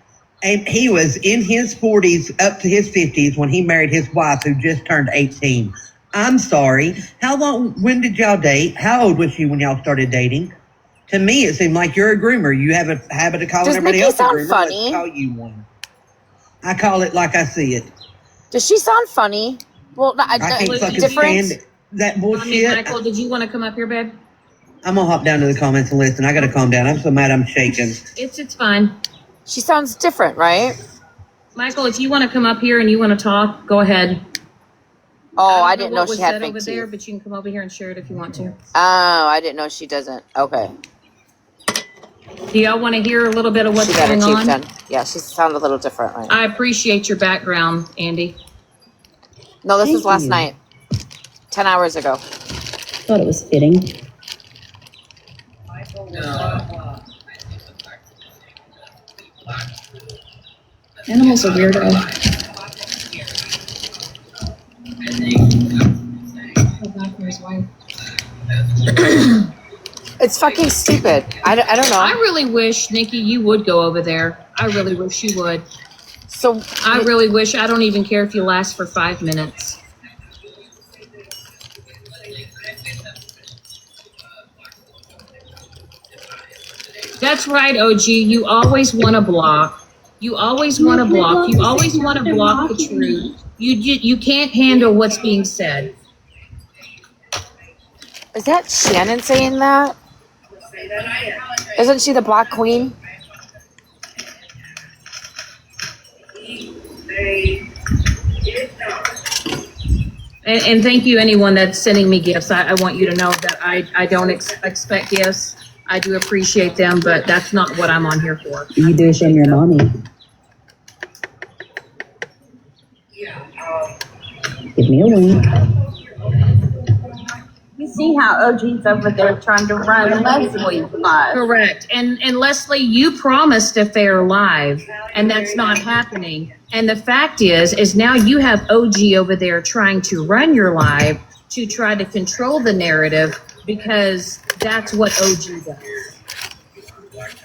And he was in his 40s up to his 50s when he married his wife who just turned 18. I'm sorry. When did y'all date? How old was she when y'all started dating? To me, it seemed like you're a groomer. You have a habit of calling everybody else a groomer. Funny? Let's call you one. I call it like I see it. Does she sound funny? Well, I can't fucking stand that bullshit. Michael, did you want to come up here, babe? I'm gonna hop down to the comments and listen. I gotta calm down. I'm so mad I'm shaking. It's fine. She sounds different, right? Michael, if you want to come up here and you want to talk, go ahead. Oh, I didn't know she had over fake there, teeth. but you can come over here and share it if you want to. Oh, I didn't know she doesn't. Okay. Do y'all want to hear a little bit of what's She got her going teeth on? done. Yeah, she sounded a little different, right? I appreciate your background, Andy. No, this Thank was last you. night. 10 hours ago. Thought it was fitting. Animal's a weirdo. Go back for his wife. It's fucking stupid. I don't know. I really wish, Nikki, you would go over there. I really wish you would. So I really wish. I don't even care if you last for 5 minutes. That's right, OG. You always want to block. You always want to block. You always want to block the truth. You can't handle what's being said. Is that Shannon saying that? Isn't she the Black Queen? And thank you, anyone that's sending me gifts. I want you to know that I don't expect gifts. I do appreciate them, but that's not what I'm on here for. You do show your mommy. Give me a wink. You see how OG's over there trying to run Leslie live. Correct. And Leslie, you promised a fair live, and that's not happening. And the fact is now you have OG over there trying to run your live to try to control the narrative, because that's what OG does.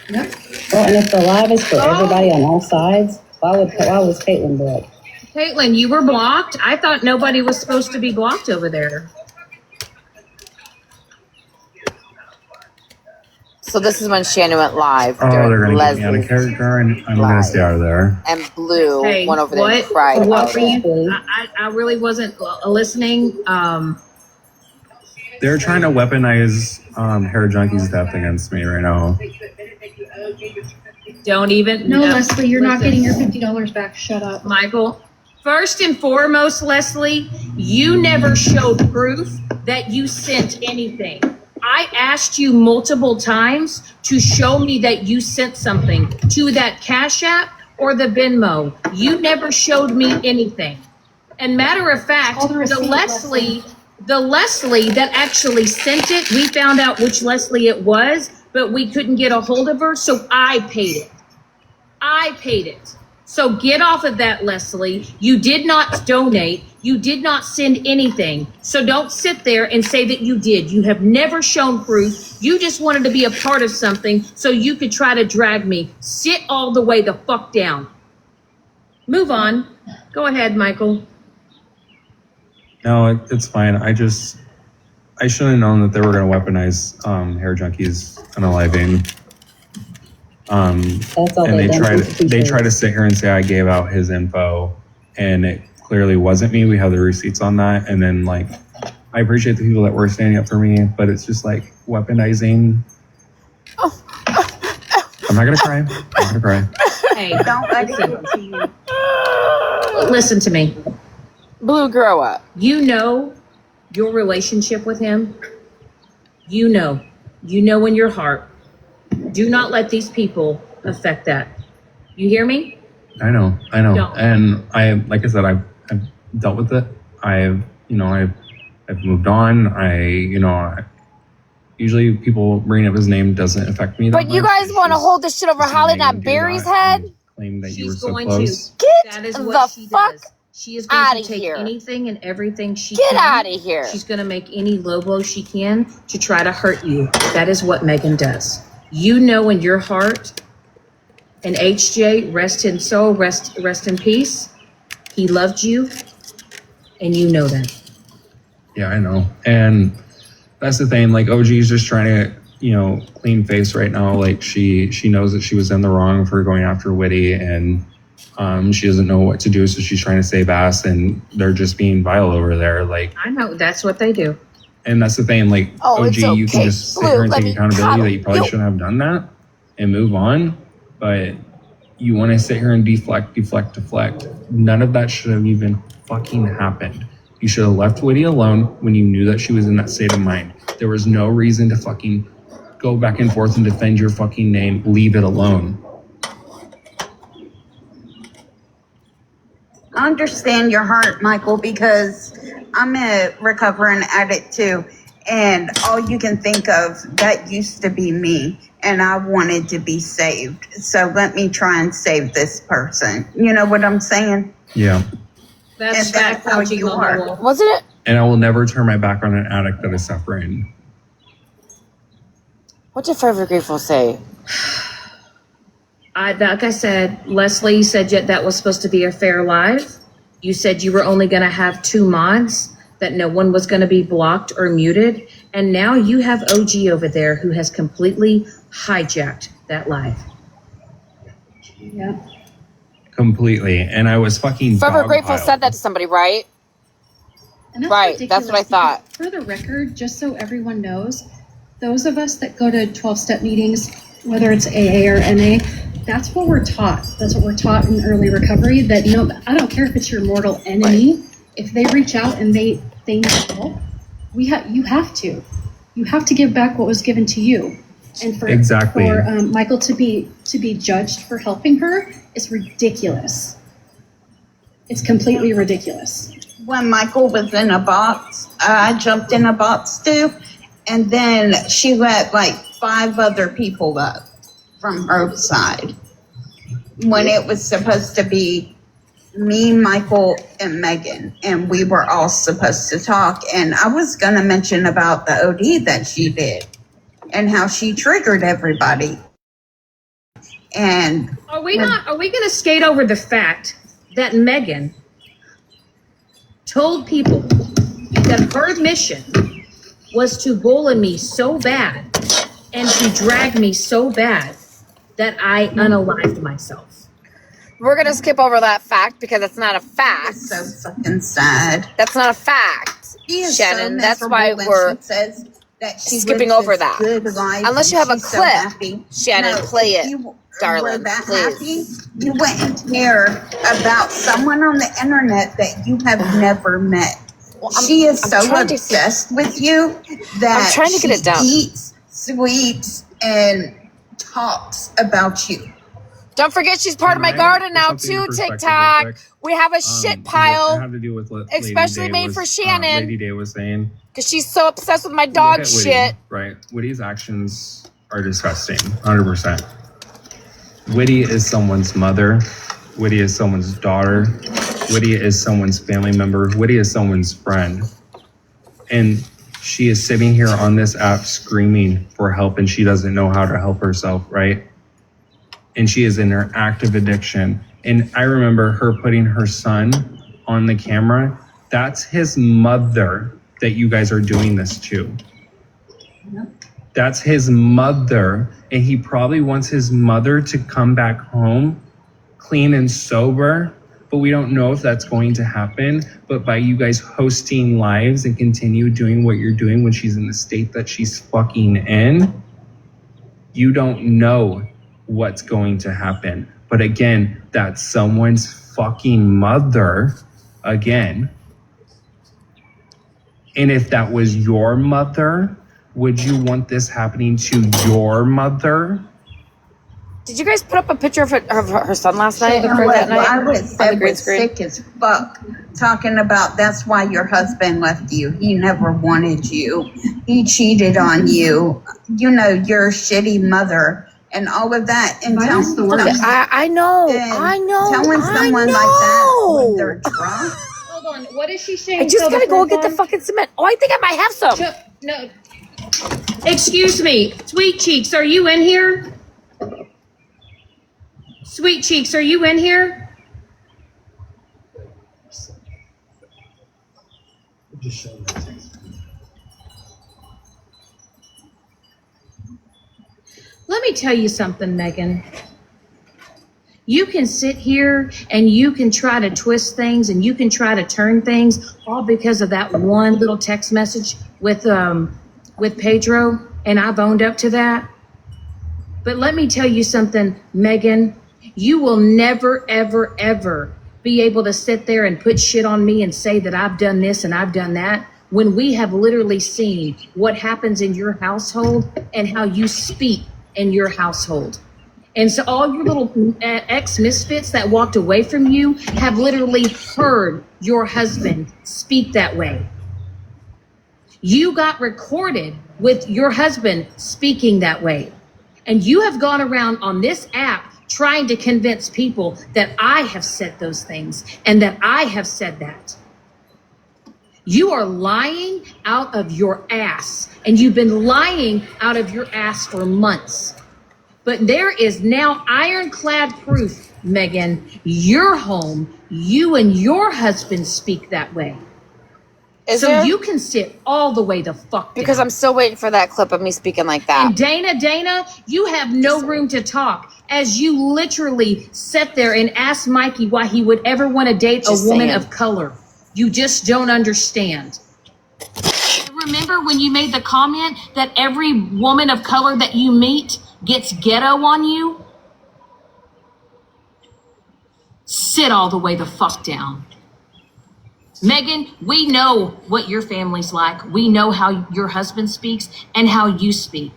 Yep. Well, and if the live is for everybody on all sides, why was Caitlin blocked? Caitlin, you were blocked. I thought nobody was supposed to be blocked over there. So this is when Shannon went live. Oh, they're during gonna get me out of Leslie's character, and I'm gonna stay out of there. and Blue Hey, went over there and cried what about were it. you? I really wasn't listening. They're trying to weaponize Hair Junkie's death against me right now. Don't even. No, Leslie, you're not getting your $50 back. Shut up. Michael. First and foremost, Leslie, you never showed proof that you sent anything. I asked you multiple times to show me that you sent something to that Cash App or the Venmo. You never showed me anything. And matter of fact, Call the receipt, the Leslie that actually sent it, we found out which Leslie it was, but we couldn't get a hold of her, so I paid it. I paid it. So get off of that, Leslie. You did not donate. You did not send anything. So don't sit there and say that you did. You have never shown proof. You just wanted to be a part of something so you could try to drag me. Sit all the way the fuck down. Move on. Go ahead, Michael. No, it's fine. I should have known that they were going to weaponize Hair Junkie's unaliving. That's all And they've done since they Tuesday. try to sit here and say I gave out his info, and it clearly wasn't me. We have the receipts on that. And then, like, I appreciate the people that were standing up for me, but it's just like weaponizing. I'm not gonna cry. I'm not gonna cry. Hey, Don't let it get to you. listen to me. Blue, grow up. You know your relationship with him. You know in your heart. Do not let these people affect that. You hear me? I know. Don't. And like I said, I've dealt with it. I've moved on. Usually people bringing up his name doesn't affect me that But you much. guys want to hold this shit over Holly, not Barry's head? Claim that you were She's so going close. to. That is what she fuck does. She is going outta to take here. anything and everything she Get can. outta here. She's going to make any low blow she can to try to hurt you. That is what Megan does. You know in your heart, and HJ, rest in soul, rest in peace. He loved you, and you know that. Yeah, I know. And that's the thing. Like, OG's just trying to, clean face right now. Like, she knows that she was in the wrong for going after Whitty, and she doesn't know what to do, so she's trying to save ass, and they're just being vile over there. Like, I know that's what they do. and that's the thing. Like, Oh, OG, it's okay. you can just sit Blue, here and let take me accountability cuddle that you probably you. shouldn't have done that and move on. But you want to sit here and deflect. None of that should have even fucking happened. You should have left Whitty alone when you knew that she was in that state of mind. There was no reason to fucking go back and forth and defend your fucking name. Leave it alone. I understand your heart, Michael, because I'm a recovering addict too. And all you can think of, that used to be me. and I wanted to be saved. So let me try and save this person. You know what I'm saying? Yeah. That's And that's how you are. Wasn't it? And I will never turn my back on an addict that is suffering. What did Forever Grateful say? Like I said, Leslie said that was supposed to be a fair live. You said you were only going to have 2 mods, that no one was going to be blocked or muted. And now you have OG over there who has completely hijacked that live. Yeah. Completely. And I was fucking Forever Grateful dogpiled. said that to somebody, right? And that's Right, that's what I ridiculous thought. because, for the record, just so everyone knows, those of us that go to 12-step meetings, whether it's AA or NA, that's what we're taught. That's what we're taught in early recovery, that I don't care if it's your mortal enemy, if they reach out and they need help, you have to give back what was given to you. And for Exactly. Michael to be judged for helping her is ridiculous. It's completely ridiculous. When Michael was in a box, I jumped in a box too. And then she let like 5 other people up from her side. When it was supposed to be me, Michael, and Megan. And we were all supposed to talk. And I was going to mention about the OD that she did and how she triggered everybody. And Are we going to skate over the fact that Megan told people that her mission was to bully me so bad and to drag me so bad that I unalived myself? We're going to skip over that fact because it's not a fact. It's so fucking sad. That's not a fact, She is Shannon. so That's why miserable when we're she says that she skipping lives over this that. good life Unless you and have a she's so clip, happy. Shannon, play if it, you were darling, that please. happy, you wouldn't care about someone on the internet that you have never met. She is so obsessed with you that I'm trying to get it down. she eats, sleeps, and talks about you. Don't forget she's part of my Can I garden put now something in too, perspective TikTok. real quick? We have a shit It pile, had to do with what especially Lady Day made for was, Shannon. Lady Day was saying. because she's so obsessed with my Look dog at Woody, shit. Right. Woody's actions are disgusting. 100%. Woody is someone's mother. Woody is someone's daughter. Woody is someone's family member. Woody is someone's friend. And she is sitting here on this app screaming for help and she doesn't know how to help herself, right? And she is in her active addiction. And I remember her putting her son on the camera. That's his mother that you guys are doing this to. That's his mother. And he probably wants his mother to come back home clean and sober. But we don't know if that's going to happen. But by you guys hosting lives and continue doing what you're doing when she's in the state that she's fucking in, you don't know what's going to happen. But again, that's someone's fucking mother again. And if that was your mother, would you want this happening to your mother? Did you guys put up a picture of her son last night? And Or what that night I on would the say green was screen? sick as fuck, talking about that's why your husband left you. He never wanted you. He cheated on you. You know, you're a shitty mother and all of that. And Violence the worst. I know. Telling someone like that when they're drunk. Hold on. What is she saying? I just gotta go get the fucking cement. Oh, I think I might have some. No. Excuse me. Sweet Cheeks, are you in here? Sweet Cheeks, are you in here? Let me tell you something, Megan. You can sit here and you can try to twist things and you can try to turn things all because of that one little text message with Pedro, and I've owned up to that. But let me tell you something, Megan. You will never, ever, ever be able to sit there and put shit on me and say that I've done this and I've done that when we have literally seen what happens in your household and how you speak in your household. And so all your little ex-misfits that walked away from you have literally heard your husband speak that way. You got recorded with your husband speaking that way. And you have gone around on this app trying to convince people that I have said those things and that I have said that. You are lying out of your ass, and you've been lying out of your ass for months. But there is now ironclad proof, Megan, your home, you and your husband speak that way. Is so there? you can sit all the way the fuck down. Because I'm still waiting for that clip of me speaking like that. And Dana, you have no room to talk, as you literally sat there and asked Mikey why he would ever want to date a woman of color. You just don't understand. Remember when you made the comment that every woman of color that you meet gets ghetto on you? Sit all the way the fuck down. Megan, we know what your family's like. We know how your husband speaks and how you speak.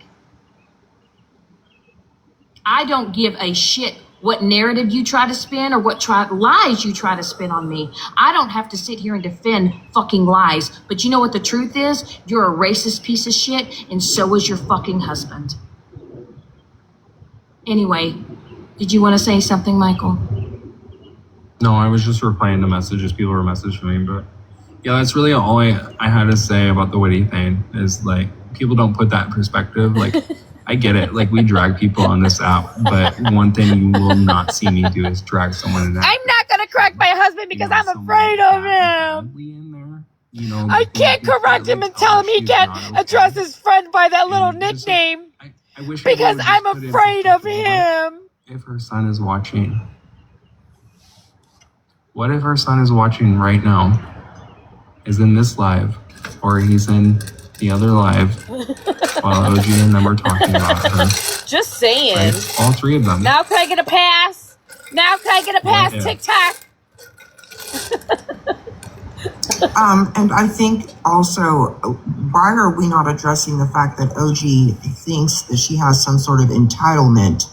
I don't give a shit what narrative you try to spin or what lies you try to spin on me. I don't have to sit here and defend fucking lies. But you know what the truth is? You're a racist piece of shit, and so is your fucking husband. Anyway, did you want to say something, Michael? No, I was just replying to messages people were messaging me, but yeah, that's really all I had to say about the Witty thing is like people don't put that in perspective. Like I get it, like we drag people on this app, but one thing you will not see me do is drag someone in that. I'm not gonna correct my husband because I'm afraid of him. You know, I can't correct him and tell him he can't address his friend by that little nickname I wish because everyone I'm just put it in afraid of perspective. him. If her son is watching, what if her son is watching right now, is in this live, or he's in the other live while OG and them are talking about her? Just saying. Right? All three of them. Now can I get a pass? Now can I get a pass, Yeah. TikTok? And I think also, why are we not addressing the fact that OG thinks that she has some sort of entitlement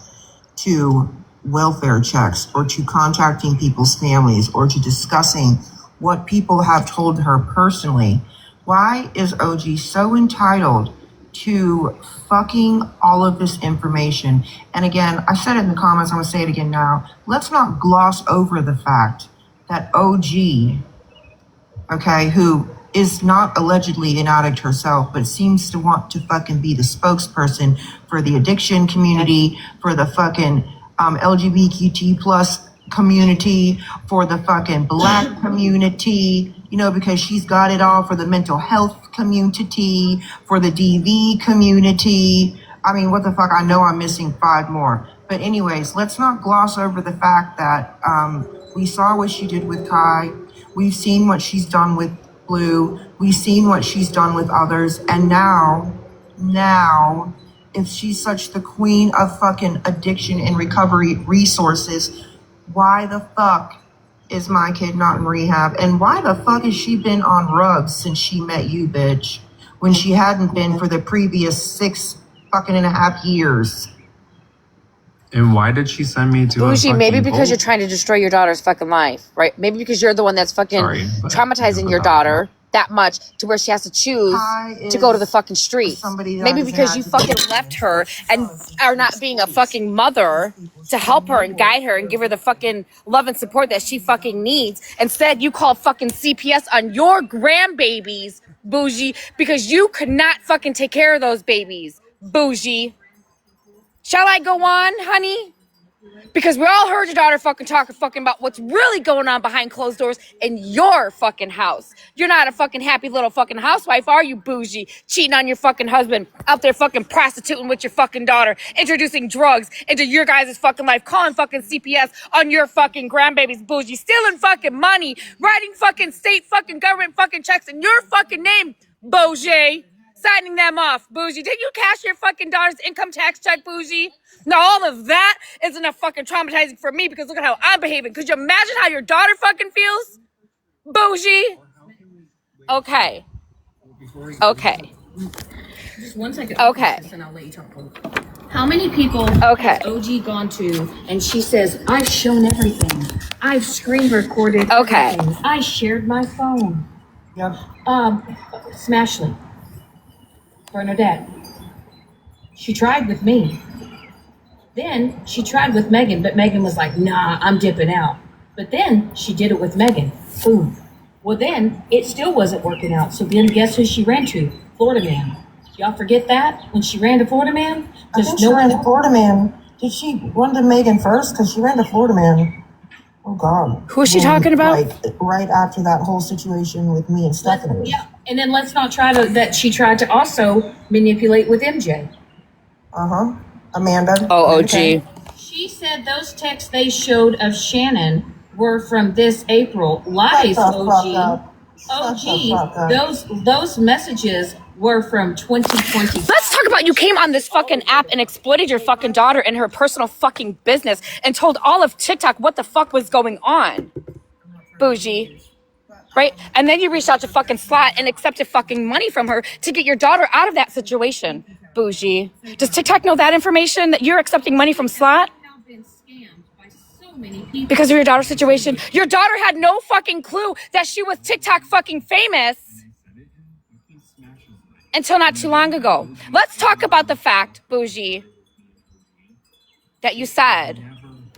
to welfare checks or to contacting people's families or to discussing what people have told her personally? Why is OG so entitled to fucking all of this information? And again, I said it in the comments, I'm gonna say it again now. Let's not gloss over the fact that OG, okay, who is not allegedly an addict herself, but seems to want to fucking be the spokesperson for the addiction community, for the fucking LGBTQ plus community, for the fucking black community, you know, because she's got it all, for the mental health community, for the DV community. I mean, what the fuck? I know I'm missing 5 more. But anyways, let's not gloss over the fact that we saw what she did with Kai. We've seen what she's done with Blue. We've seen what she's done with others. And now, if she's such the queen of fucking addiction and recovery resources, why the fuck is my kid not in rehab? And why the fuck has she been on drugs since she met you, bitch? When she hadn't been for the previous 6 fucking and a half years. And why did she send me to Bougie, a maybe fucking because boat? you're trying to destroy your daughter's fucking life, right? Maybe because you're the one that's fucking Sorry, but traumatizing your daughter that much to where she has to choose to go to the fucking streets. Maybe because you fucking left her and are not being a fucking mother to help her and guide her and give her the fucking love and support that she fucking needs. Instead, you call fucking CPS on your grandbabies, Bougie, because you could not fucking take care of those babies, Bougie. Shall I go on, honey? Because we all heard your daughter fucking talking fucking about what's really going on behind closed doors in your fucking house. You're not a fucking happy little fucking housewife, are you, Bougie? Cheating on your fucking husband, out there fucking prostituting with your fucking daughter, introducing drugs into your guys' fucking life, calling fucking CPS on your fucking grandbabies, Bougie, stealing fucking money, writing fucking state fucking government fucking checks in your fucking name, Bougie. Signing them off, Bougie. Did you cash your fucking daughter's income tax check, Bougie? Now, all of that is enough fucking traumatizing for me because look at how I'm behaving. Could you imagine how your daughter fucking feels? Bougie? Okay. Okay. Just 1 second. Okay. And I'll let you talk. How many people has OG gone to and she says, I've shown everything. I've screen recorded everything. I shared my phone. Yep. Smashley. Bernadette. She tried with me. Then she tried with Megan, but Megan was like, nah, I'm dipping out. But then she did it with Megan. Boom. Well, then it still wasn't working out. So then guess who she ran to? Florida Man. Y'all forget that when she ran to Florida Man? I think she ran to Florida Man. Did she run to Megan first? Because she ran to Florida Man. Oh, God. Who is she talking about? Like, right after that whole situation with me and Stephanie. Yeah. And then let's not try to, that she tried to also manipulate with MJ. Uh-huh. Amanda. Oh, OG. She said those texts they showed of Shannon were from this April. Lies, Shut the fuck OG. up. Shut the fuck up. Those messages were from 2020. Let's talk about you came on this fucking app and exploited your fucking daughter in her personal fucking business and told all of TikTok what the fuck was going on. Bougie. Right? And then you reached out to fucking Slot and accepted fucking money from her to get your daughter out of that situation. Bougie. Does TikTok know that information, that you're accepting money from Slot? Because of your daughter's situation? Your daughter had no fucking clue that she was TikTok fucking famous until not too long ago. Let's talk about the fact, Bougie, that you said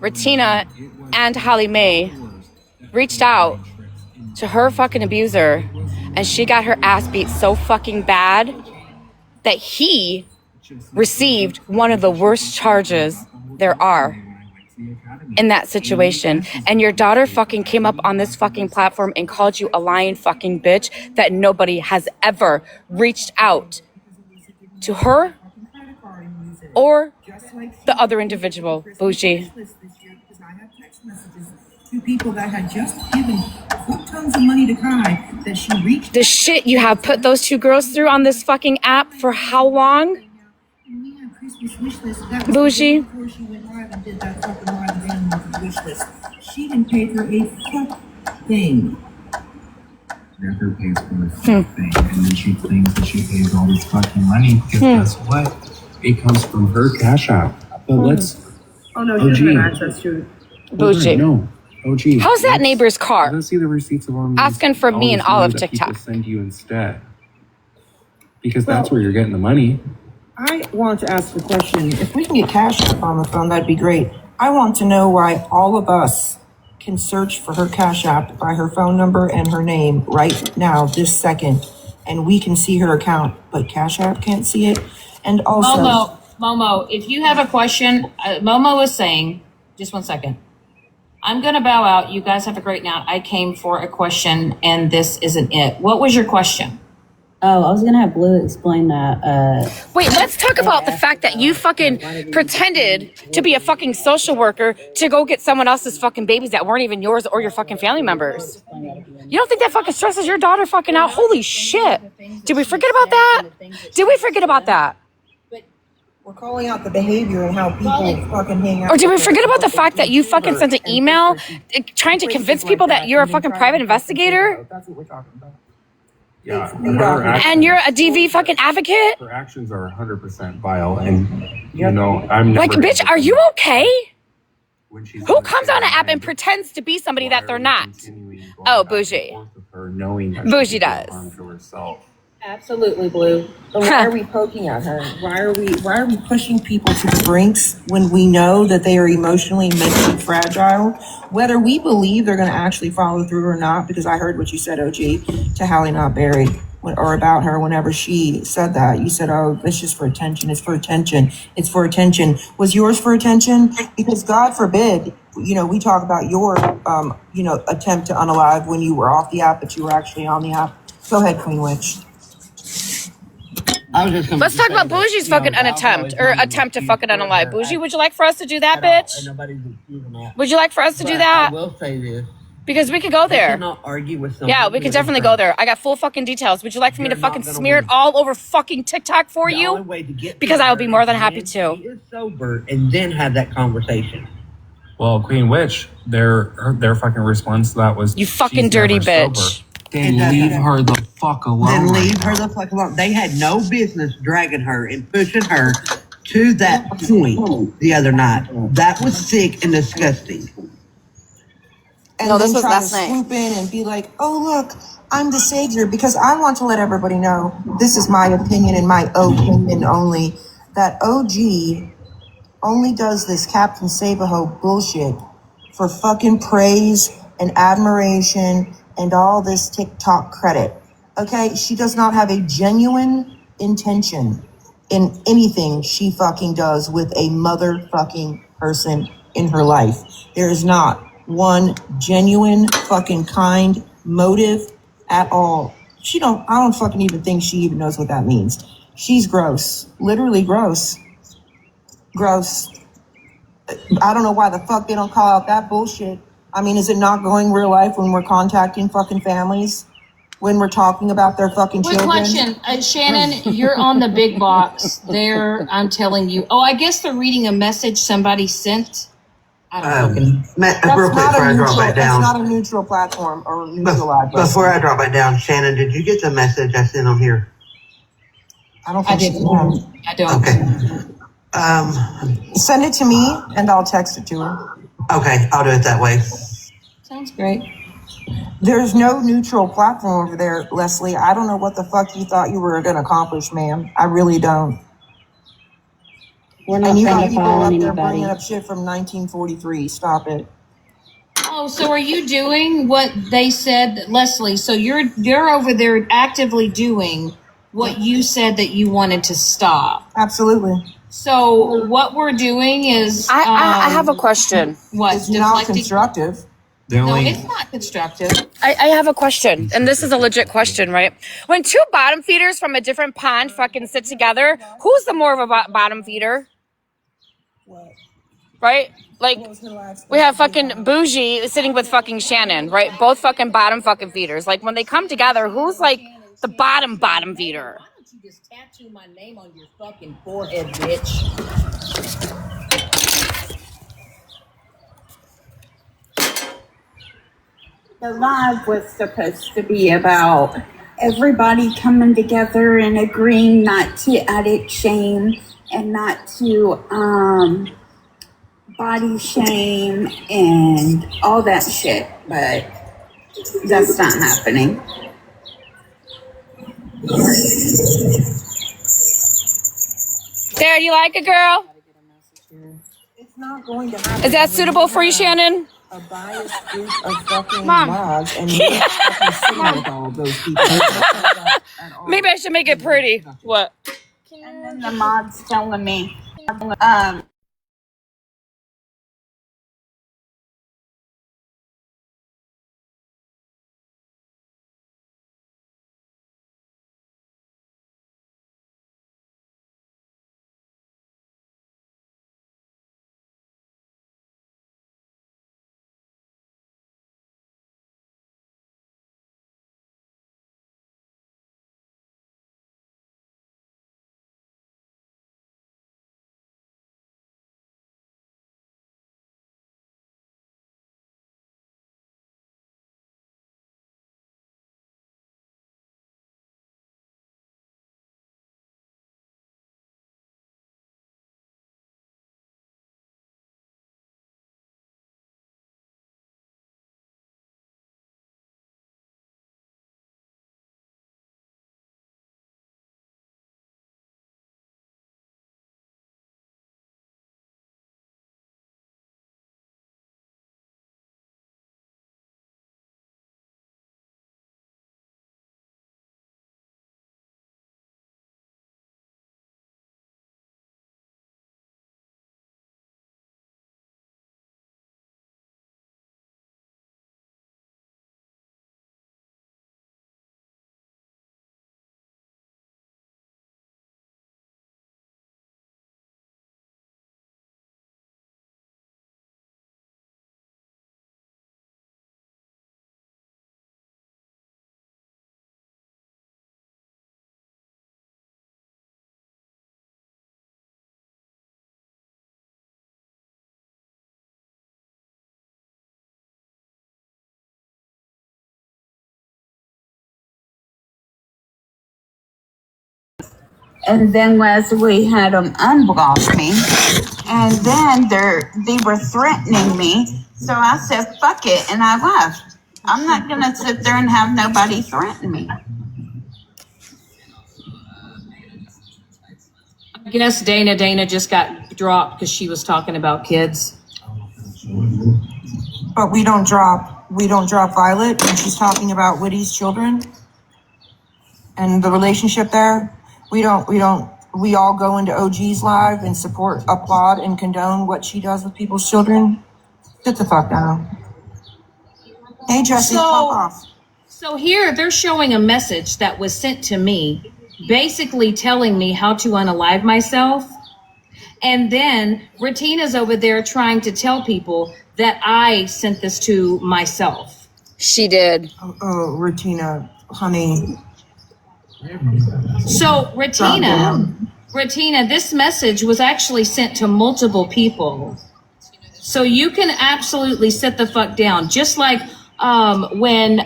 Retina and Holly Mae reached out to her fucking abuser and she got her ass beat so fucking bad that he received one of the worst charges there are in that situation. And your daughter fucking came up on this fucking platform and called you a lying fucking bitch that nobody has ever reached out to her or the other individual, Bougie. To people that had just given tons of money to Kai that she reached. The shit you have put those two girls through on this fucking app for how long? Bougie. Before she went live and did that fucking live and wish list. She didn't pay for a fuck thing. Never pays for a fuck thing, and then she claims that she pays all this fucking money because guess what? It comes from her Cash App. But let's. Oh no, she doesn't have access to it. Bougie. No. OG. How's that neighbor's car? Let's see the receipts of all these, Asking for me and all of that TikTok. people send you instead, because that's where you're getting the money. I want to ask the question. If we can get Cash App on the phone, that'd be great. I want to know why all of us can search for her Cash App by her phone number and her name right now, this second, and we can see her account, but Cash App can't see it. And also, Momo, if you have a question, Momo is saying, just 1 second. I'm going to bow out. You guys have a great night. I came for a question and this isn't it. What was your question? Oh, I was gonna have Blue explain that. Wait, let's talk about the fact that you fucking pretended to be a fucking social worker to go get someone else's fucking babies that weren't even yours or your fucking family members. You don't think that fucking stresses your daughter fucking out? Holy shit. Did we forget about that? Did we forget about that? we're calling out the behavior and how people fucking hang out. Or did we forget about the fact that you fucking sent an email trying to convince people that you're a fucking private investigator? That's what we're talking about. Yeah, her And you're a DV fucking advocate? her actions are 100% vile, and you know I'm never Like, gonna bitch, are you okay? when she's Who comes on an app and pretends to be somebody that they're not? Oh, Bougie. her knowing that Bougie she's does. harm to herself. Absolutely, Blue. But why are we poking at her? Why are we pushing people to the brinks when we know that they are emotionally, mentally fragile? Whether we believe they're going to actually follow through or not, because I heard what you said, OG, to Hallie Not Buried, or about her whenever she said that. You said, oh, it's just for attention. It's for attention. It's for attention. Was yours for attention? Because God forbid, we talk about your, attempt to unalive when you were off the app, but you were actually on the app. Go ahead, Queen Witch. Let's talk about Bougie's fucking attempt to fucking unalive. Bougie, would you like for us to do that, bitch? Would you like for us to do that? I will say this. Because we could go I there. cannot argue with someone. Yeah, we could definitely go there. I got full fucking details. Would you like for me to fucking smear it all over fucking TikTok for you? Because I would be more than happy to. Get sober and then have that conversation. Well, Queen Witch, their fucking response to that was, You fucking "She's dirty never bitch." sober." Then leave her the fuck alone. Then right leave now. her the fuck alone. They had no business dragging her and pushing her to that point the other night. That was sick and disgusting. And No, then this was try last to night. swoop in and be like, oh, look, I'm the savior. Because I want to let everybody know, this is my opinion and my opinion only, that OG only does this Captain Save-A-Ho bullshit for fucking praise and admiration and all this TikTok credit. Okay? She does not have a genuine intention in anything she fucking does with a motherfucking person in her life. There is not one genuine fucking kind motive at all. I don't fucking even think she even knows what that means. She's gross. Literally gross. Gross. I don't know why the fuck they don't call out that bullshit. I mean, is it not going real life when we're contacting fucking families? When we're talking about their fucking Quick children? question, Shannon, you're on the big box there. I'm telling you. Oh, I guess they're reading a message somebody sent. I don't know. That's real quick not before a I drop neutral. back down. That's not a neutral platform or neutral address. Before I drop it down, Shannon, did you get the message I sent on here? I don't think she can. I don't. Okay. Send it to me and I'll text it to her. Okay, I'll do it that way. Sounds great. There's no neutral platform over there, Leslie. I don't know what the fuck you thought you were going to accomplish, ma'am. I really don't. We're not And you got trying to people follow up there anybody. bringing up shit from 1943. Stop it. Oh, so are you doing what they said, Leslie? So you're over there actively doing what you said that you wanted to stop. Absolutely. So what we're doing is I have a question. What? It's not constructive. No, it's not constructive. I have a question, and this is a legit question, right? When two bottom feeders from a different pond fucking sit together, who's the more of a bottom feeder? Right? Like, we have fucking Bougie sitting with fucking Shannon, right? Both fucking bottom fucking feeders. Like, when they come together, who's like the bottom feeder? Why don't you just tattoo my name on your fucking forehead, bitch? The live was supposed to be about everybody coming together and agreeing not to addict shame and not to body shame and all that shit, but that's not happening. Sarah, do you like it, girl? It's not going to happen. Is that suitable for you, Shannon? A biased group of fucking Mom. laws and you're fucking sitting with all of those people. Maybe I should make it pretty. What? And then the mod's telling me, and then Leslie had them unblock me, and then they were threatening me. So I said, "Fuck it," and I left. I'm not gonna sit there and have nobody threaten me. I guess Dana just got dropped because she was talking about kids. But we don't drop Violet when she's talking about Witty's children and the relationship there. We all go into OG's live and support, applaud, and condone what she does with people's children. Sit the fuck down. Hey, Jesse, pop off. So here they're showing a message that was sent to me, basically telling me how to unalive myself. And then Retina's over there trying to tell people that I sent this to myself. She did. Oh, Retina, honey. So Retina, this message was actually sent to multiple people. So you can absolutely sit the fuck down. Just like when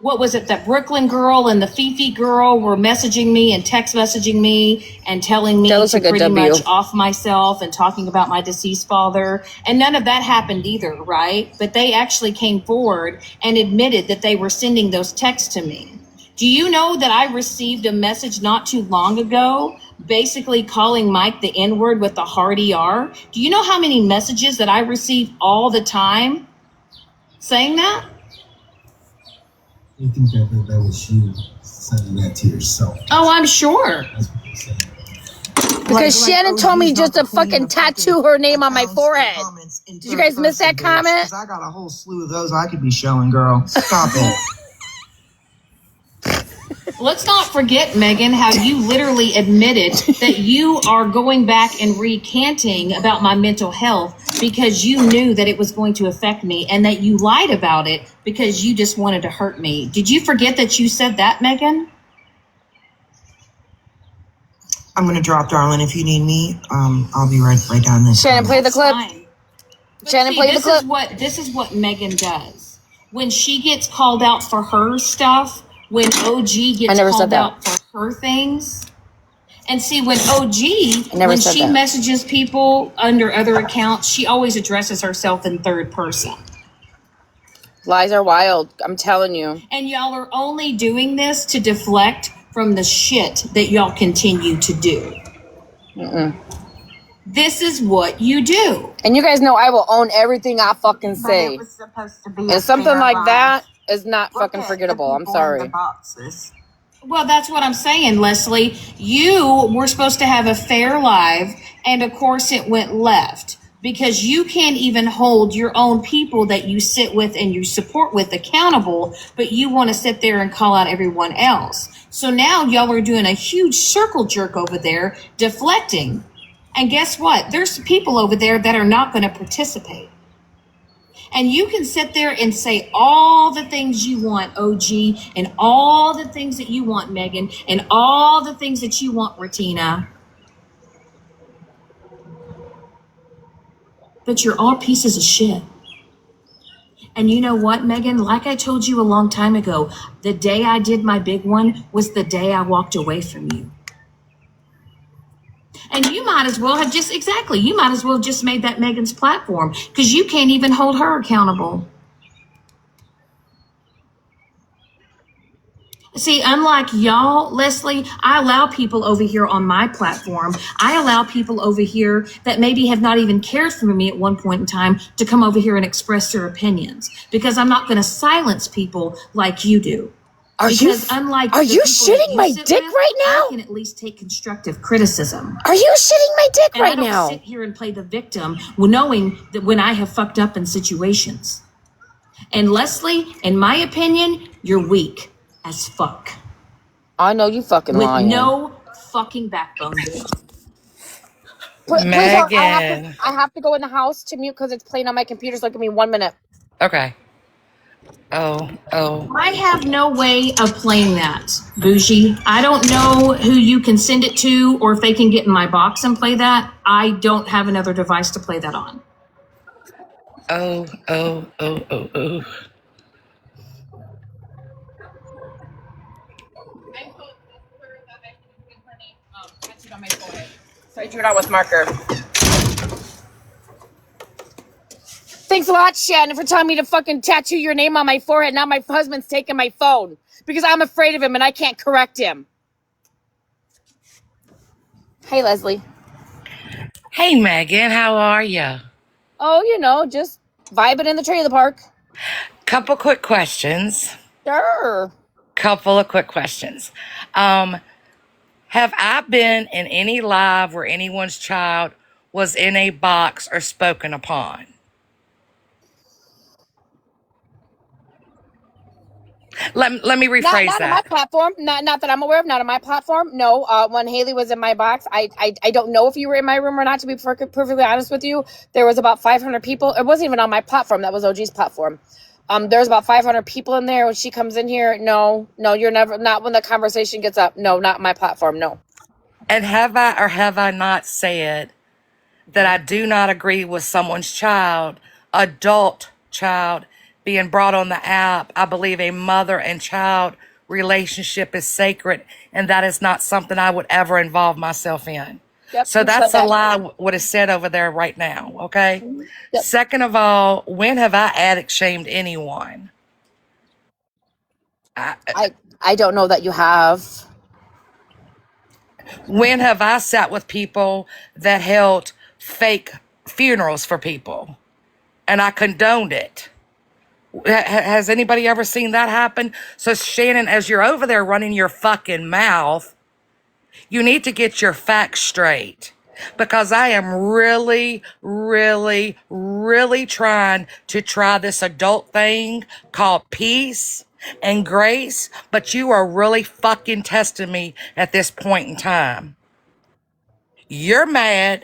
what was it, that Brooklyn girl and the Fifi girl were messaging me and text messaging me and telling me to pretty much off myself and talking about my deceased father. And none of that happened either, right? But they actually came forward and admitted that they were sending those texts to me. Do you know that I received a message not too long ago basically calling Mike the N-word with the hard ER? Do you know how many messages that I receive all the time saying that? You think that was you sending that to yourself? Oh, I'm sure. Because Shannon told me just to fucking tattoo her name on my forehead. Did you guys miss that comment? I got a whole slew of those I could be showing, girl. Stop it. Let's not forget, Megan, how you literally admitted that you are going back and recanting about my mental health because you knew that it was going to affect me and that you lied about it because you just wanted to hurt me. Did you forget that you said that, Megan? I'm going to drop, darling. If you need me, I'll be right down this. Shannon, play the clip. Shannon, play the clip. This is what Megan does. When she gets called out for her stuff, when OG gets called out for her things. And see, when OG, when she messages people under other accounts, she always addresses herself in third person. Lies are wild, I'm telling you. And y'all are only doing this to deflect from the shit that y'all continue to do. This is what you do. And you guys know I will own everything I fucking say. And something like that is not fucking forgettable. I'm sorry. Well, that's what I'm saying, Leslie. You were supposed to have a fair live, and of course it went left because you can't even hold your own people that you sit with and you support with accountable, but you want to sit there and call out everyone else. So now y'all are doing a huge circle jerk over there, deflecting. And guess what? There's people over there that are not going to participate. And you can sit there and say all the things you want, OG, and all the things that you want, Megan, and all the things that you want, Retina. But you're all pieces of shit. And you know what, Megan? Like I told you a long time ago, the day I did my big one was the day I walked away from you. And you might as well have you might as well have just made that Megan's platform because you can't even hold her accountable. See, unlike y'all, Leslie, I allow people over here on my platform. I allow people over here that maybe have not even cared for me at one point in time to come over here and express their opinions because I'm not going to silence people like you do. Are you shitting my dick right now? I can at least take constructive criticism. Are you shitting my dick right now? I don't sit here and play the victim knowing that when I have fucked up in situations. And Leslie, in my opinion, you're weak as fuck. I know you fucking lying. With no fucking backbone. Megan. I have to go in the house to mute because it's playing on my computer, so give me 1 minute. Okay. Oh. I have no way of playing that, Bougie. I don't know who you can send it to or if they can get in my box and play that. I don't have another device to play that on. Oh. So I drew it out with marker. Thanks a lot, Shannon, for telling me to fucking tattoo your name on my forehead. Now my husband's taking my phone because I'm afraid of him and I can't correct him. Hey, Leslie. Hey, Megan, how are you? Oh, just vibing in the trailer park. Couple quick questions. Sure. Couple of quick questions. Have I been in any live where anyone's child was in a box or spoken upon? Let me rephrase Not on my that. platform. Not that I'm aware of. Not on my platform. No. When Haley was in my box, I don't know if you were in my room or not. To be perfectly honest with you, there was about 500 people. It wasn't even on my platform. That was OG's platform. There's about 500 people in there. When she comes in here, no, you're never. Not when the conversation gets up. No, not my platform. No. And have I or have I not said that I do not agree with someone's adult child, being brought on the app? I believe a mother and child relationship is sacred, and that is not something I would ever involve myself in. Yep. So that's a lie, what is said over there right now, okay? Yep. Second of all, when have I addict shamed anyone? I don't know that you have. When have I sat with people that held fake funerals for people and I condoned it? Has anybody ever seen that happen? So Shannon, as you're over there running your fucking mouth, you need to get your facts straight, because I am really, really, really trying to try this adult thing called peace and grace, but you are really fucking testing me at this point in time. You're mad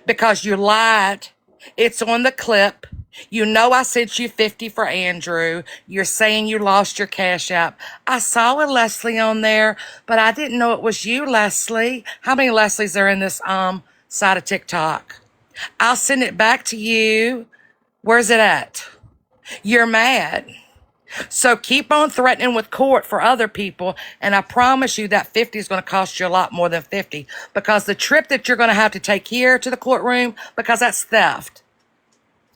because you lied. It's on the clip. You know I sent you 50 for Andrew. You're saying you lost your Cash App. I saw a Leslie on there, but I didn't know it was you, Leslie. How many Leslies are in this side of TikTok? I'll send it back to you. Where's it at? You're mad. So keep on threatening with court for other people, and I promise you that 50 is going to cost you a lot more than 50, because the trip that you're going to have to take here to the courtroom, because that's theft.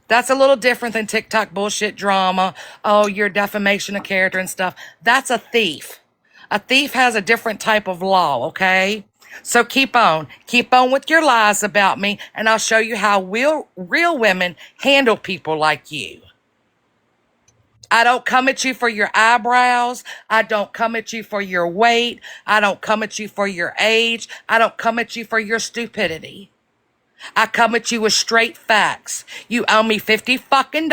That's a little different than TikTok bullshit drama. Oh, your defamation of character and stuff. That's a thief. A thief has a different type of law, okay? So keep on with your lies about me, and I'll show you how real women handle people like you. I don't come at you for your eyebrows. I don't come at you for your weight. I don't come at you for your age. I don't come at you for your stupidity. I come at you with straight facts. You owe me $50 fucking,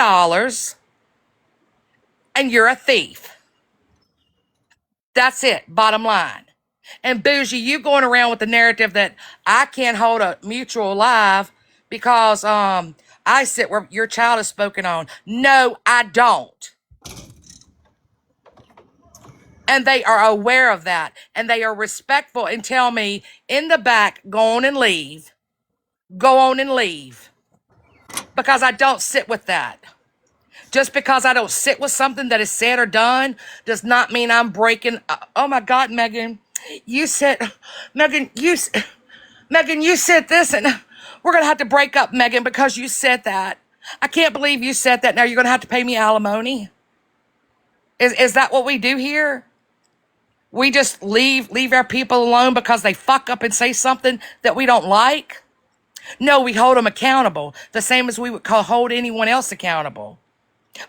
and you're a thief. That's it, bottom line. And Bougie, you going around with the narrative that I can't hold a mutual live because I sit where your child is spoken on. No, I don't. And they are aware of that, and they are respectful and tell me in the back, go on and leave. Go on and leave. Because I don't sit with that. Just because I don't sit with something that is said or done does not mean I'm breaking. Oh my God, Megan, you said this, and we're going to have to break up, Megan, because you said that. I can't believe you said that. Now you're going to have to pay me alimony. Is that what we do here? We just leave our people alone because they fuck up and say something that we don't like? No, we hold them accountable, the same as we would hold anyone else accountable.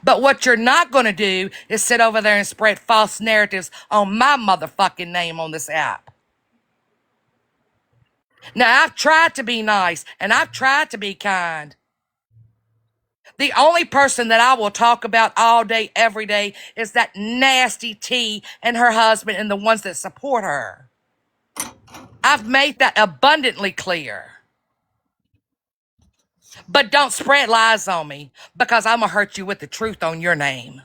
But what you're not going to do is sit over there and spread false narratives on my motherfucking name on this app. Now, I've tried to be nice, and I've tried to be kind. The only person that I will talk about all day, every day, is that nasty T and her husband and the ones that support her. I've made that abundantly clear. But don't spread lies on me, because I'm going to hurt you with the truth on your name.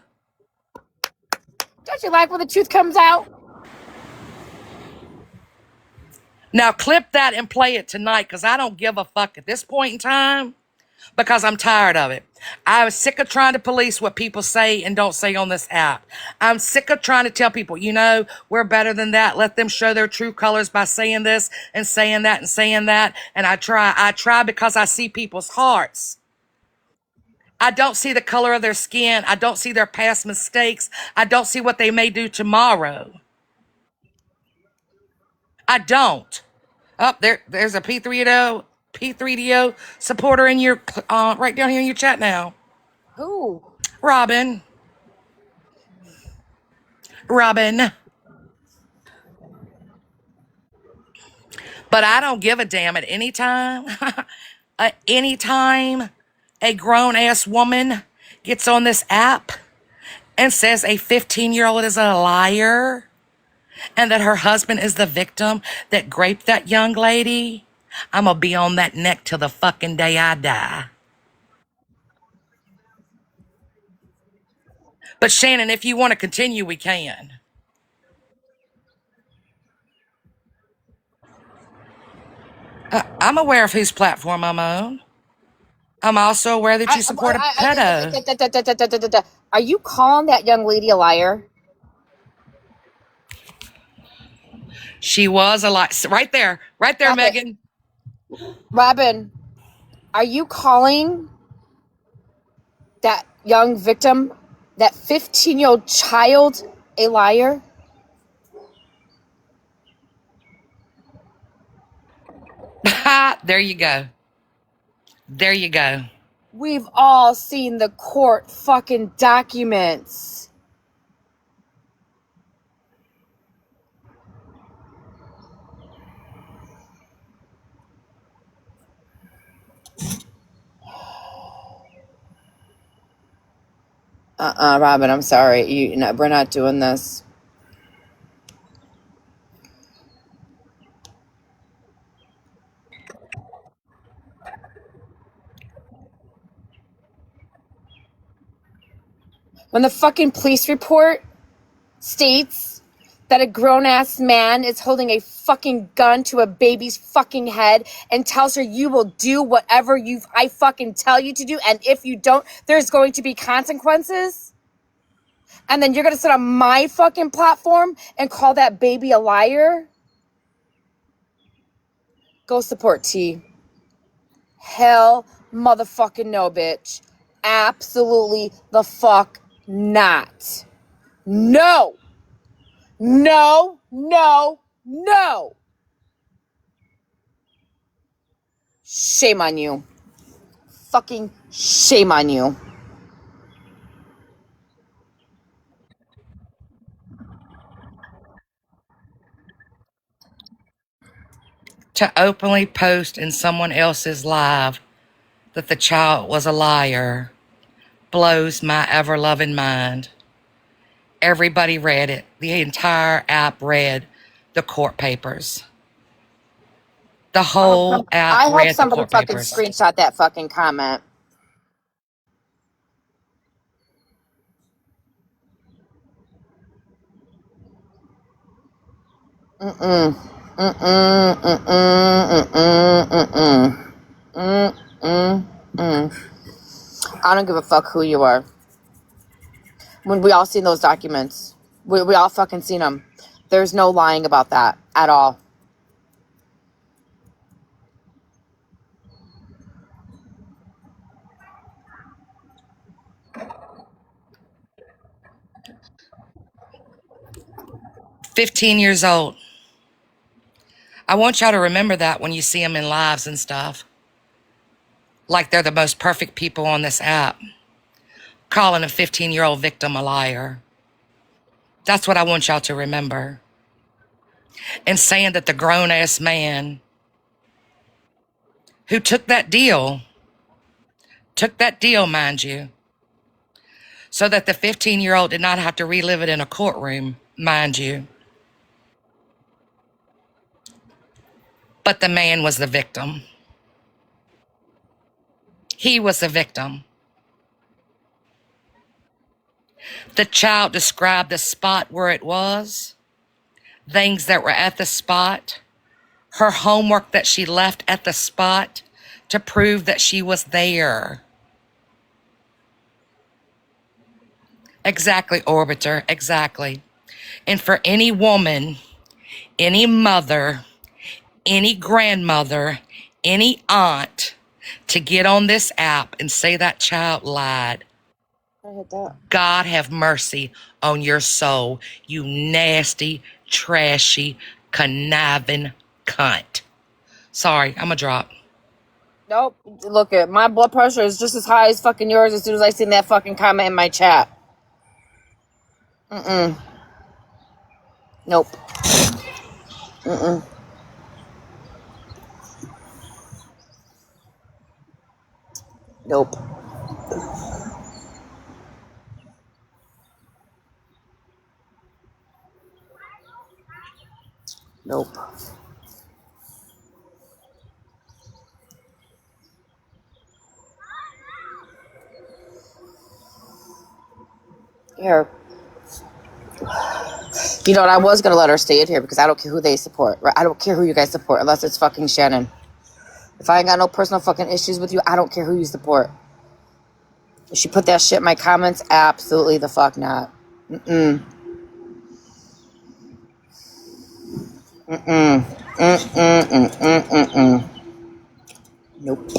Don't you like when the truth comes out? Now clip that and play it tonight, because I don't give a fuck at this point in time, because I'm tired of it. I'm sick of trying to police what people say and don't say on this app. I'm sick of trying to tell people, we're better than that. Let them show their true colors by saying this and saying that and saying that. And I try because I see people's hearts. I don't see the color of their skin. I don't see their past mistakes. I don't see what they may do tomorrow. I don't. Oh, there's a P3 at O. P3DO supporter in your right down here in your chat now. Who? Robin. Robin. But I don't give a damn at any time. At any time a grown ass woman gets on this app and says a 15-year-old is a liar and that her husband is the victim that raped that young lady, I'm gonna be on that neck till the fucking day I die. But Shannon, if you want to continue, we can. I'm aware of whose platform I'm on. I'm also aware that you support a pedo. Are you calling that young lady a liar? She was a liar. Right there, Stop it. Megan. Robin, are you calling that young victim, that 15-year-old child, a liar? There you go. There you go. We've all seen the court fucking documents. Robin, I'm sorry. We're not doing this. When the fucking police report states that a grown-ass man is holding a fucking gun to a baby's fucking head and tells her you will do whatever I fucking tell you to do, and if you don't, there's going to be consequences. And then you're going to sit on my fucking platform and call that baby a liar? Go support T. Hell motherfucking no, bitch. Absolutely the fuck not. No. No, no, no. Shame on you. Fucking shame on you. To openly post in someone else's live that the child was a liar blows my ever-loving mind. Everybody read it. The entire app read the court papers. The whole app I hope read the somebody court fucking papers. screenshot that fucking comment. Mm-mm. Mm-mm. Mm-mm. Mm-mm. Mm-mm. Mm-mm. I don't give a fuck who you are. When we all seen those documents. We all fucking seen them. There's no lying about that at all. "15 years old. I want y'all to remember that when you see them in lives and stuff. Like they're the most perfect people on this app. Calling a 15-year-old victim a liar. That's what I want y'all to remember. And saying that the grown-ass man who took that deal, mind you, so that the 15-year-old did not have to relive it in a courtroom, mind you. But the man was the victim. He was the victim. The child described the spot where it was, things that were at the spot, her homework that she left at the spot to prove that she was there. Exactly, Orbiter, exactly. And for any woman, any mother, any grandmother, any aunt to get on this app and say that child lied, God have mercy on your soul, you nasty, trashy, conniving cunt. Sorry, I'm a drop. Nope. Look at my blood pressure is just as high as fucking yours as soon as I seen that fucking comment in my chat. Mm-mm. Nope. Mm-mm. Nope. Nope. Here. You know what? I was gonna let her stay in here because I don't care who they support. Right? I don't care who you guys support unless it's fucking Shannon. If I ain't got no personal fucking issues with you, I don't care who you support. If she put that shit in my comments, absolutely the fuck not. Mm-mm. Mm-mm. Mm-mm. Mm-mm. Mm-mm. Nope.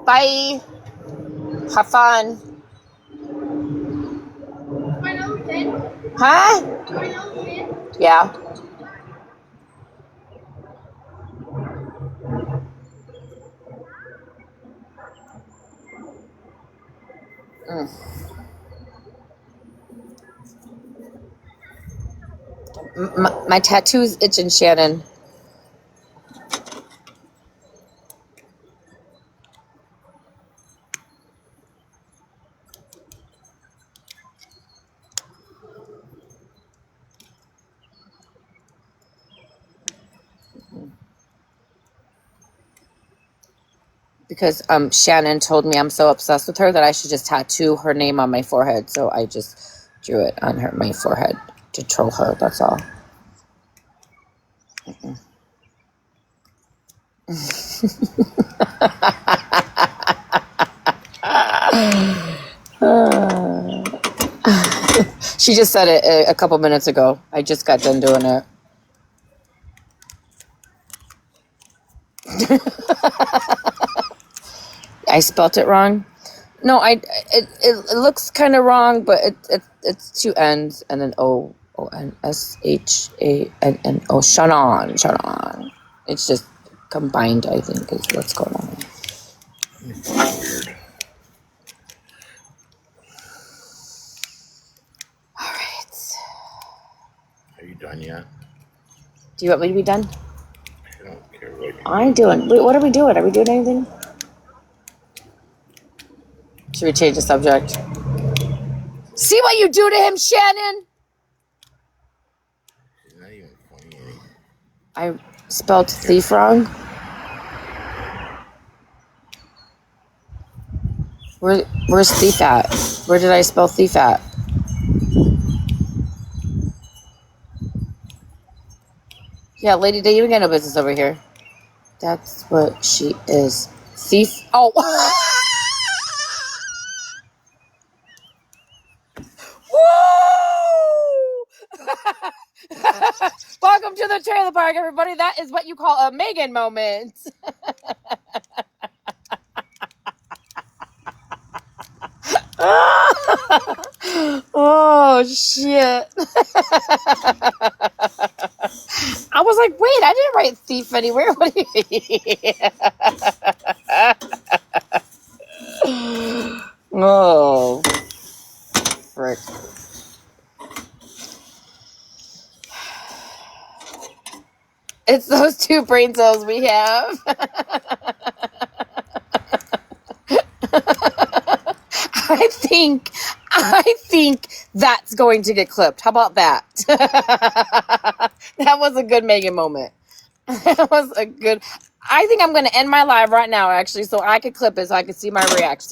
Bye. Have fun. Huh? Yeah. Mm. My tattoo's itching, Shannon. Because Shannon told me I'm so obsessed with her that I should just tattoo her name on my forehead. So I just drew it on my forehead to troll her. That's all. She just said it a couple minutes ago. I just got done doing it. I spelt it wrong. No, it looks kind of wrong, but it's two N's and then O-N-S-H-A-N-N-O. Shannon. It's just combined, I think, is what's going on. Weird. All right. Are you done yet? Do you want me to be done? I don't care what you I ain't doing. Wait, what are we doing? Are we doing anything? Should we change the subject? See what you do to him, Shannon? It's not even funny. I spelled thief wrong. Where's thief at? Where did I spell thief at? Yeah, Lady Day, you ain't got no business over here. That's what she is. Thief. Oh. Woo! Welcome to the trailer park, everybody. That is what you call a Megan moment. Oh, shit. I was like, wait, I didn't write thief anywhere. What do you Oh, frick. It's those two brain cells we have. I think that's going to get clipped. How about that? That was a good Megan moment. That was a good. I think I'm going to end my live right now, actually, so I could clip it so I can see my reaction.